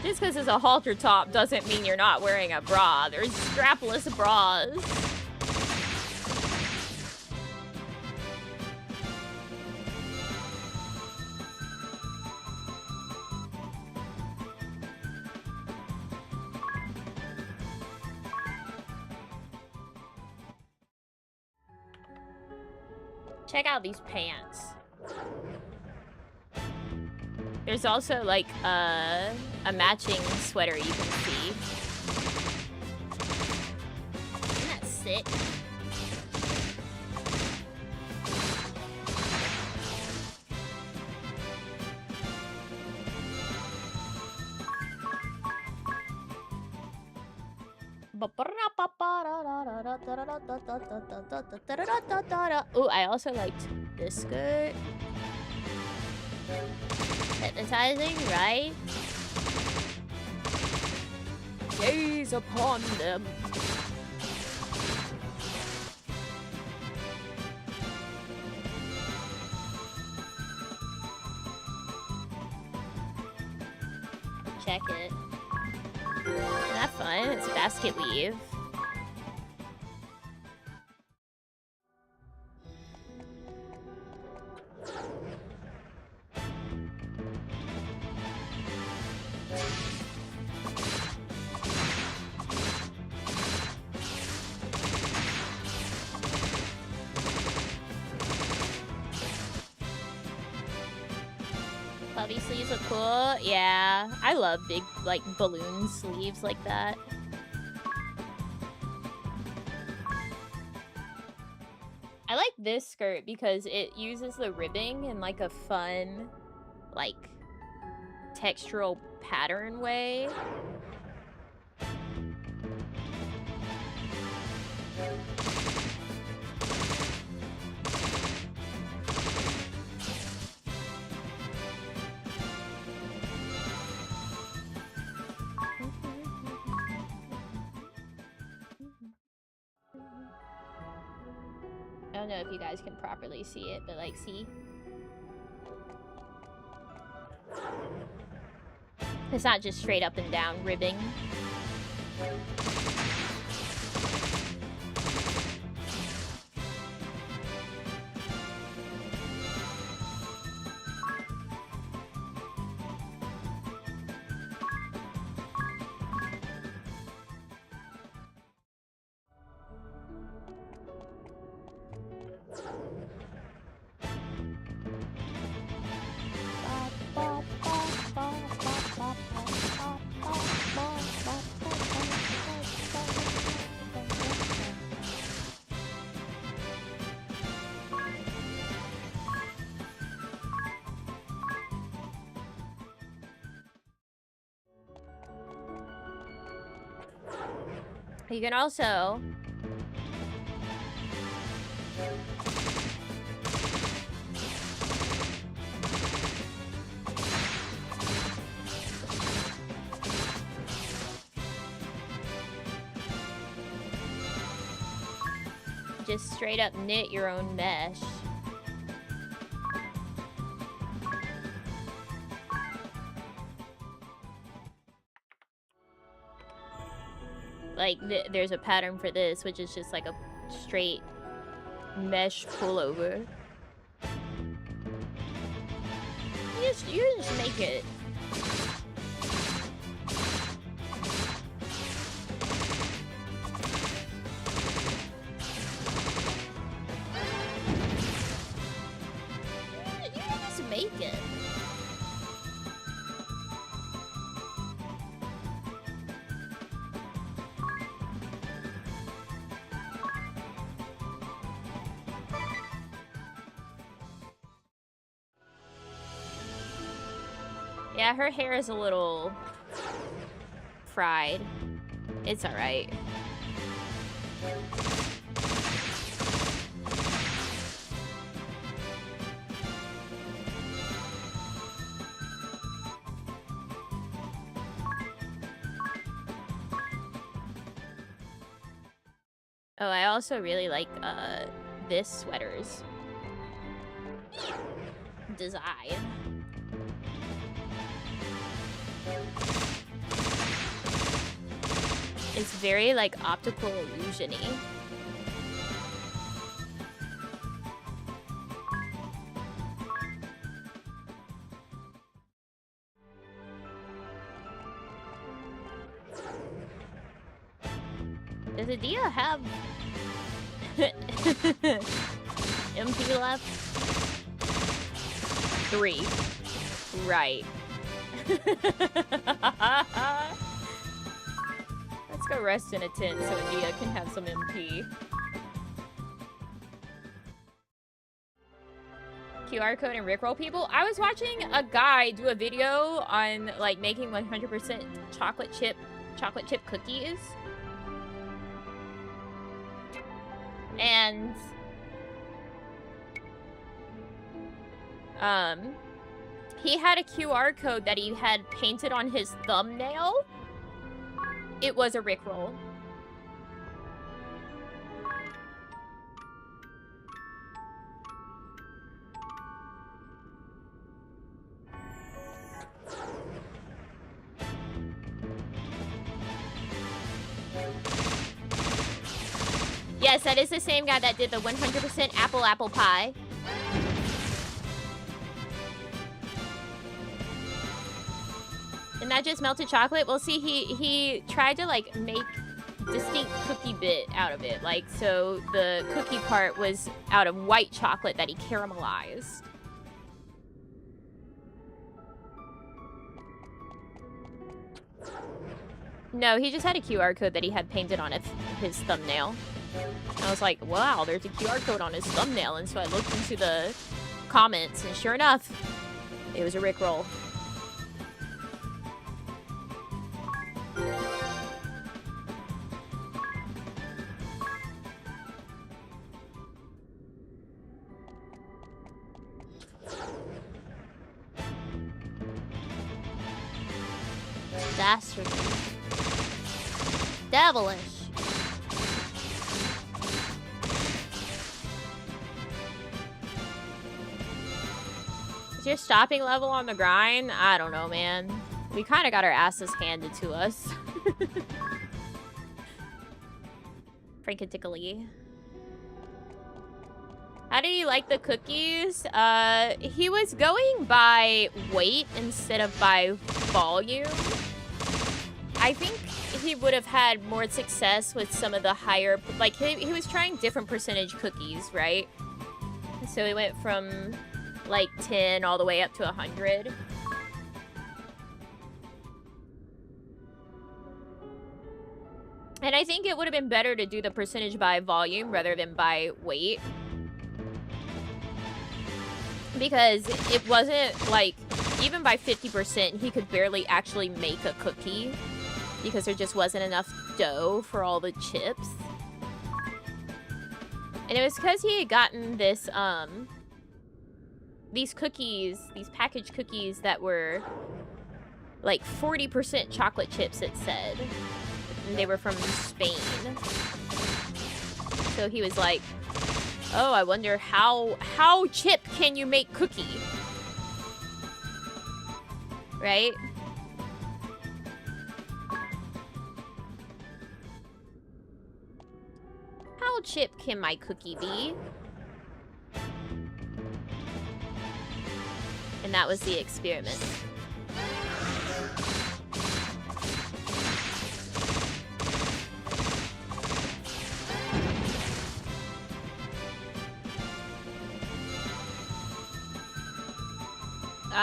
Just because it's a halter top doesn't mean you're not wearing a bra. There's strapless bras. Check out these pants. There's also, like, a matching sweater you can see. Isn't that sick? Ooh, I also liked this skirt. Hypnotizing, right? Gaze upon them. Check it. Isn't that fun? It's basket weave. Puffy sleeves look cool. Yeah, I love big, like, balloon sleeves like that. I like this skirt because it uses the ribbing in, like, a fun, like, textural pattern way. I don't know if you guys can properly see it, but, like, see? It's not just straight up and down ribbing. You can also just straight up knit your own mesh. Like, there's a pattern for this, which is just like a straight mesh pullover. You just make it. You just make it. Yeah, her hair is a little fried. It's alright. Oh, I also really like this sweater's design. It's very, like, optical illusion-y. Does Edea have MP left? 3. Right. Let's go rest in a tent so Edea can have some MP. QR code and Rickroll people. I was watching a guy do a video on like making 100% chocolate chip cookies. And he had a QR code that he had painted on his thumbnail. It was a Rickroll. Yes, that is the same guy that did the 100% apple pie. And that just melted chocolate? Well, see, he tried to, like, make distinct cookie bit out of it. Like, so the cookie part was out of white chocolate that he caramelized. No, he just had a QR code that he had painted on his thumbnail. I was like, wow, there's a QR code on his thumbnail. And so I looked into the comments, and sure enough, it was a Rickroll. Dastardly. Devilish. Is your stopping level on the grind? I don't know, man. We kind of got our asses handed to us. Frankentically. How did he like the cookies? He was going by weight instead of by volume. I think he would have had more success with some of the higher, like he was trying different percentage cookies, right? So he went from like 10 all the way up to 100. And I think it would have been better to do the percentage by volume rather than by weight. Because it wasn't like, even by 50%, he could barely actually make a cookie. Because there just wasn't enough dough for all the chips. And it was because he had gotten this, these cookies, these packaged cookies that were like 40% chocolate chips, it said. And they were from Spain. So he was like, oh, I wonder how Chip can you make cookie? Right? How Chip can my cookie be? And that was the experiment.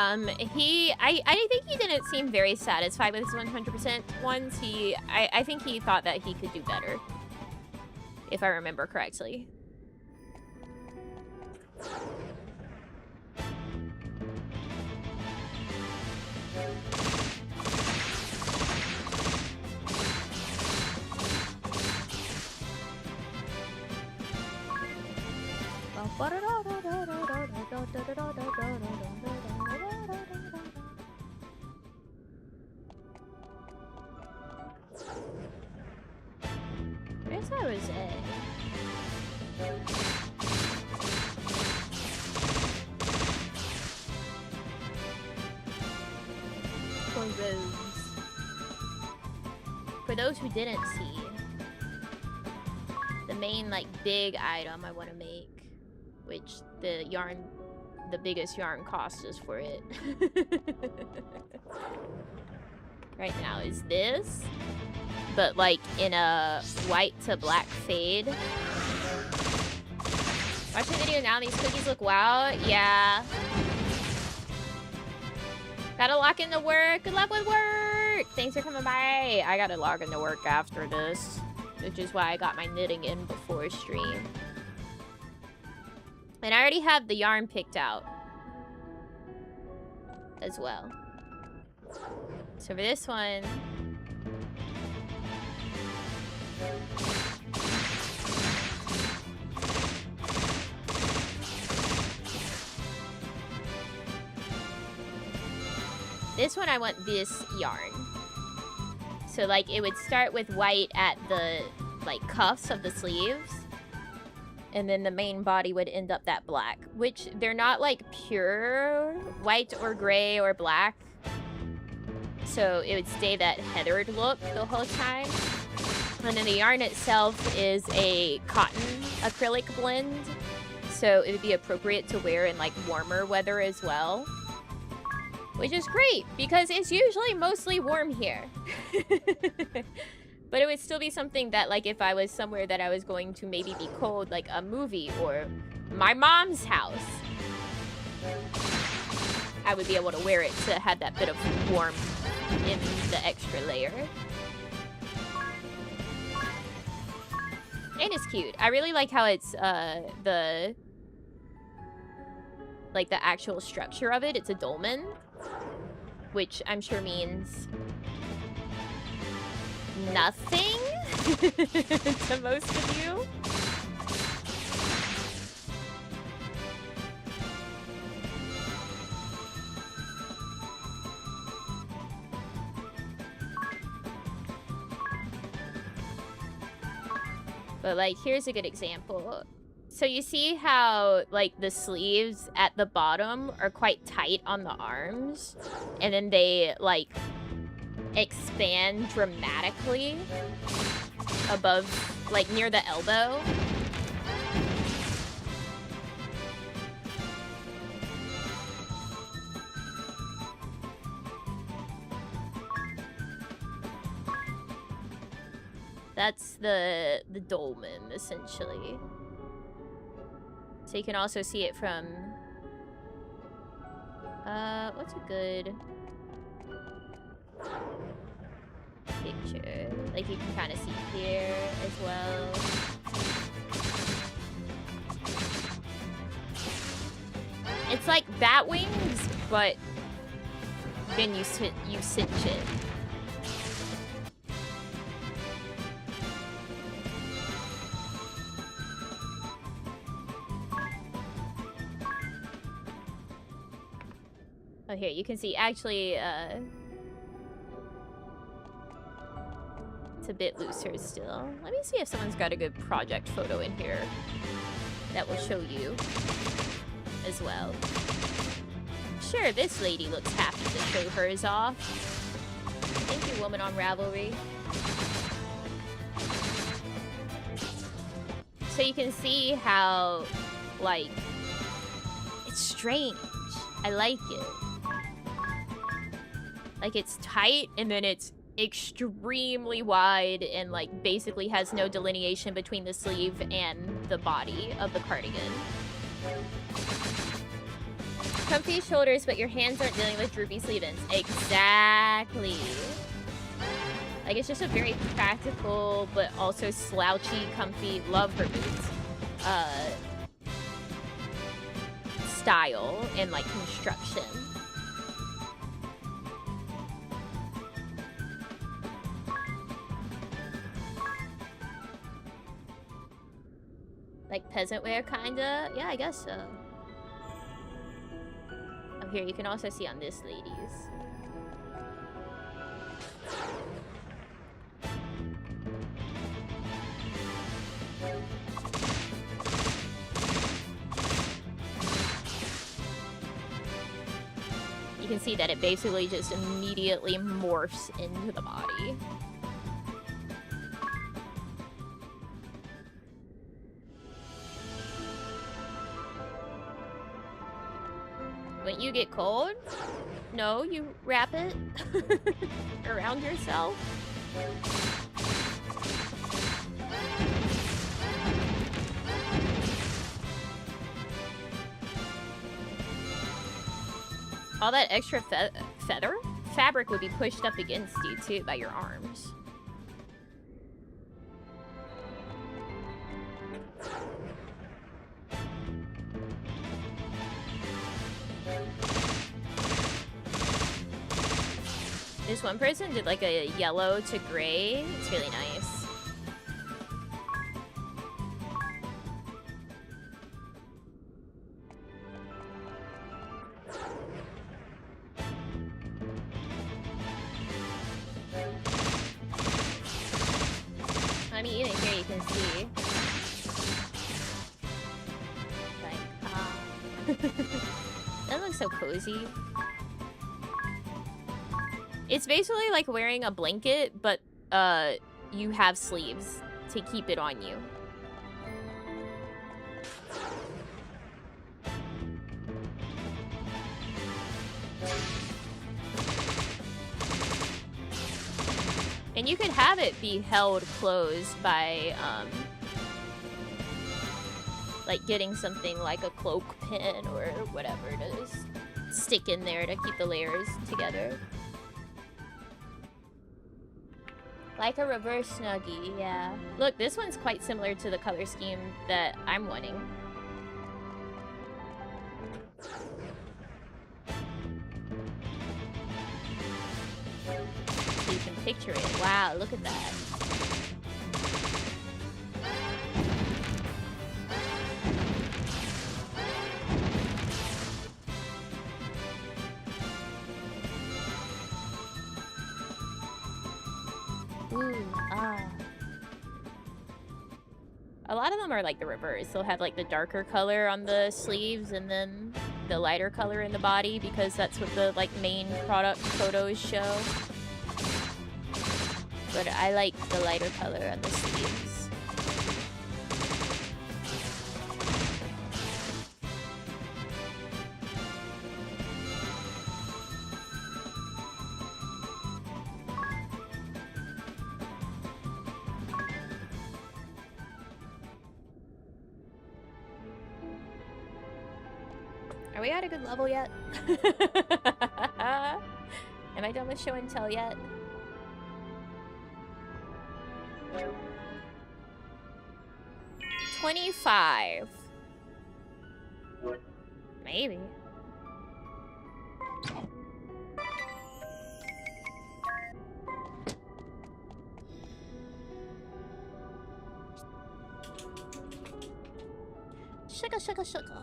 I think he didn't seem very satisfied with his 100% ones. I think he thought that he could do better. If I remember correctly. Where's that Rose? For Rose. For those who didn't see, the main like big item I want to make, which the biggest yarn cost is for it right now is this, but like in a white to black fade. Watch the video now, these cookies look wild. Yeah. Gotta lock into work. Good luck with work. Thanks for coming by. I gotta log into work after this, which is why I got my knitting in before stream. And I already have the yarn picked out as well. So for this one, I want this yarn. So like it would start with white at the like cuffs of the sleeves, and then the main body would end up that black, which they're not like pure white or gray or black. So it would stay that heathered look the whole time. And then the yarn itself is a cotton acrylic blend. So it would be appropriate to wear in like warmer weather as well. Which is great, because it's usually mostly warm here. But it would still be something that, like, if I was somewhere that I was going to maybe be cold, like a movie or my mom's house, I would be able to wear it to have that bit of warmth in the extra layer. And it's cute. I really like how it's, the actual structure of it. It's a dolman, which I'm sure means nothing to most of you. But like, here's a good example. So you see how like the sleeves at the bottom are quite tight on the arms, and then they like expand dramatically above, like near the elbow. That's the dolman, essentially. So you can also see it from, what's a good picture? Like you can kind of see here as well. It's like bat wings, but then you cinch it. Oh, here, you can see, actually, It's a bit looser still. Let me see if someone's got a good project photo in here that will show you as well. Sure, this lady looks happy to show hers off. Thank you, Woman on Ravelry. So you can see how, like, it's strange. I like it. Like, it's tight, and then it's extremely wide, and, like, basically has no delineation between the sleeve and the body of the cardigan. Comfy shoulders, but your hands aren't dealing with droopy sleeve ends. Exactly. Like, it's just a very practical, but also slouchy, comfy, love her boots, style and, like, construction. Like peasant wear, kinda? Yeah, I guess so. Oh, here, you can also see on this lady's. You can see that it basically just immediately morphs into the body. When you get cold, no, you wrap it around yourself. All that extra fabric would be pushed up against you too by your arms. This one person did like a yellow to gray. It's really nice. I mean, even here you can see. Like, that looks so cozy. It's basically like wearing a blanket, but you have sleeves to keep it on you. And you could have it be held closed by like getting something like a cloak pin or whatever to stick in there to keep the layers together. Like a reverse snuggie, yeah. Look, this one's quite similar to the color scheme that I'm wanting. So you can picture it. Wow, look at that. Ooh, ah. A lot of them are like the reverse. They'll have like the darker color on the sleeves and then the lighter color in the body because that's what the like main product photos show. But I like the lighter color on the sleeves. Are we at a good level yet? Am I done with show and tell yet? $25. Maybe. Sugar, sugar, sugar.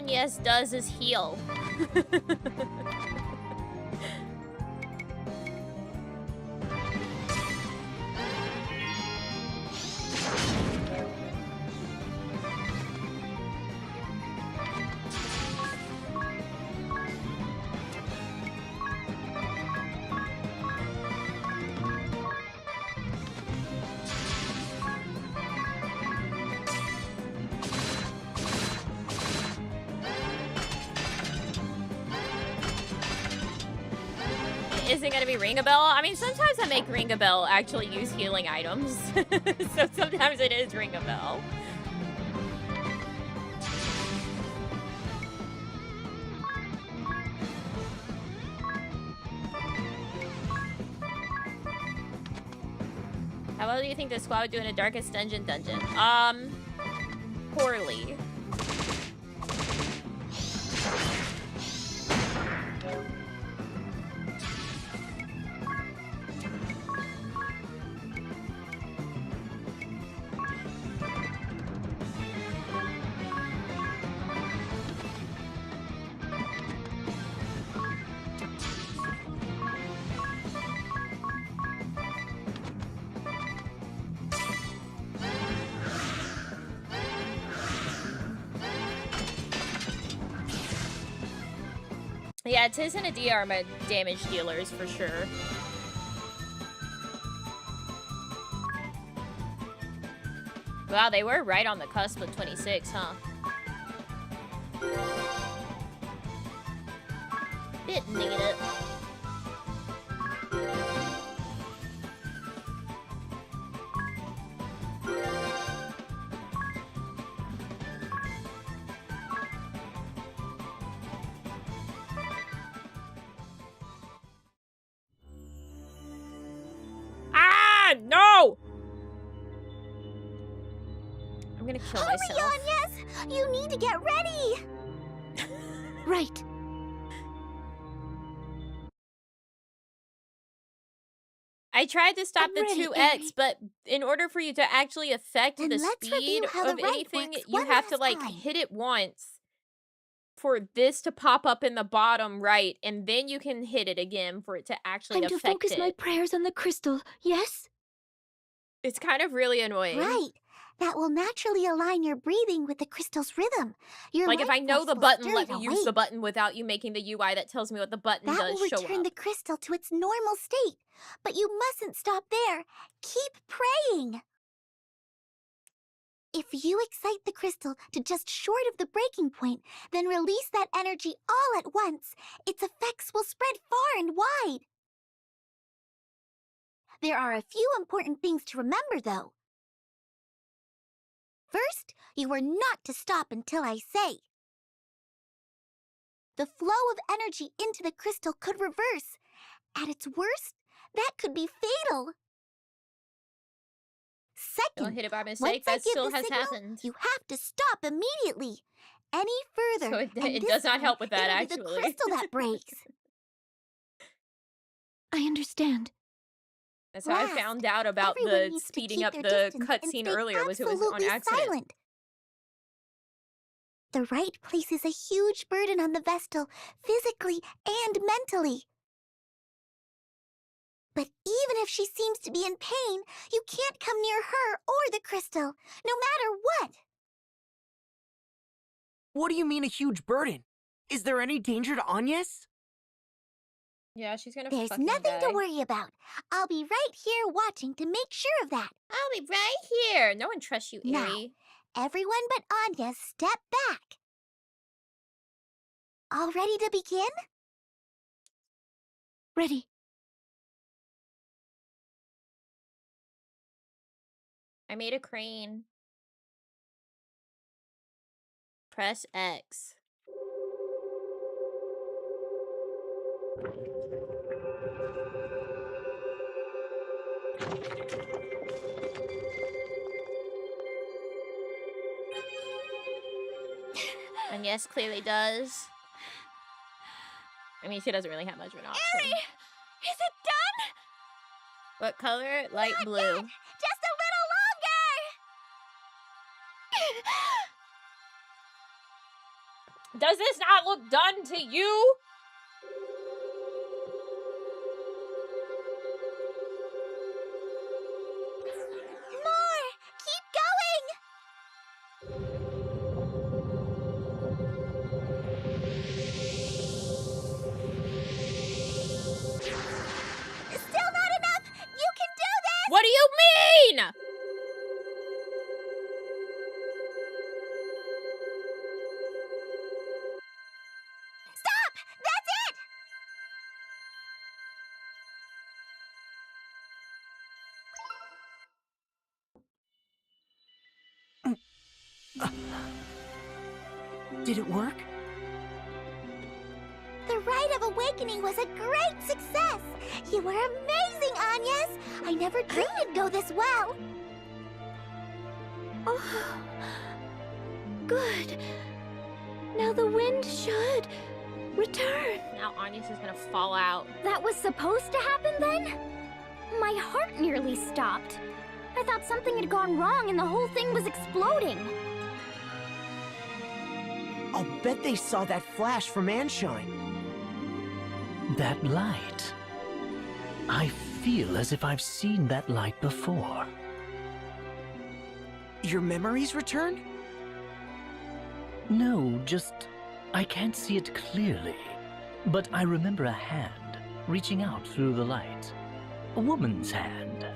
Agnes does is heal. Is it gonna be Ring a Bell? I mean, sometimes I make Ring a Bell actually use healing items. So sometimes it is Ring a Bell. How well do you think the squad would do in a Darkest Dungeon? Poorly. Yeah, Tiz and Edea are my damage dealers for sure. Wow, they were right on the cusp of 26, huh? Didn't need it. No! I'm gonna kill myself. Hurry on, yes! You need to get ready! Right. I tried to stop I'm the ready, 2x, Eri. but in order for you to actually affect Then the let's speed review how the of right anything, works you one have to, last like, time. hit it once for this to pop up in the bottom right, and then you can hit it again for it to actually I'm affect to focus it. my prayers on the crystal, yes? It's kind of really annoying. Right. That will naturally align your breathing with the crystal's rhythm. Your Like, if life I know force the will button, stir let it me use the awake. button without you making the UI that tells me what the button That does will show return up. the crystal to its normal state. But you mustn't stop there. Keep praying. If you excite the crystal to just short of the breaking point, then release that energy all at once, its effects will spread far and wide. There are a few important things to remember, though. First, you are not to stop until I say. The flow of energy into the crystal could reverse. At its worst, that could be fatal. Don't Second, hit it by once mistake. I That give still the has signal, happened. you have to stop immediately. Any further, So it and this does not time, help with that, it'll be the actually. crystal that breaks. I understand. That's how I Last, found out about everyone the needs to speeding keep up their the distance and cutscene stay earlier, was it was on absolutely accident. silent. The rite places a huge burden on the Vestal, physically and mentally. But even if she seems to be in pain, you can't come near her or the crystal, no matter what. What do you mean a huge burden? Is there any danger to Agnes? Yeah, she's gonna There's fucking nothing die. to worry about. I'll be right here watching to make sure of that. I'll be right here. No one trusts you, Now, Eri. everyone but Anya, step back. All ready to begin? Ready. I made a crane. Press X. And yes, clearly does. I mean, she doesn't really have much of an option. Eri! Is it done? What color? Light Not blue. yet. Just a little longer. Does this not look done to you? More! Keep going! Still not enough! You can do this! What do you mean? Stop! That's it! Did it work? The Rite of Awakening was a great success! You were amazing, Agnes! I never dreamed it'd go this well! Oh, good. Now the wind should return. Now Agnes is gonna fall out. That was supposed to happen then? My heart nearly stopped. I thought something had gone wrong and the whole thing was exploding. I'll bet they saw that flash from Anshine. That light. I feel as if I've seen that light before. Your memories returned? No, just I can't see it clearly. But I remember a hand reaching out through the light. A woman's hand.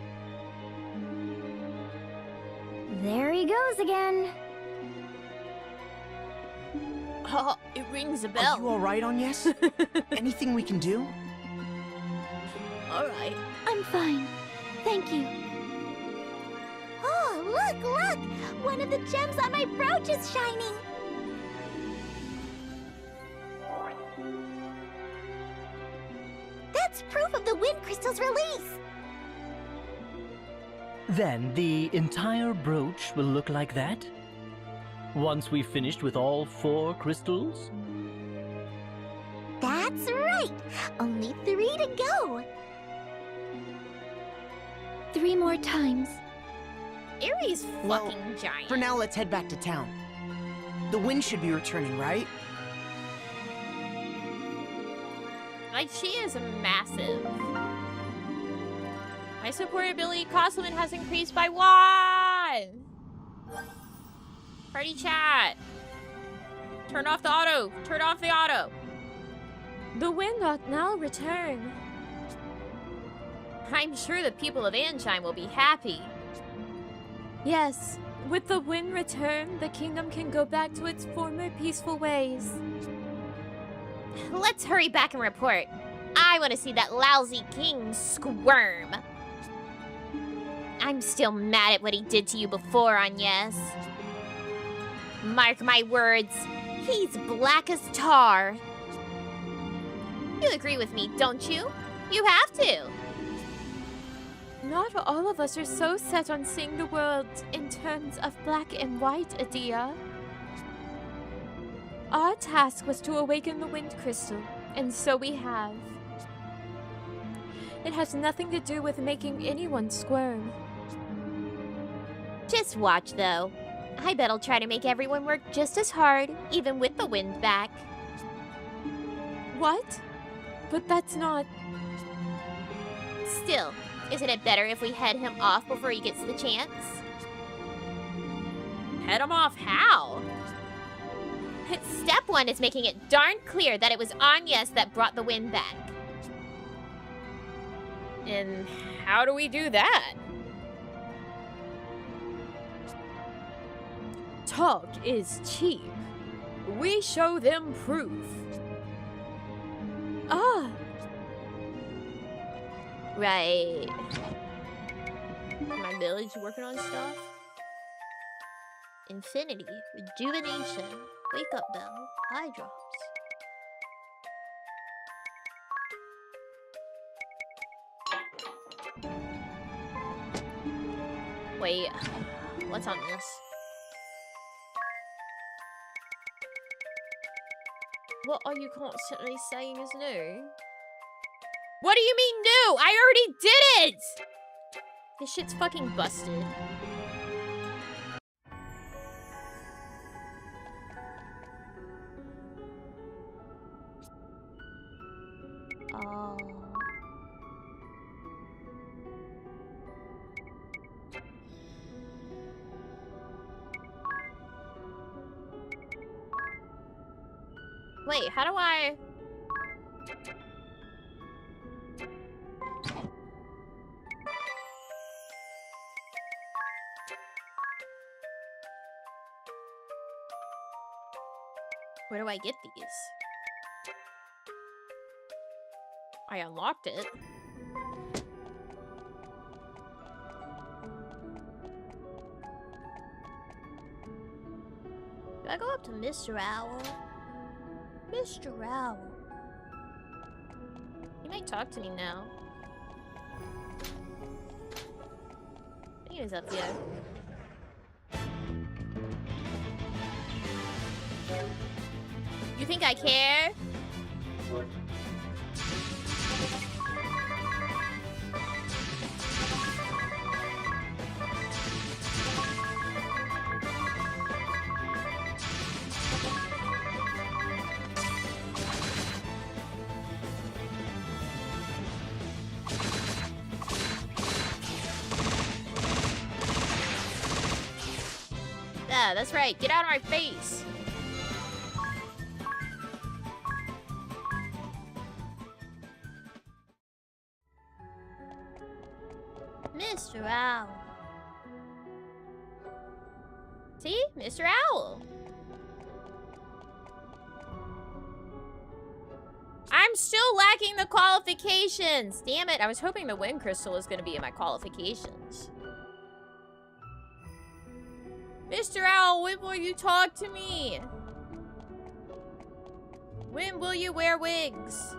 There he goes again. Oh, it rings a Are bell. you alright, Agnes? Anything we can do? Alright. I'm fine. Thank you. Oh, look, look! One of the gems on my brooch is shining! That's proof of the wind crystal's release! Then the entire brooch will look like that? Once we've finished with all 4 crystals? That's right! Only 3 to go! 3 more times. Erie's Well, fucking giant. For now, let's head back to town. The wind should be returning, right? Like, she is massive. My support ability cost limit has increased by 1! Party chat! Turn off the auto! Turn off the auto! The wind ought now return. I'm sure the people of Anshine will be happy. Yes, with the wind return, the kingdom can go back to its former peaceful ways. Let's hurry back and report. I want to see that lousy king squirm. I'm still mad at what he did to you before, Agnes. Mark my words, he's black as tar. You agree with me, don't you? You have to. Not all of us are so set on seeing the world in terms of black and white, Edea. Our task was to awaken the wind crystal, and so we have. It has nothing to do with making anyone squirm. Just watch, though. I bet I'll try to make everyone work just as hard, even with the wind back. What? But that's not... Still, isn't it better if we head him off before he gets the chance? Head him off how? Step 1 is making it darn clear that it was Agnes that brought the wind back. And how do we do that? Talk is cheap. We show them proof. Ah. Right. My village working on stuff. Infinity, rejuvenation, wake up bell, eye drops. Wait, what's on this? What are you constantly saying is new? What do you mean new? I already did it! This shit's fucking busted. Wait, how do I... Where do I get these? I unlocked it. Do I go up to Mr. Owl? Mr. Owl. He might talk to me now. I think he's up here. You think I care? Yeah, that's right. Get out of my face. Mr. Owl. See? Mr. Owl. I'm still lacking the qualifications. Damn it. I was hoping the wind crystal was going to be in my qualifications. Mr. Owl, when will you talk to me? When will you wear wigs?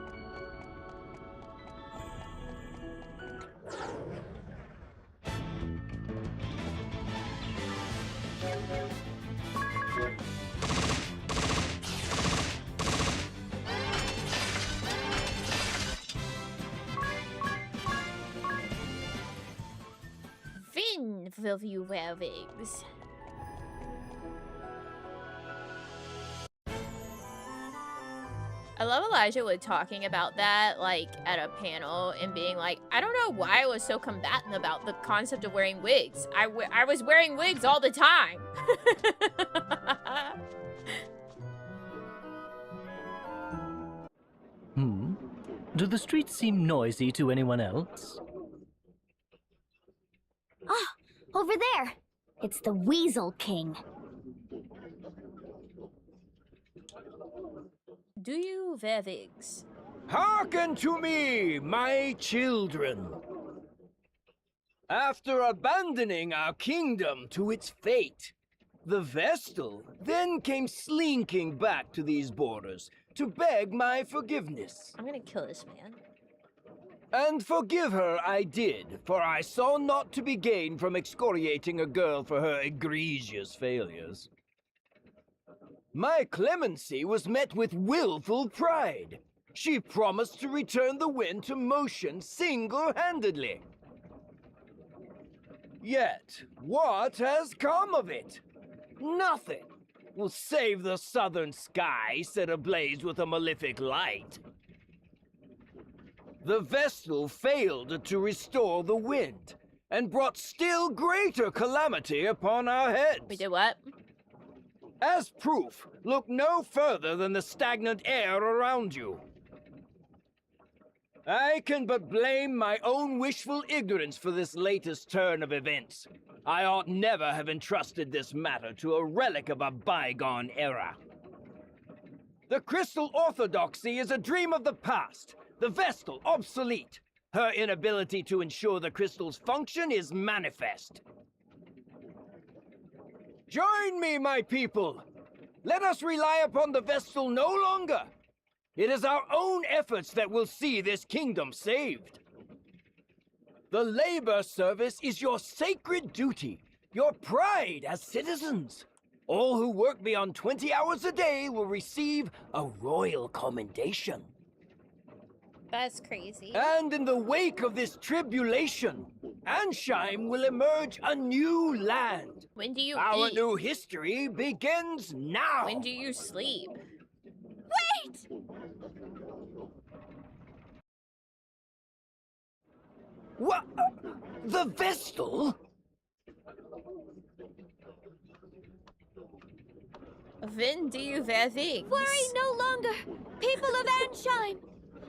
When will you wear wigs? I love Elijah Wood talking about that, like, at a panel and being like, I don't know why I was so combatant about the concept of wearing wigs. I was wearing wigs all the time. Do the streets seem noisy to anyone else? Ah, over there. It's the Weasel King. Do you wear wigs? Hearken to me, my children. After abandoning our kingdom to its fate, the Vestal then came slinking back to these borders to beg my forgiveness. I'm gonna kill this man. And forgive her I did, for I saw naught to be gained from excoriating a girl for her egregious failures. My clemency was met with willful pride. She promised to return the wind to motion single-handedly. Yet, what has come of it? Nothing will save the southern sky set ablaze with a malefic light. The Vestal failed to restore the wind, and brought still greater calamity upon our heads. We did what? As proof, look no further than the stagnant air around you. I can but blame my own wishful ignorance for this latest turn of events. I ought never have entrusted this matter to a relic of a bygone era. The crystal orthodoxy is a dream of the past, the Vestal obsolete. Her inability to ensure the crystal's function is manifest. Join me, my people! Let us rely upon the Vestal no longer! It is our own efforts that will see this kingdom saved. The labor service is your sacred duty, your pride as citizens. All who work beyond 20 hours a day will receive a royal commendation. That's crazy. And in the wake of this tribulation, Ansheim will emerge a new land. When do you Our eat? new history begins now. When do you sleep? Wait! What? The Vestal? Wenn du wer things. Worry no longer, people of Ansheim.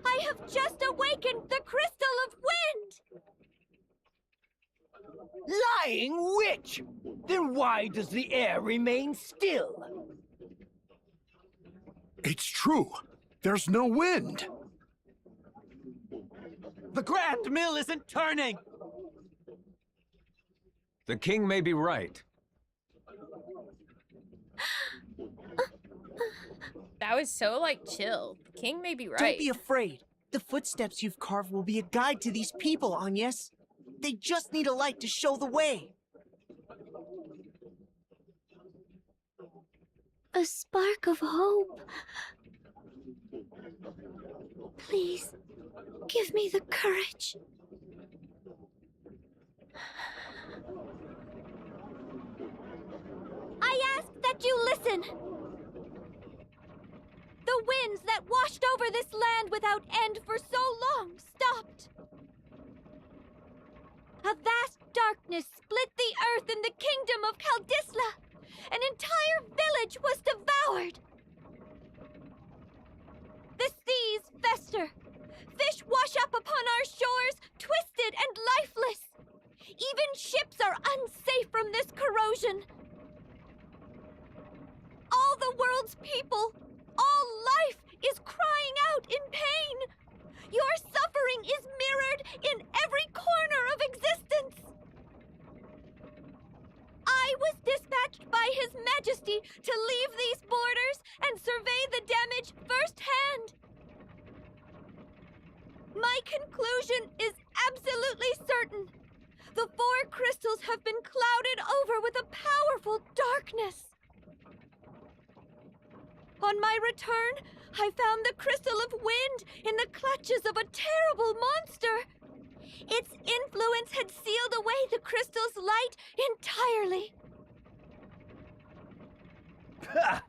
I have just awakened the Crystal of Wind! Lying witch! Then why does the air remain still? It's true. There's no wind. The Grand Mill isn't turning! The king may be right. That was so, like, chill. King may be right. Don't be afraid. The footsteps you've carved will be a guide to these people, Agnes. They just need a light to show the way. A spark of hope. Please, give me the courage. I ask that you listen. The winds that washed over this land without end for so long stopped. A vast darkness split the earth in the kingdom of Kaldisla. An entire village was devoured. The seas fester. Fish wash up upon our shores, twisted and lifeless. Even ships are unsafe from this corrosion. All the world's people, all life is crying out in pain. Your suffering is mirrored in every corner of existence. I was dispatched by His Majesty to leave these borders and survey the damage firsthand. My conclusion is absolutely certain. The four crystals have been clouded over with a powerful darkness. On my return, I found the Crystal of Wind in the clutches of a terrible monster. Its influence had sealed away the crystal's light entirely. Ha!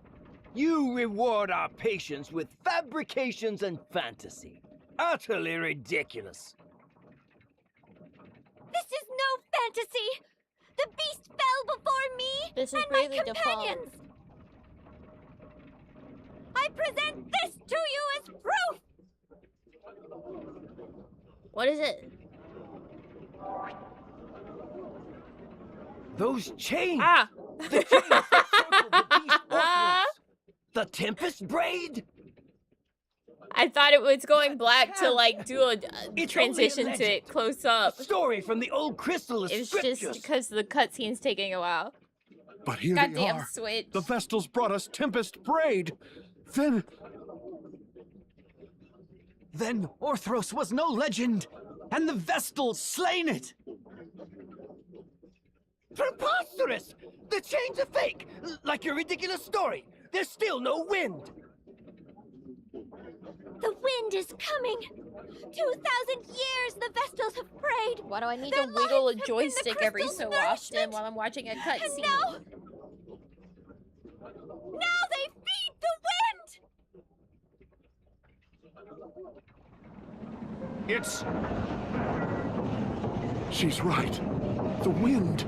You reward our patience with fabrications and fantasy. Utterly ridiculous. This is no fantasy! The beast fell before me This is and really my default. companions! I present this to you as proof! What is it? Those chains! Ah! The chains that circle the beast orphanage! The Tempest Braid! I thought it was going black to, like, do a It's transition only a to it legend. close up. A story from the old crystal It was scriptures. just because the cutscene's taking a while. But here they Goddamn are. Switch. The Vestals brought us Tempest Braid. Then Orthros was no legend, and the Vestals slain it! Preposterous! The chains are fake! Like your ridiculous story! There's still no wind! The wind is coming! 2,000 years the Vestals have prayed! Why do I need Their to wiggle a lives have been the joystick every crystal's so nourishment. often while I'm watching a And cutscene? now they feed the wind! it's... She's right. The wind.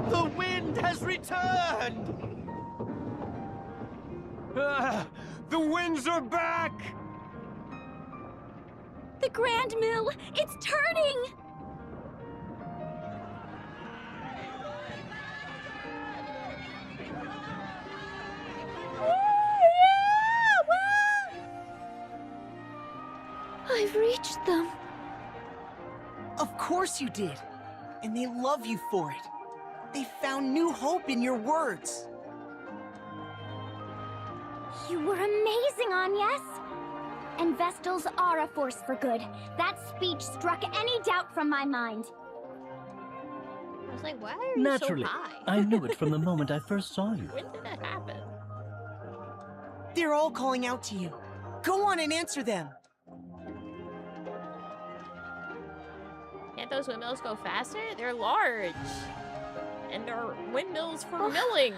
The wind has returned! The winds are back! The Grand Mill, it's turning! I've reached them. Of course you did. And they love you for it. They found new hope in your words. You were amazing, Agnes. And Vestals are a force for good. That speech struck any doubt from my mind. I was like, why are you Naturally, so high? I knew it from the moment I first saw you. When did that happen? They're all calling out to you. Go on and answer them. Can't those windmills go faster? They're large. And they're windmills for milling.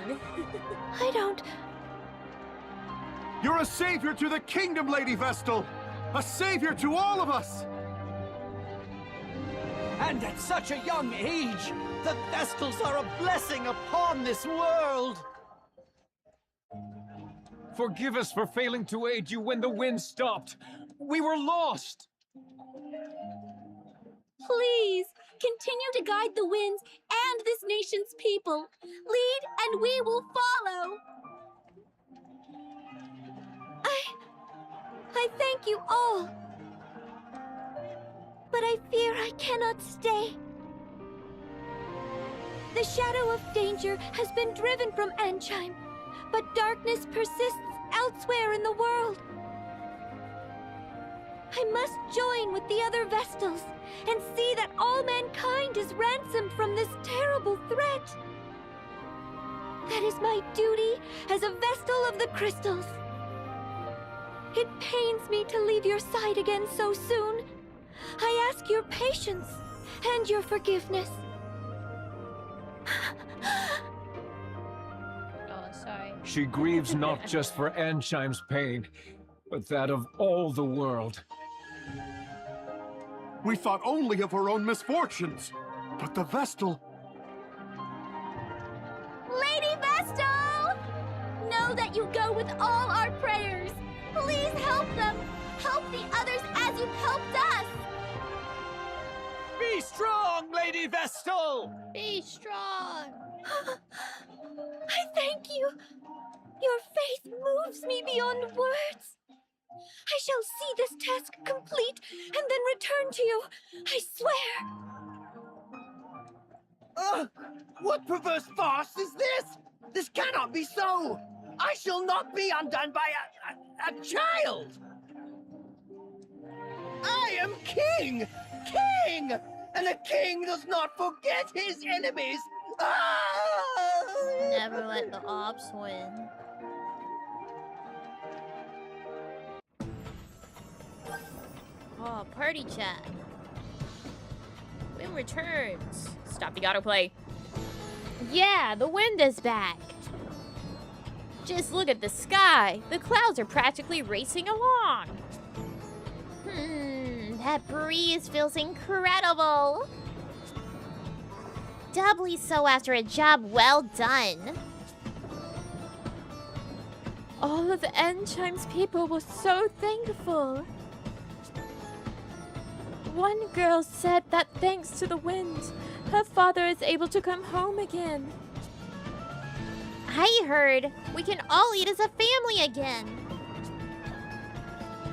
I don't... You're a savior to the kingdom, Lady Vestal. A savior to all of us. And at such a young age, the Vestals are a blessing upon this world! Forgive us for failing to aid you when the wind stopped. We were lost. Please, continue to guide the winds and this nation's people. Lead and we will follow. I thank you all. But I fear I cannot stay. The shadow of danger has been driven from Anchime, but darkness persists elsewhere in the world. I must join with the other Vestals and see that all mankind is ransomed from this terrible threat. That is my duty as a Vestal of the Crystals. It pains me to leave your side again so soon. I ask your patience and your forgiveness. Oh, sorry. She grieves not just for Anshime's pain, but that of all the world. We thought only of our own misfortunes, but the Vestal... Lady Vestal! Know that you go with all our prayers. Please help them. Help the others as you've helped us. Be strong, Lady Vestal! Be strong! I thank you. Your faith moves me beyond words. I shall see this task complete and then return to you. I swear. What perverse farce is this? This cannot be so! I shall not be undone by a child! I am king! King! And a king does not forget his enemies! Ah! Never let the ops win. Oh, party chat. Wind returns. Stop the autoplay. Yeah, the wind is back. Just look at the sky. The clouds are practically racing along. That breeze feels incredible. Doubly so after a job well done. All of Anchime's people were so thankful. One girl said that thanks to the wind, her father is able to come home again. I heard we can all eat as a family again.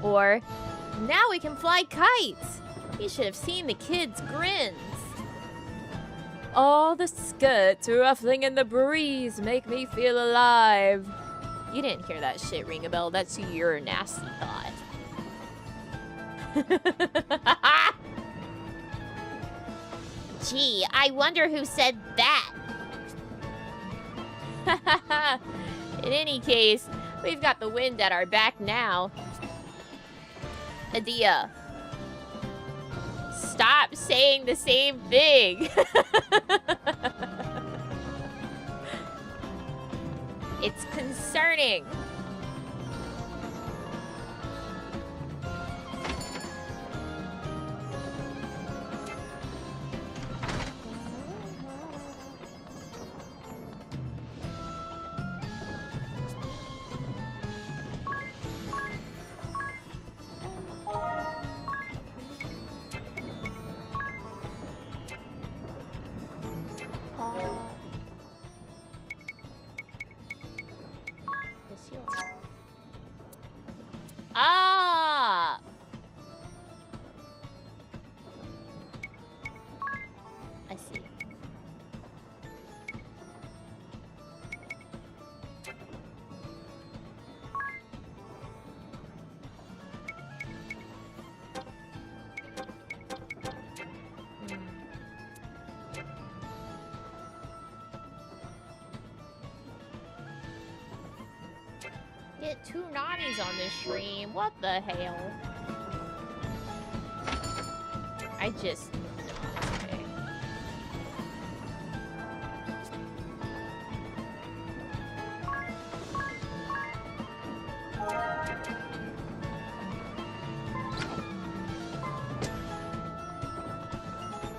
Or, now we can fly kites. You should have seen the kids' grins. All the skirts ruffling in the breeze make me feel alive. You didn't hear that shit ring a bell. That's your nasty thought. Gee, I wonder who said that. In any case, we've got the wind at our back now. Edea, stop saying the same thing. It's concerning. Ah! I see. Get 2 naughties on this stream. What the hell? I just... Okay.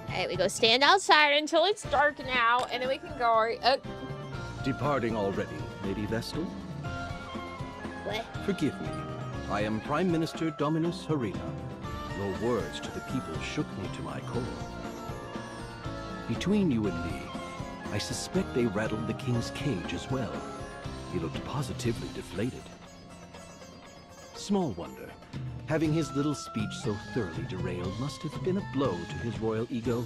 Alright, we go stand outside until it's dark now, and then we can go... Departing already, Lady Vestal? What? Forgive me. I am Prime Minister Dominus Harina. Your words to the people shook me to my core. Between you and me, I suspect they rattled the king's cage as well. He looked positively deflated. Small wonder. Having his little speech so thoroughly derailed must have been a blow to his royal ego.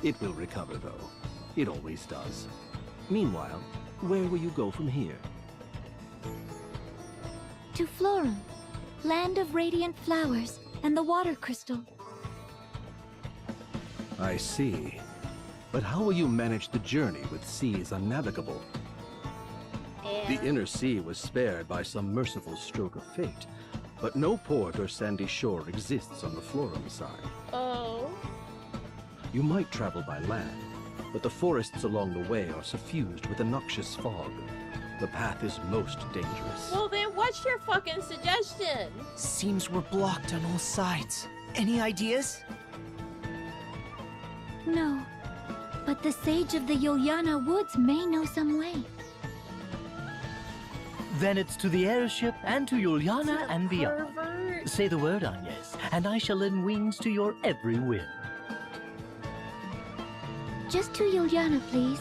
It will recover, though. It always does. Meanwhile, where will you go from here? To Florum, land of radiant flowers and the water crystal. I see. But how will you manage the journey with seas unnavigable? The inner sea was spared by some merciful stroke of fate, but no port or sandy shore exists on the Florum side. Oh. You might travel by land, but the forests along the way are suffused with a noxious fog. The path is most dangerous. Well then, what's your fucking suggestion? Seems we're blocked on all sides. Any ideas? No, but the sage of the Yuliana Woods may know some way. Then it's to the airship and to Juliana and beyond. Pervert. Say the word, Agnes, and I shall lend wings to your every whim. Just to Yuliana, please.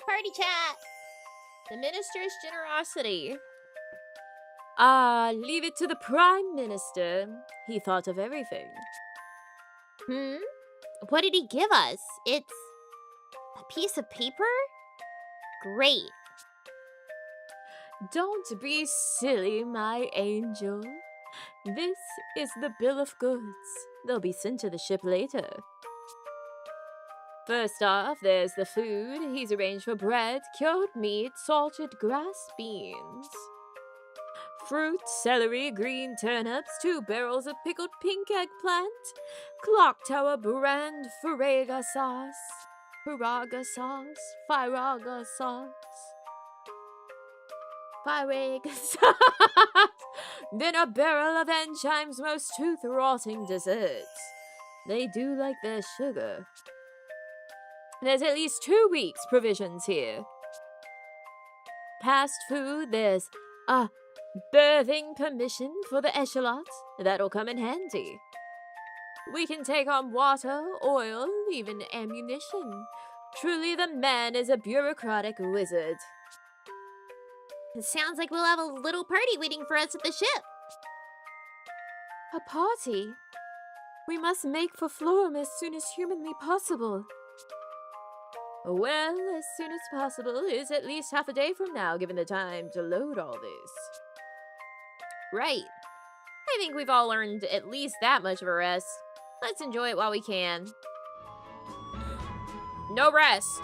Party chat. The minister's generosity. Leave it to the prime minister. He thought of everything. What did he give us? It's a piece of paper? Great. Don't be silly, my angel. This is the bill of goods. They'll be sent to the ship later. First off, there's the food. He's arranged for bread, cured meat, salted grass beans. Fruit, celery, green turnips, 2 barrels of pickled pink eggplant, clock tower brand Farraga sauce, Farraga sauce, Farraga sauce, Farraga sauce, then a barrel of Enchime's most tooth-rotting desserts. They do like their sugar. There's at least 2 weeks' provisions here. Past food, there's birthing permission for the echelot. That'll come in handy. We can take on water, oil, even ammunition. Truly, the man is a bureaucratic wizard. It sounds like we'll have a little party waiting for us at the ship. A party? We must make for Florum as soon as humanly possible. Well, as soon as possible is at least half a day from now, given the time to load all this. Right. I think we've all earned at least that much of a rest. Let's enjoy it while we can. No rest.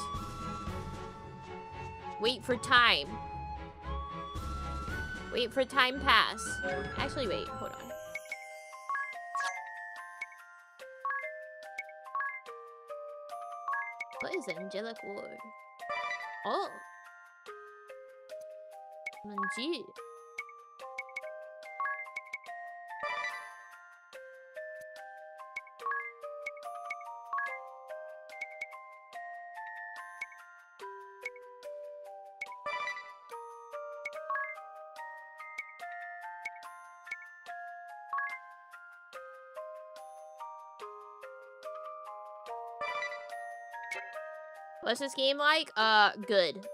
Wait for time. Wait for time pass. Actually, wait. Hold on. What is angelic ward? Oh. Namiji. What's this game like? Good.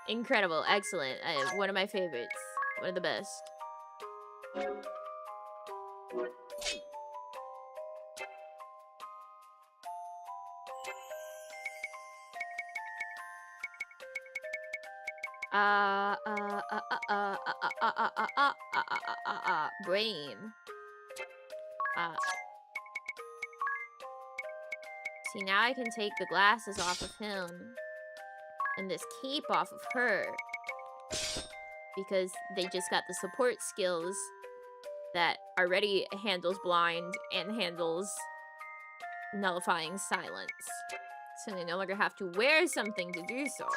Incredible. Excellent. One of my favorites. One of the best. Brain. See, now I can take the glasses off of him and this cape off of her because they just got the support skills that already handles blind and handles nullifying silence. So they no longer have to wear something to do so.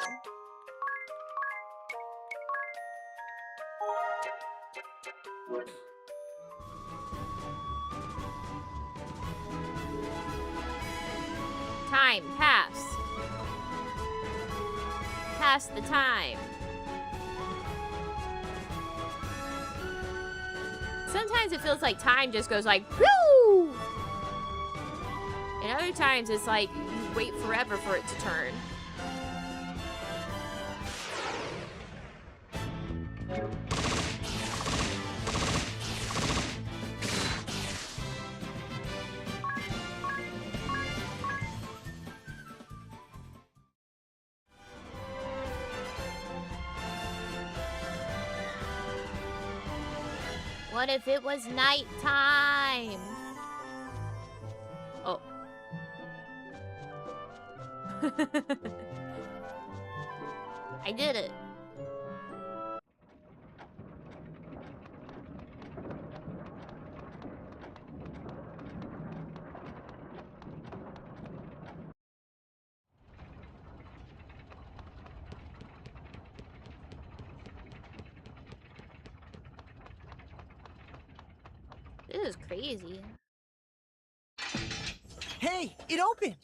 Time, pass. Pass the time. Sometimes it feels like time just goes like, whoo! And other times it's like, you wait forever for it to turn. What if it was nighttime? Oh. I did it. This is crazy. Hey, it opened!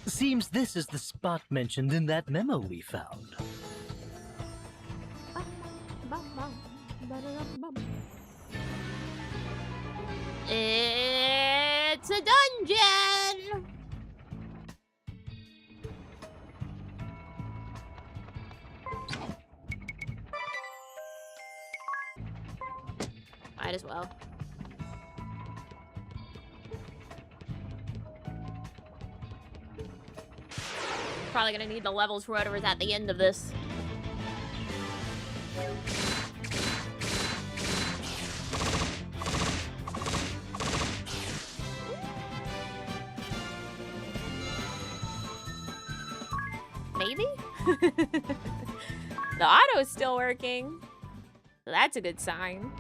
Seems this is the spot mentioned in that memo we found. It's a dungeon! Might as well. Probably gonna need the levels for whatever's at the end of this. Maybe? The auto's still working. So that's a good sign.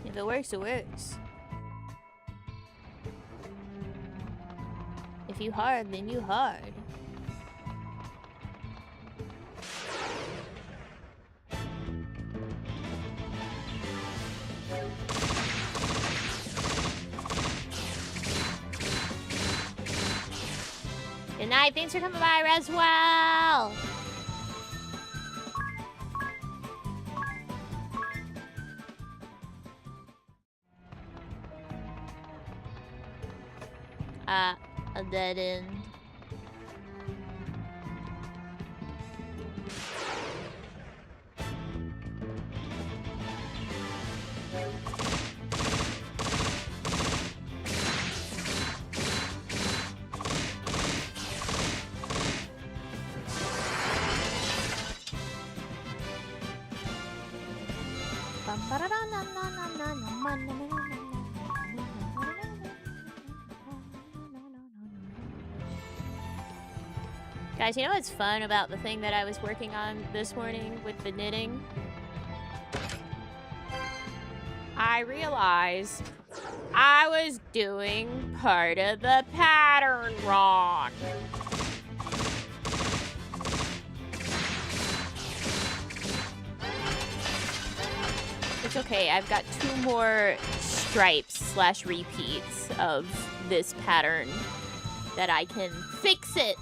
If it works, it works. If you hard, then you hard. Good night. Thanks for coming by, Reswell. A dead end. Guys, you know what's fun about the thing that I was working on this morning with the knitting? I realized I was doing part of the pattern wrong. It's okay, I've got 2 more stripes / repeats of this pattern that I can fix it.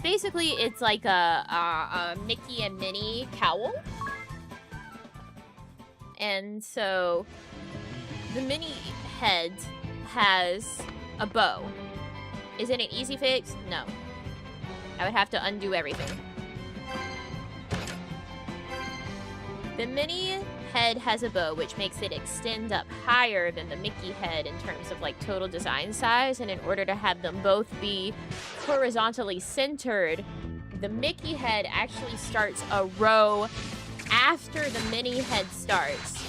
Basically, it's like a Mickey and Minnie cowl. And so the Minnie head has a bow. Is it an easy fix? No. I would have to undo everything. The Minnie head has a bow, which makes it extend up higher than the Mickey head in terms of like total design size. And in order to have them both be horizontally centered, the Mickey head actually starts a row after the Minnie head starts.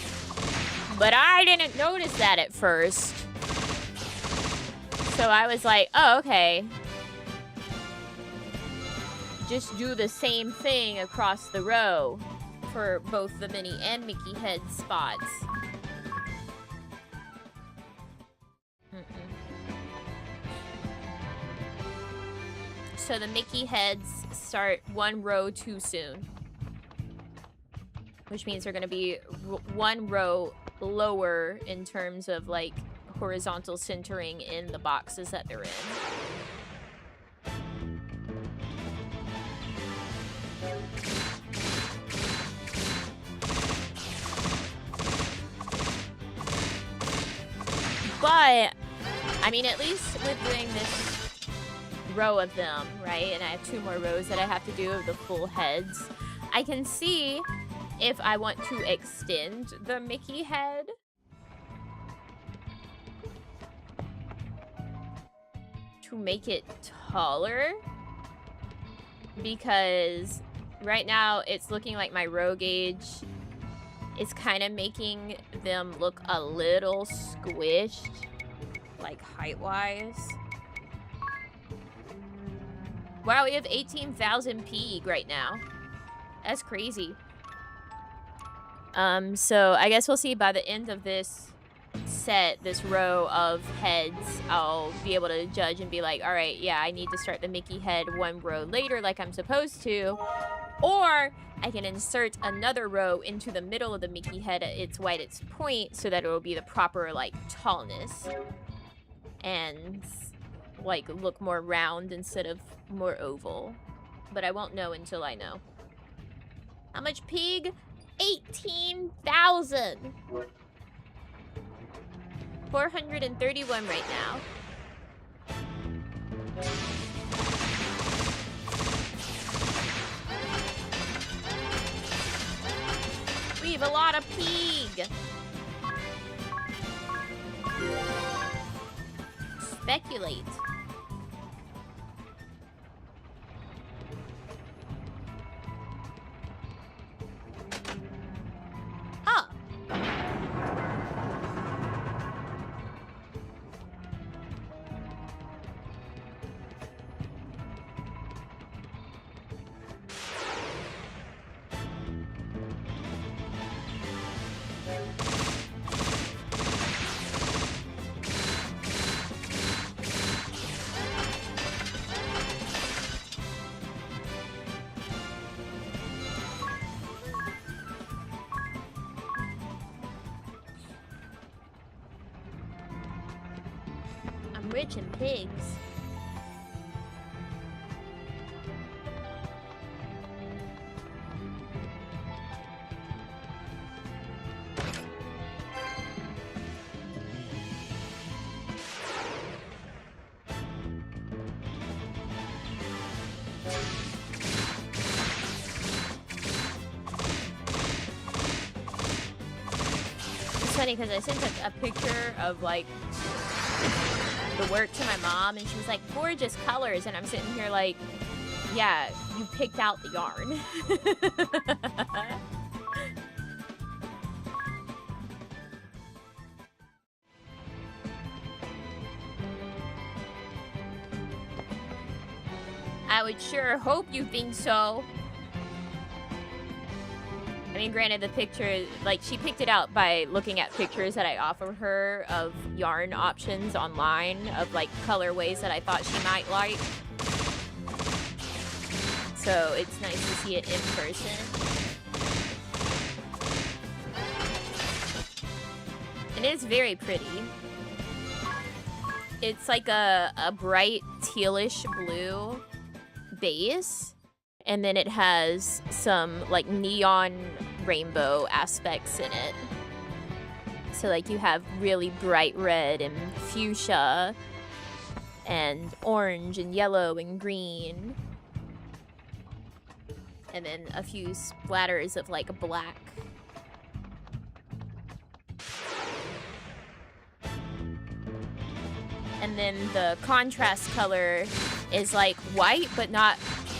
But I didn't notice that at first. So I was like, oh, okay. Just do the same thing across the row for both the Minnie and Mickey head spots. So the Mickey heads start one row too soon. Which means they're going to be one row lower in terms of like horizontal centering in the boxes that they're in. But, I mean, at least with doing this row of them, right? And I have 2 more rows that I have to do of the full heads. I can see if I want to extend the Mickey head. To make it taller. Because right now it's looking like my row gauge is kind of making them look a little squished, like height-wise. Wow, we have 18,000 pig right now. That's crazy. So I guess we'll see by the end of this set, this row of heads, I'll be able to judge and be like, all right, yeah, I need to start the Mickey head 1 row later like I'm supposed to. Or I can insert another row into the middle of the Mickey head at its widest point so that it will be the proper, like, tallness. And, like, look more round instead of more oval. But I won't know until I know. How much pig? 18,000! 431 right now. We have a lot of pig. Speculate. Ah. Rich in pigs. It's funny because I sent a picture of like the work to my mom, and she was like, gorgeous colors, and I'm sitting here like, yeah, you picked out the yarn. I would sure hope you think so. I mean, granted, the picture, like, she picked it out by looking at pictures that I offered her of yarn options online of, like, colorways that I thought she might like. So it's nice to see it in person. And it's very pretty. It's like a bright tealish blue base. And then it has some, like, neon rainbow aspects in it. So, like, you have really bright red and fuchsia and orange and yellow and green. And then a few splatters of, like, black. And then the contrast color is, like, white, but not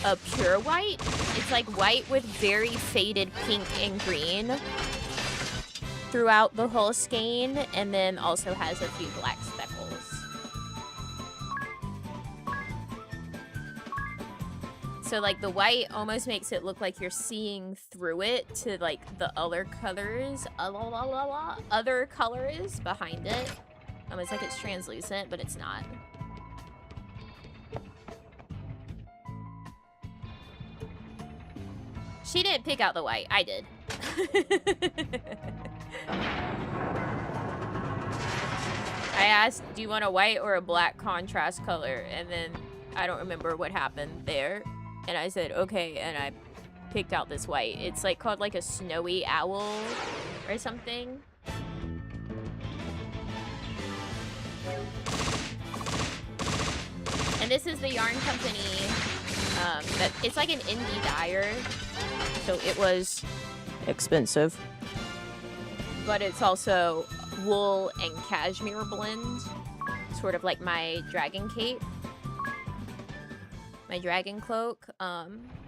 a pure white. It's like white with very faded pink and green throughout the whole skein, and then also has a few black speckles. So, like, the white almost makes it look like you're seeing through it to, like, the other colors. Other colors behind it. Almost like it's translucent, but it's not. She didn't pick out the white. I did. I asked, do you want a white or a black contrast color? And then I don't remember what happened there. And I said, okay, and I picked out this white. It's like called like a snowy owl or something. And this is the yarn company. It's like an indie dyer. So it was expensive. But it's also wool and cashmere blend. Sort of like my dragon cape. My dragon cloak.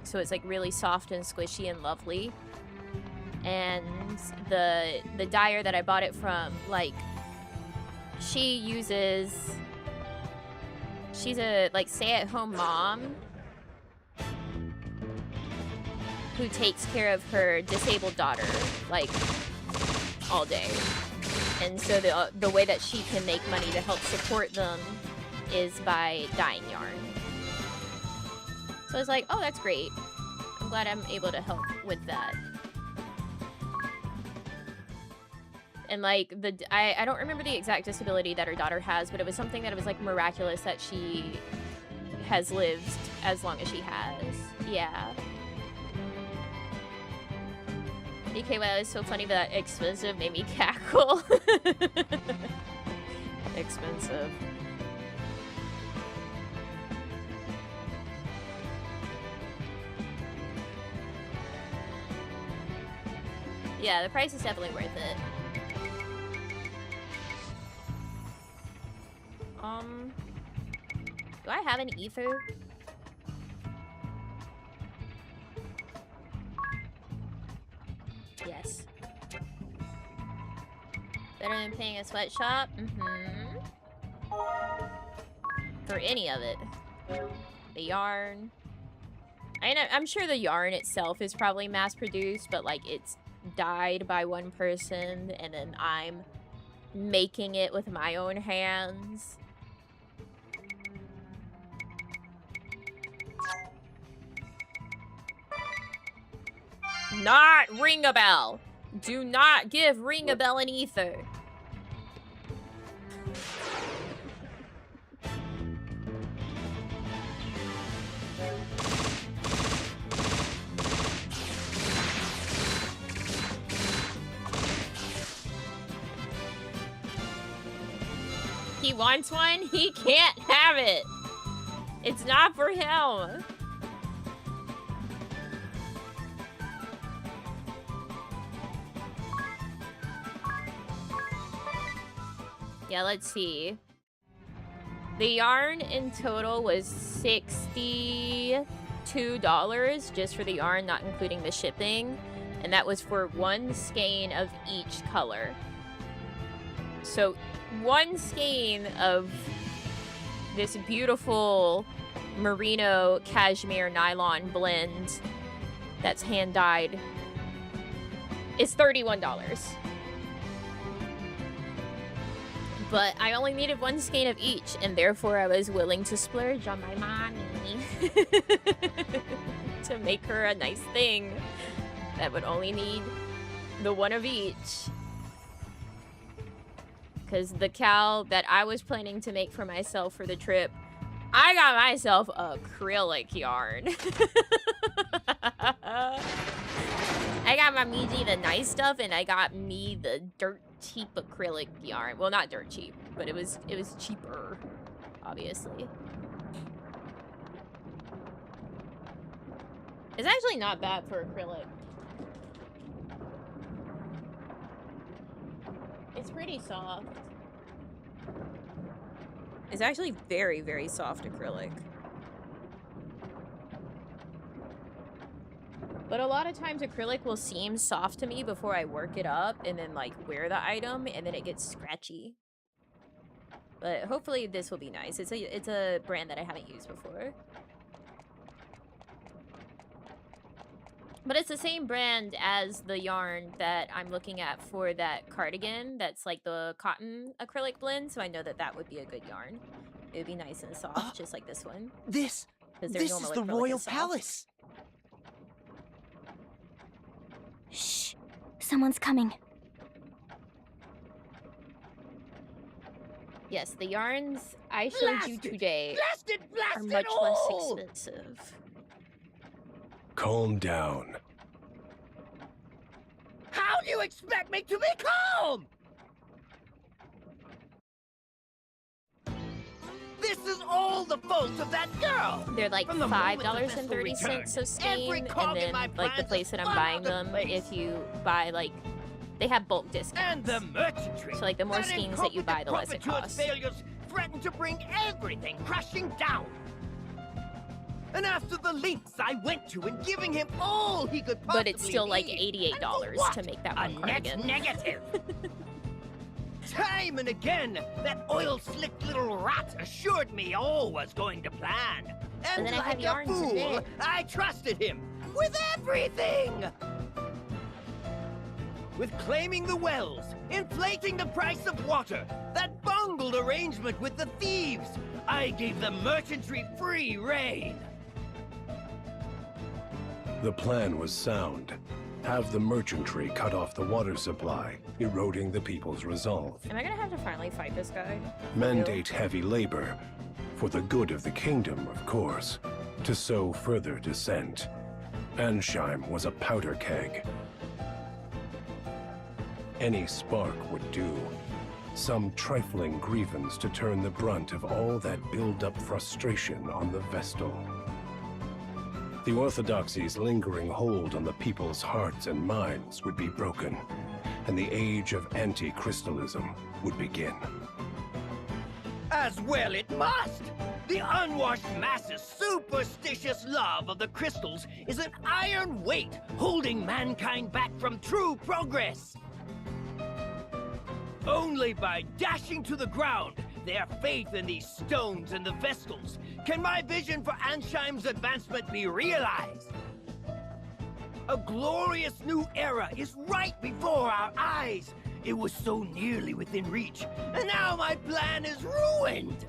So it's like really soft and squishy and lovely. And the dyer that I bought it from, like, she's a like stay-at-home mom who takes care of her disabled daughter like all day. And so the way that she can make money to help support them is by dyeing yarn. So I was like, oh, that's great. I'm glad I'm able to help with that. And like I don't remember the exact disability that her daughter has, but it was something that it was like miraculous that she has lived as long as she has. Yeah. DK, wow, it's so funny that expensive made me cackle. Expensive. Yeah, the price is definitely worth it. Do I have an ether? Yes. Better than paying a sweatshop? Mm-hmm. For any of it. The yarn. I'm sure the yarn itself is probably mass-produced, but like it's dyed by one person and then I'm making it with my own hands. Not ring a bell. Do not give ring a bell an ether. He wants one, he can't have it. It's not for him. Yeah, let's see. The yarn in total was $62 just for the yarn, not including the shipping. And that was for one skein of each color. So one skein of this beautiful merino cashmere nylon blend that's hand dyed is $31. But I only needed one skein of each, and therefore I was willing to splurge on my mommy to make her a nice thing that would only need the one of each. Because the cowl that I was planning to make for myself for the trip, I got myself acrylic yarn. I got my Namiji the nice stuff, and I got me the dirt cheap acrylic yarn. Well, not dirt cheap, but it was cheaper, obviously. It's actually not bad for acrylic. It's pretty soft. It's actually very, very soft acrylic. But a lot of times acrylic will seem soft to me before I work it up and then like wear the item and then it gets scratchy. But hopefully this will be nice. It's a brand that I haven't used before. But it's the same brand as the yarn that I'm looking at for that cardigan. That's like the cotton acrylic blend, so I know that that would be a good yarn. It would be nice and soft, just like this one. This Because is the royal palace. Shh! Someone's coming. Yes, the yarns I showed you today are much less expensive. Calm down. How do you expect me to be calm? This is all the fault of that girl. They're like $5.30 so Steam, and then like the place that I'm buying them, if you buy like, they have bulk discounts. And the merchantry. So like the more schemes that you buy, the less it costs. Failures threaten to bring everything crashing down. And after the lengths I went to in giving him all he could possibly But it's still like need, $88 to make that one cardigan. Negative. Time and again, that oil-slicked little rat assured me all was going to plan. And then I like have a yarns in fool, there. I trusted him with everything! With claiming the wells, inflating the price of water, that bungled arrangement with the thieves, I gave the merchantry free rein. The plan was sound. Have the merchantry cut off the water supply, eroding the people's resolve. Am I gonna have to finally fight this guy? Mandate heavy labor, for the good of the kingdom, of course, to sow further dissent. Ansheim was a powder keg. Any spark would do. Some trifling grievance to turn the brunt of all that build-up frustration on the Vestal. The Orthodoxy's lingering hold on the people's hearts and minds would be broken, and the age of anti-crystalism would begin. As well it must! The unwashed masses' superstitious love of the crystals is an iron weight holding mankind back from true progress. Only by dashing to the ground their faith in these stones and the Vestals can my vision for Ansheim's advancement be realized. A glorious new era is right before our eyes. It was so nearly within reach, and now my plan is ruined.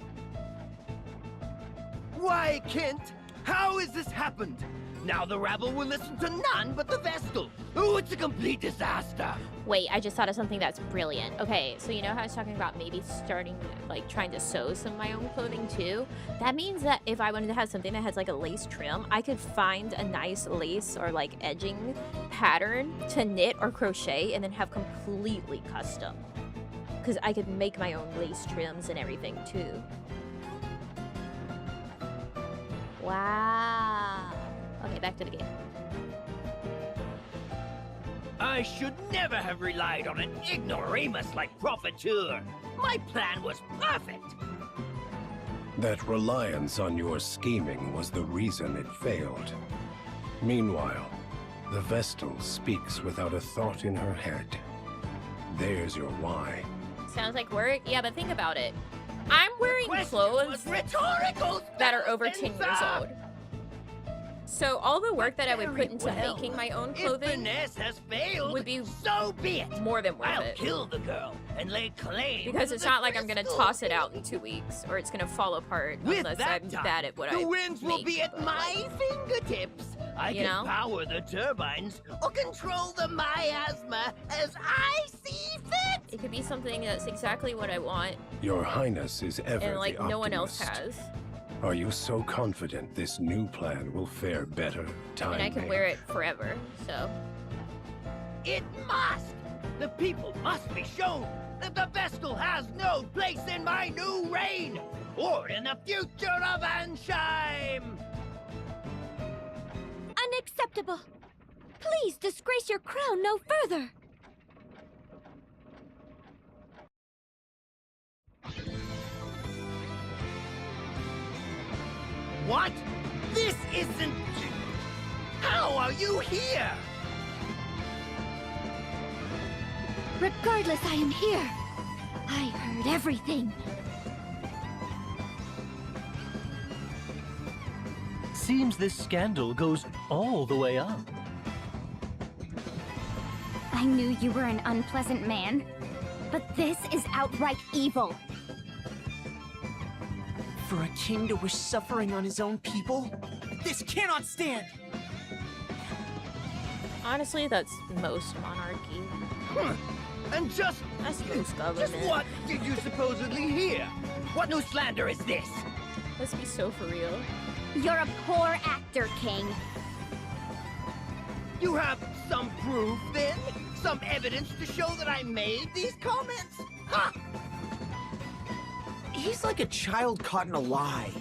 Why, Kent? How has this happened? Now the rabble will listen to none but the Vestal. Oh, it's a complete disaster. Wait, I just thought of something that's brilliant. Okay, so you know how I was talking about maybe starting, like, trying to sew some of my own clothing too? That means that if I wanted to have something that has, like, a lace trim, I could find a nice lace or, like, edging pattern to knit or crochet and then have completely custom. Because I could make my own lace trims and everything too. Wow. Okay, back to the game. I should never have relied on an ignoramus like Profiteur. My plan was perfect. That reliance on your scheming was the reason it failed. Meanwhile, the Vestal speaks without a thought in her head. There's your why. Sounds like work? Yeah, but think about it. I'm wearing clothes that are over 10 years old. So all the work that I would put into making my own clothing would be so be it. More than worth I'll it. kill the girl and lay claim. Because it's not like I'm gonna toss it out in 2 weeks or it's gonna fall apart unless I'm bad at what I the winds will make, be at but, my fingertips. I you can know? power the turbines or control the miasma as I see fit. It could be something that's exactly what I want Your Highness is ever and like the no one else optimist. has. Are you so confident this new plan will fare better? Time And I can may- wear it forever, so. It must. The people must be shown that the Vestal has no place in my new reign or in the future of Ansheim. Unacceptable! Please disgrace your crown no further! What? This isn't... How are you here? Regardless, I am here. I heard everything. Seems this scandal goes all the way up. I knew you were an unpleasant man, but this is outright evil. For a king to wish suffering on his own people? This cannot stand! Honestly, that's most monarchy. And that's most government. Just what did you supposedly hear? What new slander is this? Let's be so for real. You're a poor actor, King. You have some proof, then? Some evidence to show that I made these comments? Ha! He's like a child caught in a lie.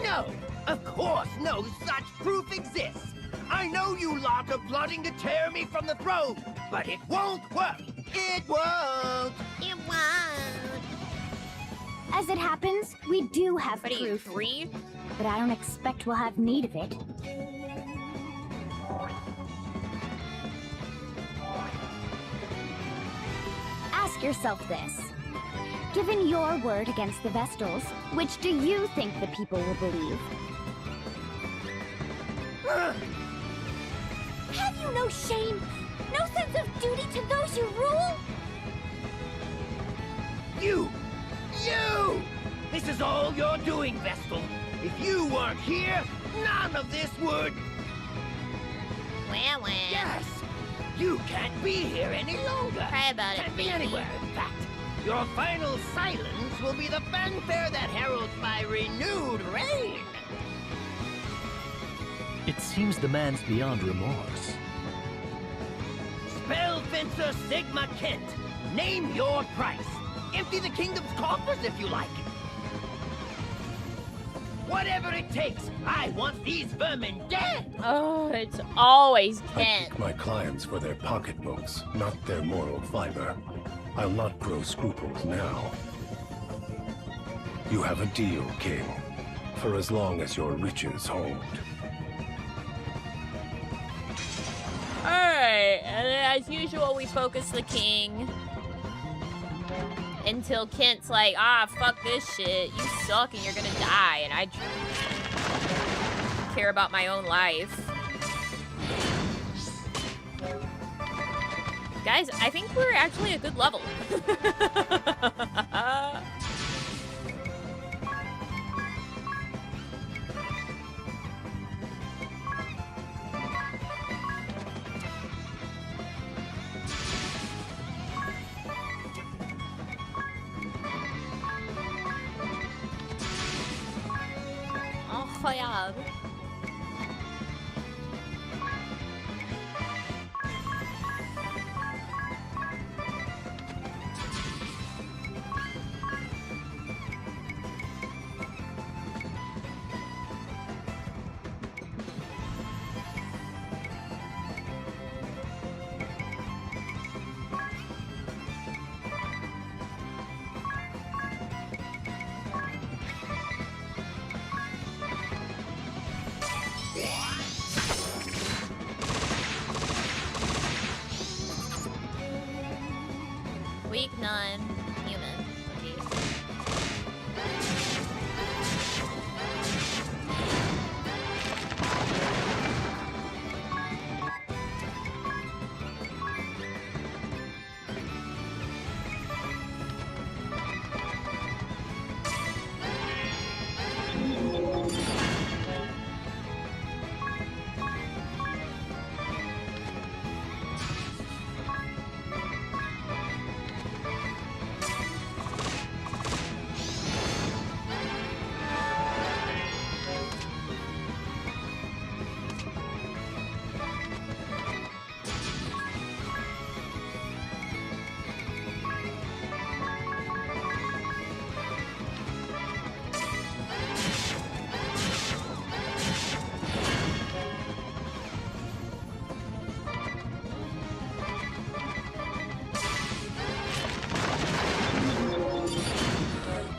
No, of course no such proof exists. I know you lot are plotting to tear me from the throne, but it won't work. It won't. It won't. As it happens, we do have What are you, proof, 3? but I don't expect we'll have need of it. Ask yourself this. Given your word against the Vestals, which do you think the people will believe? Have you no shame? No sense of duty to those you rule? You! This is all you're doing, Vestal. If you weren't here, none of this would... Wah wah. Yes! You can't be here any longer. Cry about it, Can't be baby. anywhere, in fact. Your final silence will be the fanfare that heralds my renewed reign. It seems the man's beyond remorse. Spellfencer Sigma Kent, name your price. Empty the kingdom's coffers if you like. Whatever it takes, I want these vermin dead! Oh, it's always I Kent. pick my clients for their pocketbooks, not their moral fiber. I'll not grow scruples now. You have a deal, King, for as long as your riches hold. Alright, and then as usual, we focus the king. Until Kent's like, ah, fuck this shit. You suck and you're gonna die. And I care about my own life. Guys, I think we're actually a good level. Incroyable. Weak none. Human. Okay.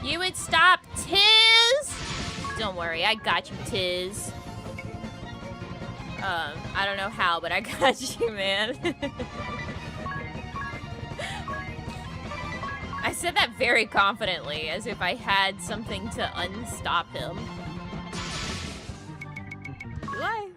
You would stop, Tiz! Don't worry, I got you, Tiz. I don't know how, but I got you, man. I said that very confidently, as if I had something to unstop him. Do I?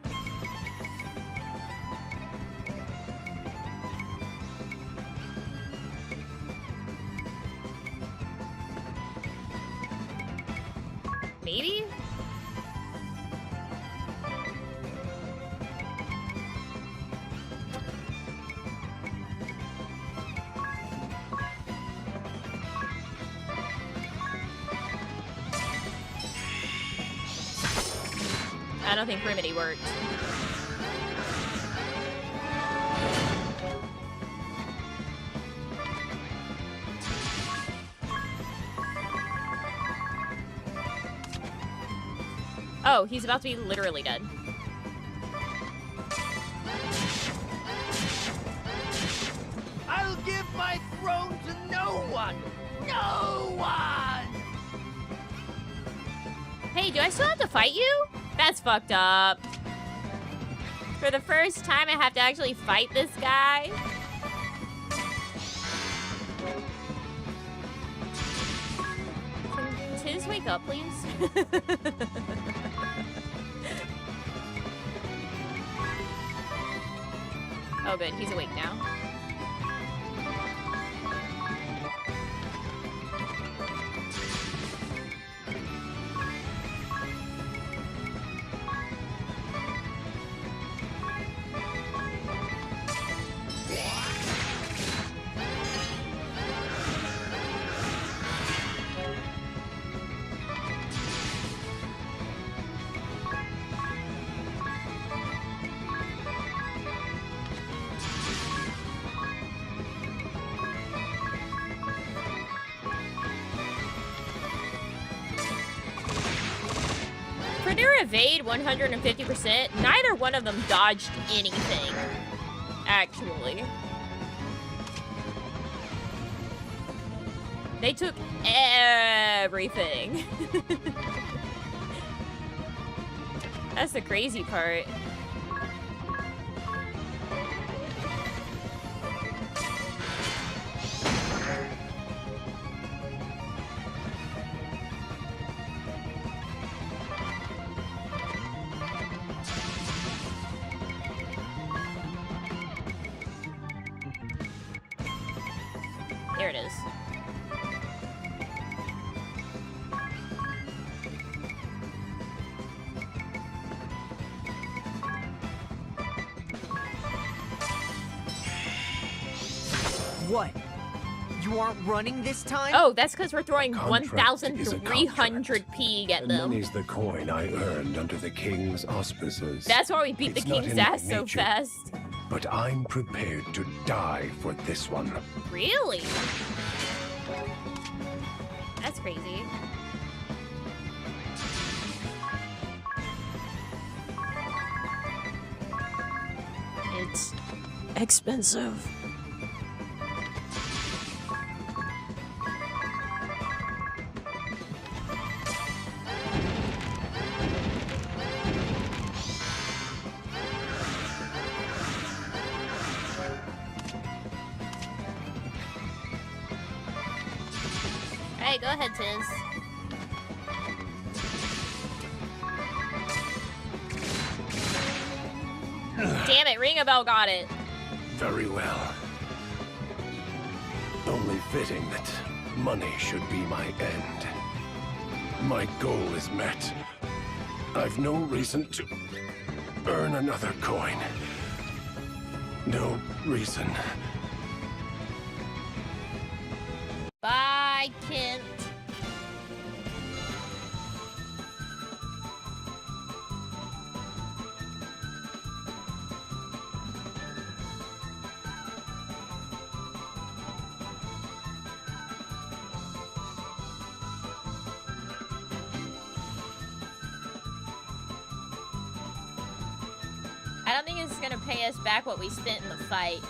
Maybe? I don't think Remedy worked. Oh, he's about to be literally dead. I'll give my throne to no one! No one! Hey, do I still have to fight you? That's fucked up. For the first time, I have to actually fight this guy. Can Tiz wake up, please? Oh, good. He's awake now. For their evade 150%, neither one of them dodged anything, actually. They took everything. That's the crazy part. There it is. What? You aren't running this time? Oh, that's because we're throwing Contract is a 1,300 pig at And them. money's the coin I earned under the king's auspices. That's why we beat It's the not king's in my ass so nature, fast. But I'm prepared to die for this one. Really? That's crazy. It's expensive. Hey, go ahead, Tiz. Damn it, Ring a Bell got it. Very well. Only fitting that money should be my end. My goal is met. I've no reason to earn another coin. No reason. Bye, Kent. I don't think it's gonna pay us back what we spent in the fight.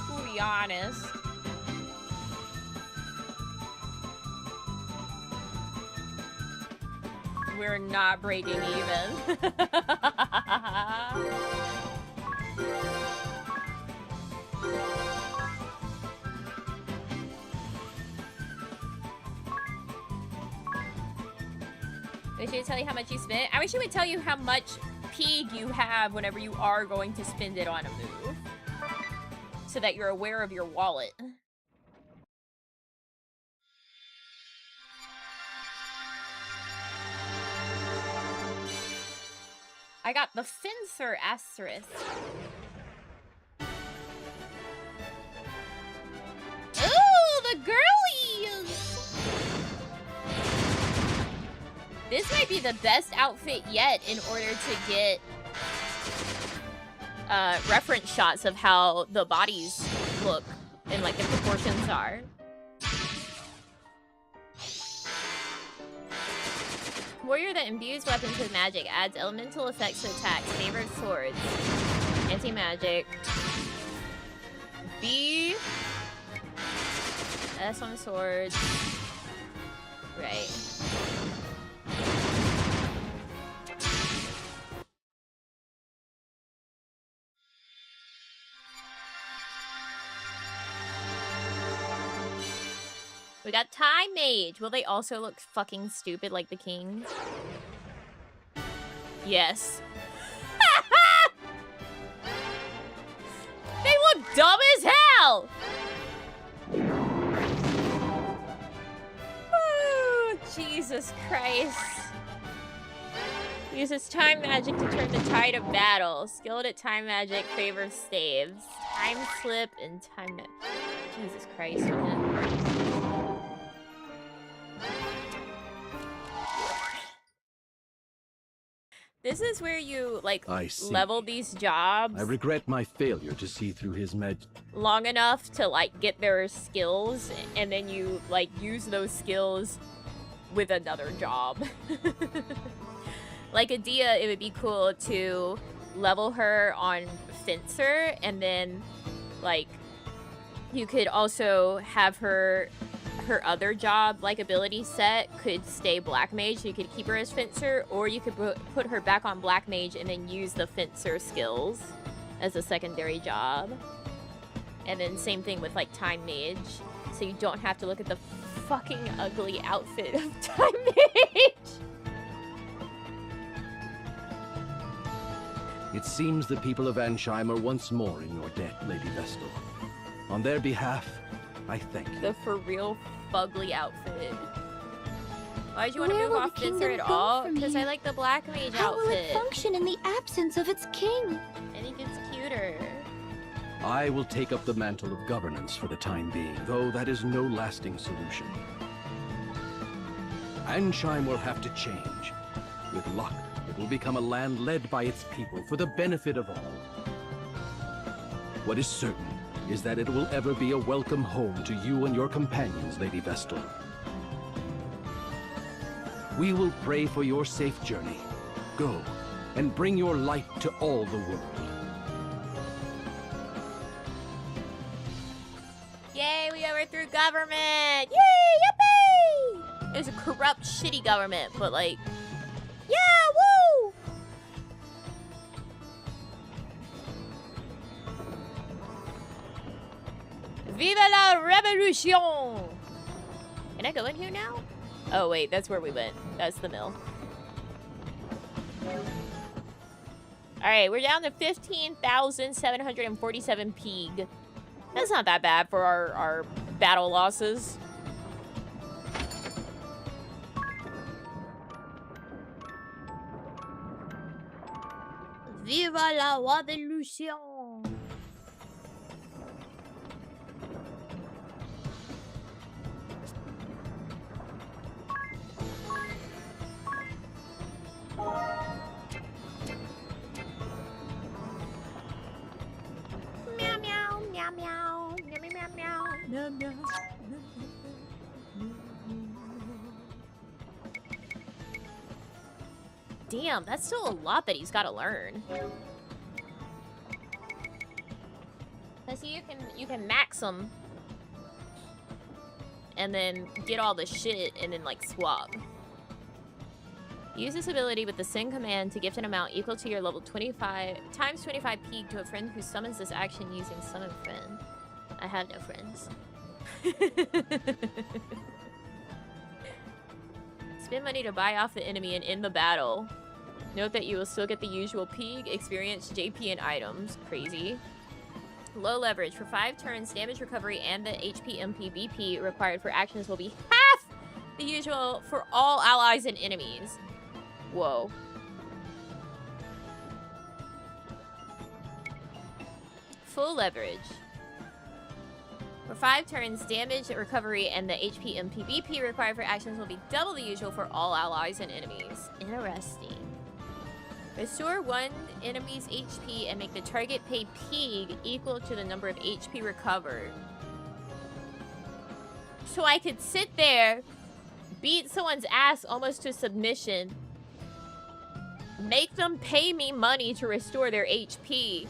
To be honest. We're not breaking even. Wish it would tell you how much you spent. I wish it would tell you how much pig you have whenever you are going to spend it on a move. So that you're aware of your wallet. I got the Fencer asterisk. Ooh, the girlies! This might be the best outfit yet in order to get reference shots of how the bodies look and like the proportions are. Warrior that imbues weapons with magic adds elemental effects to attacks, favorite swords, anti-magic. B. S on swords. Right. We got Time Mage. Will they also look fucking stupid like the kings? Yes. They look dumb as hell! Oh, Jesus Christ. Uses time magic to turn the tide of battle. Skilled at time magic favors staves. Time slip and time... Jesus Christ, man. This is where you, like, level these jobs. I regret my failure to see through his long enough to, like, get their skills, and then you, like, use those skills with another job. Like Edea, it would be cool to level her on Fencer, and then, like, you could also have her other job, like, ability set could stay Black Mage, so you could keep her as Fencer, or you could put her back on Black Mage and then use the Fencer skills as a secondary job. And then same thing with, like, Time Mage, so you don't have to look at the fucking ugly outfit of Time Mage. It seems the people of Ansheim are once more in your debt, Lady Vestal. On their behalf, I thank you. The for real fugly outfit. Why'd you want to move off Fencer at all? Because I like the Black Mage outfit. How will it function in the absence of its king? I think it's cuter. I will take up the mantle of governance for the time being, though that is no lasting solution. Ansheim will have to change. With luck, it will become a land led by its people for the benefit of all. What is certain is that it will ever be a welcome home to you and your companions, Lady Vestal. We will pray for your safe journey. Go, and bring your light to all the world. Yay, we overthrew government! Yay, yippee! It was a corrupt, shitty government, but like, yeah, woo! Viva la revolution! Can I go in here now? Oh wait, that's where we went. That's the mill. Alright, we're down to 15,747 pig. That's not that bad for our battle losses. Viva la revolution! Meow meow meow meow meow meow meow meow meow. Damn, that's still a lot that he's got to learn. I see you can max them and then get all the shit and then like swap. Use this ability with the send command to gift an amount equal to your level 25 times 25 peak to a friend who summons this action using summon friend. I have no friends. Spend money to buy off the enemy and end the battle. Note that you will still get the usual pig, experience, JP, and items. Crazy. Low leverage. For 5 turns, damage recovery and the HP, MP, BP required for actions will be half the usual for all allies and enemies. Whoa. Full leverage. For 5 turns, damage, recovery, and the HP and PvP required for actions will be double the usual for all allies and enemies. Interesting. Restore 1 enemy's HP and make the target pay Pig equal to the number of HP recovered. So I could sit there, beat someone's ass almost to submission, make them pay me money to restore their HP,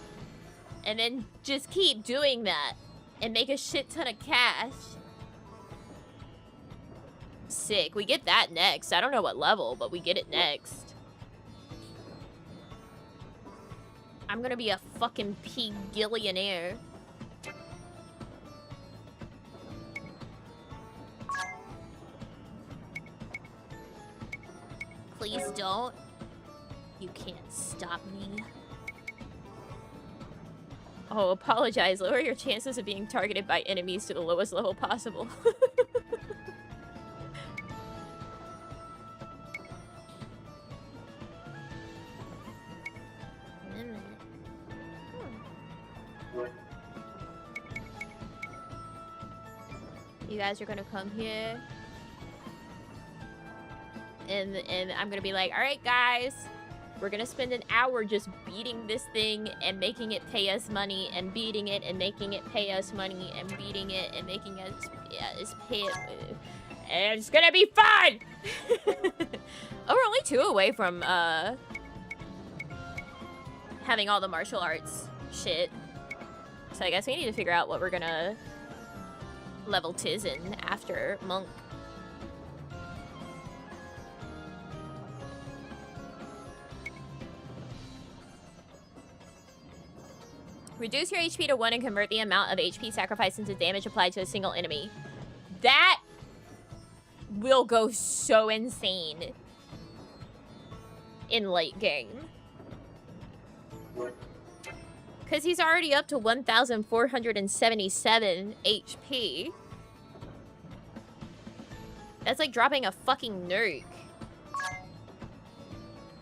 and then just keep doing that and make a shit ton of cash. Sick. We get that next. I don't know what level, but we get it next. I'm gonna be a fucking P-gillionaire. Please don't. You can't stop me. Oh, apologize. Lower your chances of being targeted by enemies to the lowest level possible. You guys are gonna come here. And I'm gonna be like, alright guys, we're gonna spend an hour just beating this thing and making it pay us money and beating it and making it pay us money and beating it and making us pay it. And it's gonna be fun! Oh, we're only 2 away from having all the martial arts shit. So I guess we need to figure out what we're gonna level Tizen after Monk. Reduce your HP to 1 and convert the amount of HP sacrificed into damage applied to a single enemy. That will go so insane in late game. Because he's already up to 1,477 HP. That's like dropping a fucking nuke.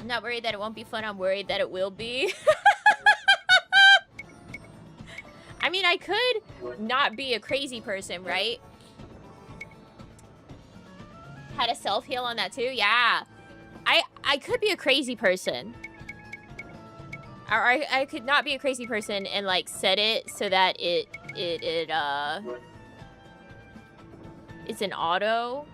I'm not worried that it won't be fun, I'm worried that it will be. I mean, I could not be a crazy person, right? Had a self-heal on that too? Yeah. I could be a crazy person. Or I could not be a crazy person and like set it so that it's an auto.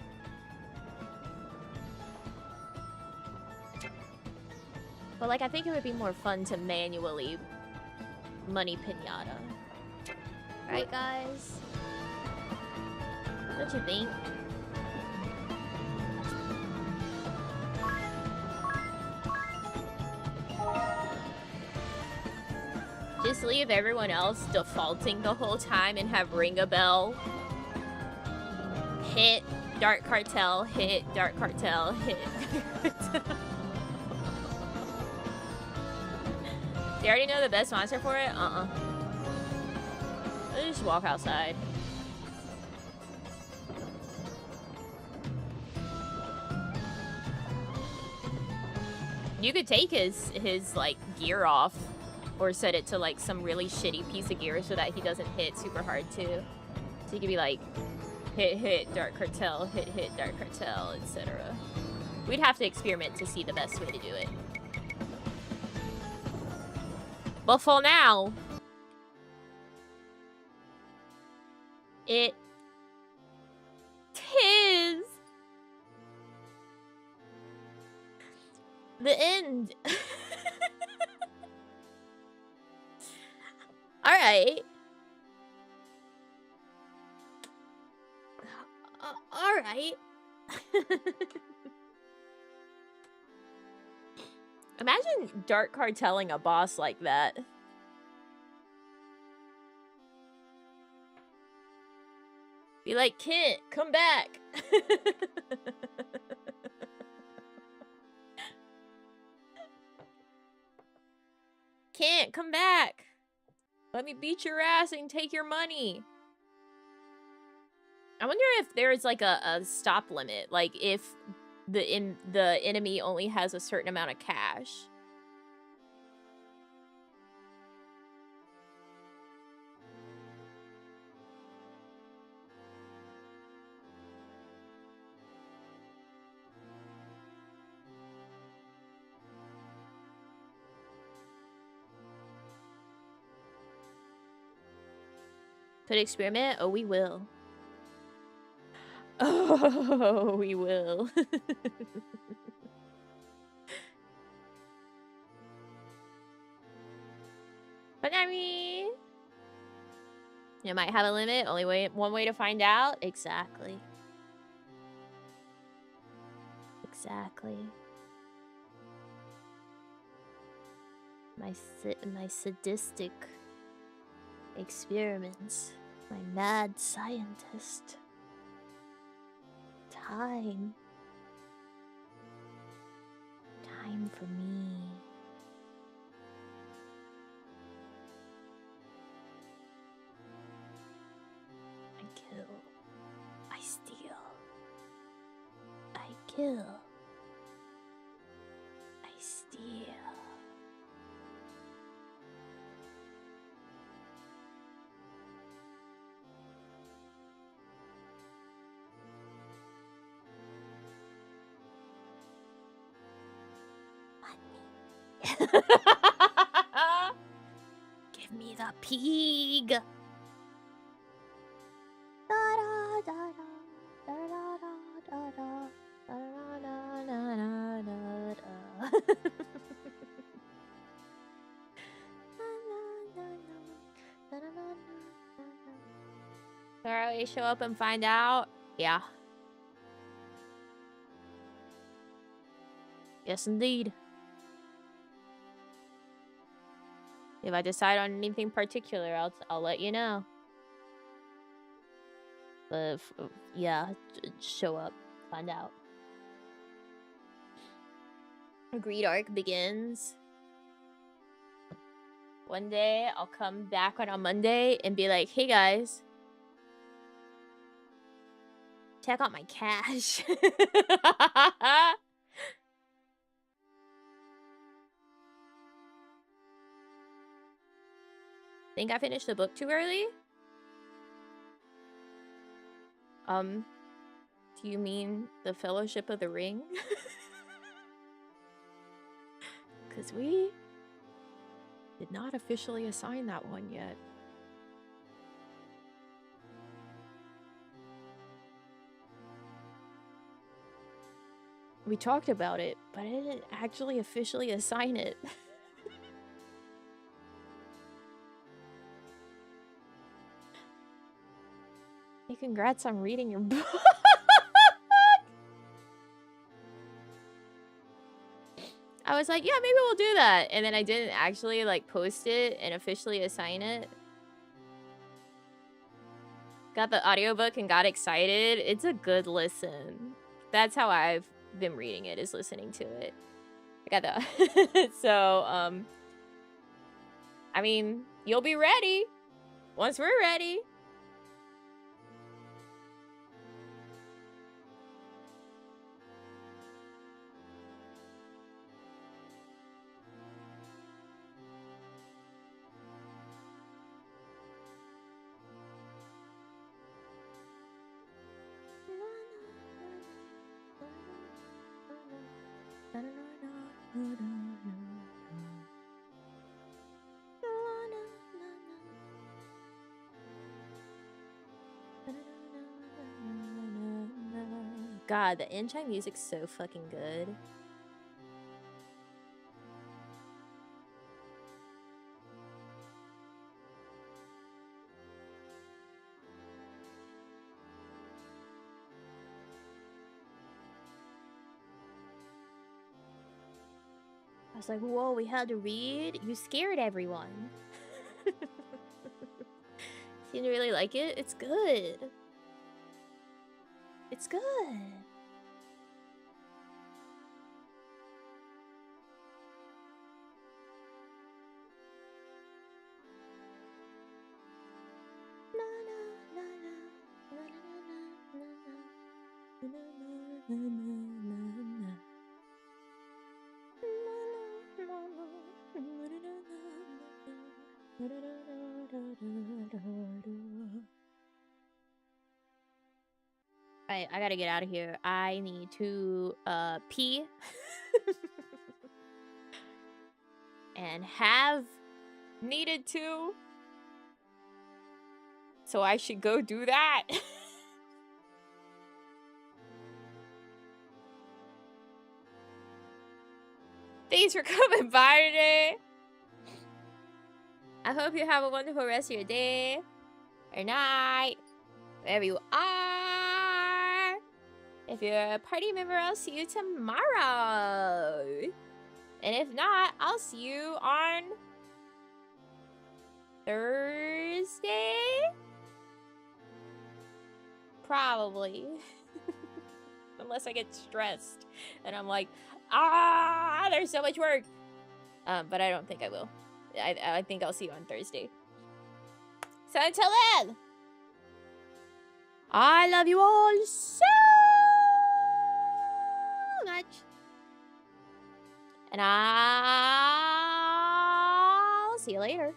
But like I think it would be more fun to manually money pinata. Right, guys? What you think? Just leave everyone else defaulting the whole time and have ring a bell. Hit Dark Cartel, hit Dark Cartel, hit. They already know the best monster for it? Let's just walk outside. You could take his like gear off or set it to like some really shitty piece of gear so that he doesn't hit super hard too. So you could be like hit Dark Cartel, hit Dark Cartel, etc. We'd have to experiment to see the best way to do it. But for now, it is the end. All right. All right. Imagine Dark Carteling a boss like that. Be like, Kent, come back. Kent, come back. Let me beat your ass and take your money. I wonder if there's like a stop limit. Like if the enemy only has a certain amount of cash. Put experiment? Oh, we will. Oh, we will. But I mean, you might have a limit. One way to find out. Exactly. Exactly. My sadistic experiments. My mad scientist. Time. Time for me. I kill. I steal. I kill. I steal. Give me the pig. Alright, you show up and find out? Yeah. Yes, indeed. If I decide on anything particular, I'll let you know. But yeah, show up, find out. Greed arc begins. One day I'll come back on a Monday and be like, "Hey guys, check out my cash." Think I finished the book too early? Do you mean the Fellowship of the Ring? 'Cause we did not officially assign that one yet. We talked about it, but I didn't actually officially assign it. Hey, congrats on reading your book. I was like, yeah, maybe we'll do that. And then I didn't actually like post it and officially assign it. Got the audiobook and got excited. It's a good listen. That's how I've been reading it, is listening to it. I got the so I mean, you'll be ready once we're ready. God, the in-chime music's so fucking good. I was like, whoa, we had to read? You scared everyone. Seem to really like it? It's good. It's good. Alright, I gotta get out of here. I need to pee. And have needed to. So I should go do that. Thanks for coming by today. I hope you have a wonderful rest of your day or night, wherever you are. If you're a party member, I'll see you tomorrow. And if not, I'll see you on Thursday? Probably. Unless I get stressed and I'm like, there's so much work. But I don't think I will. I think I'll see you on Thursday. So until then, I love you all so much. And I'll see you later.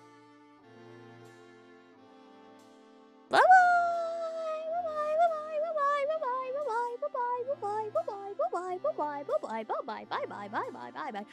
Bye-bye. Bye-bye.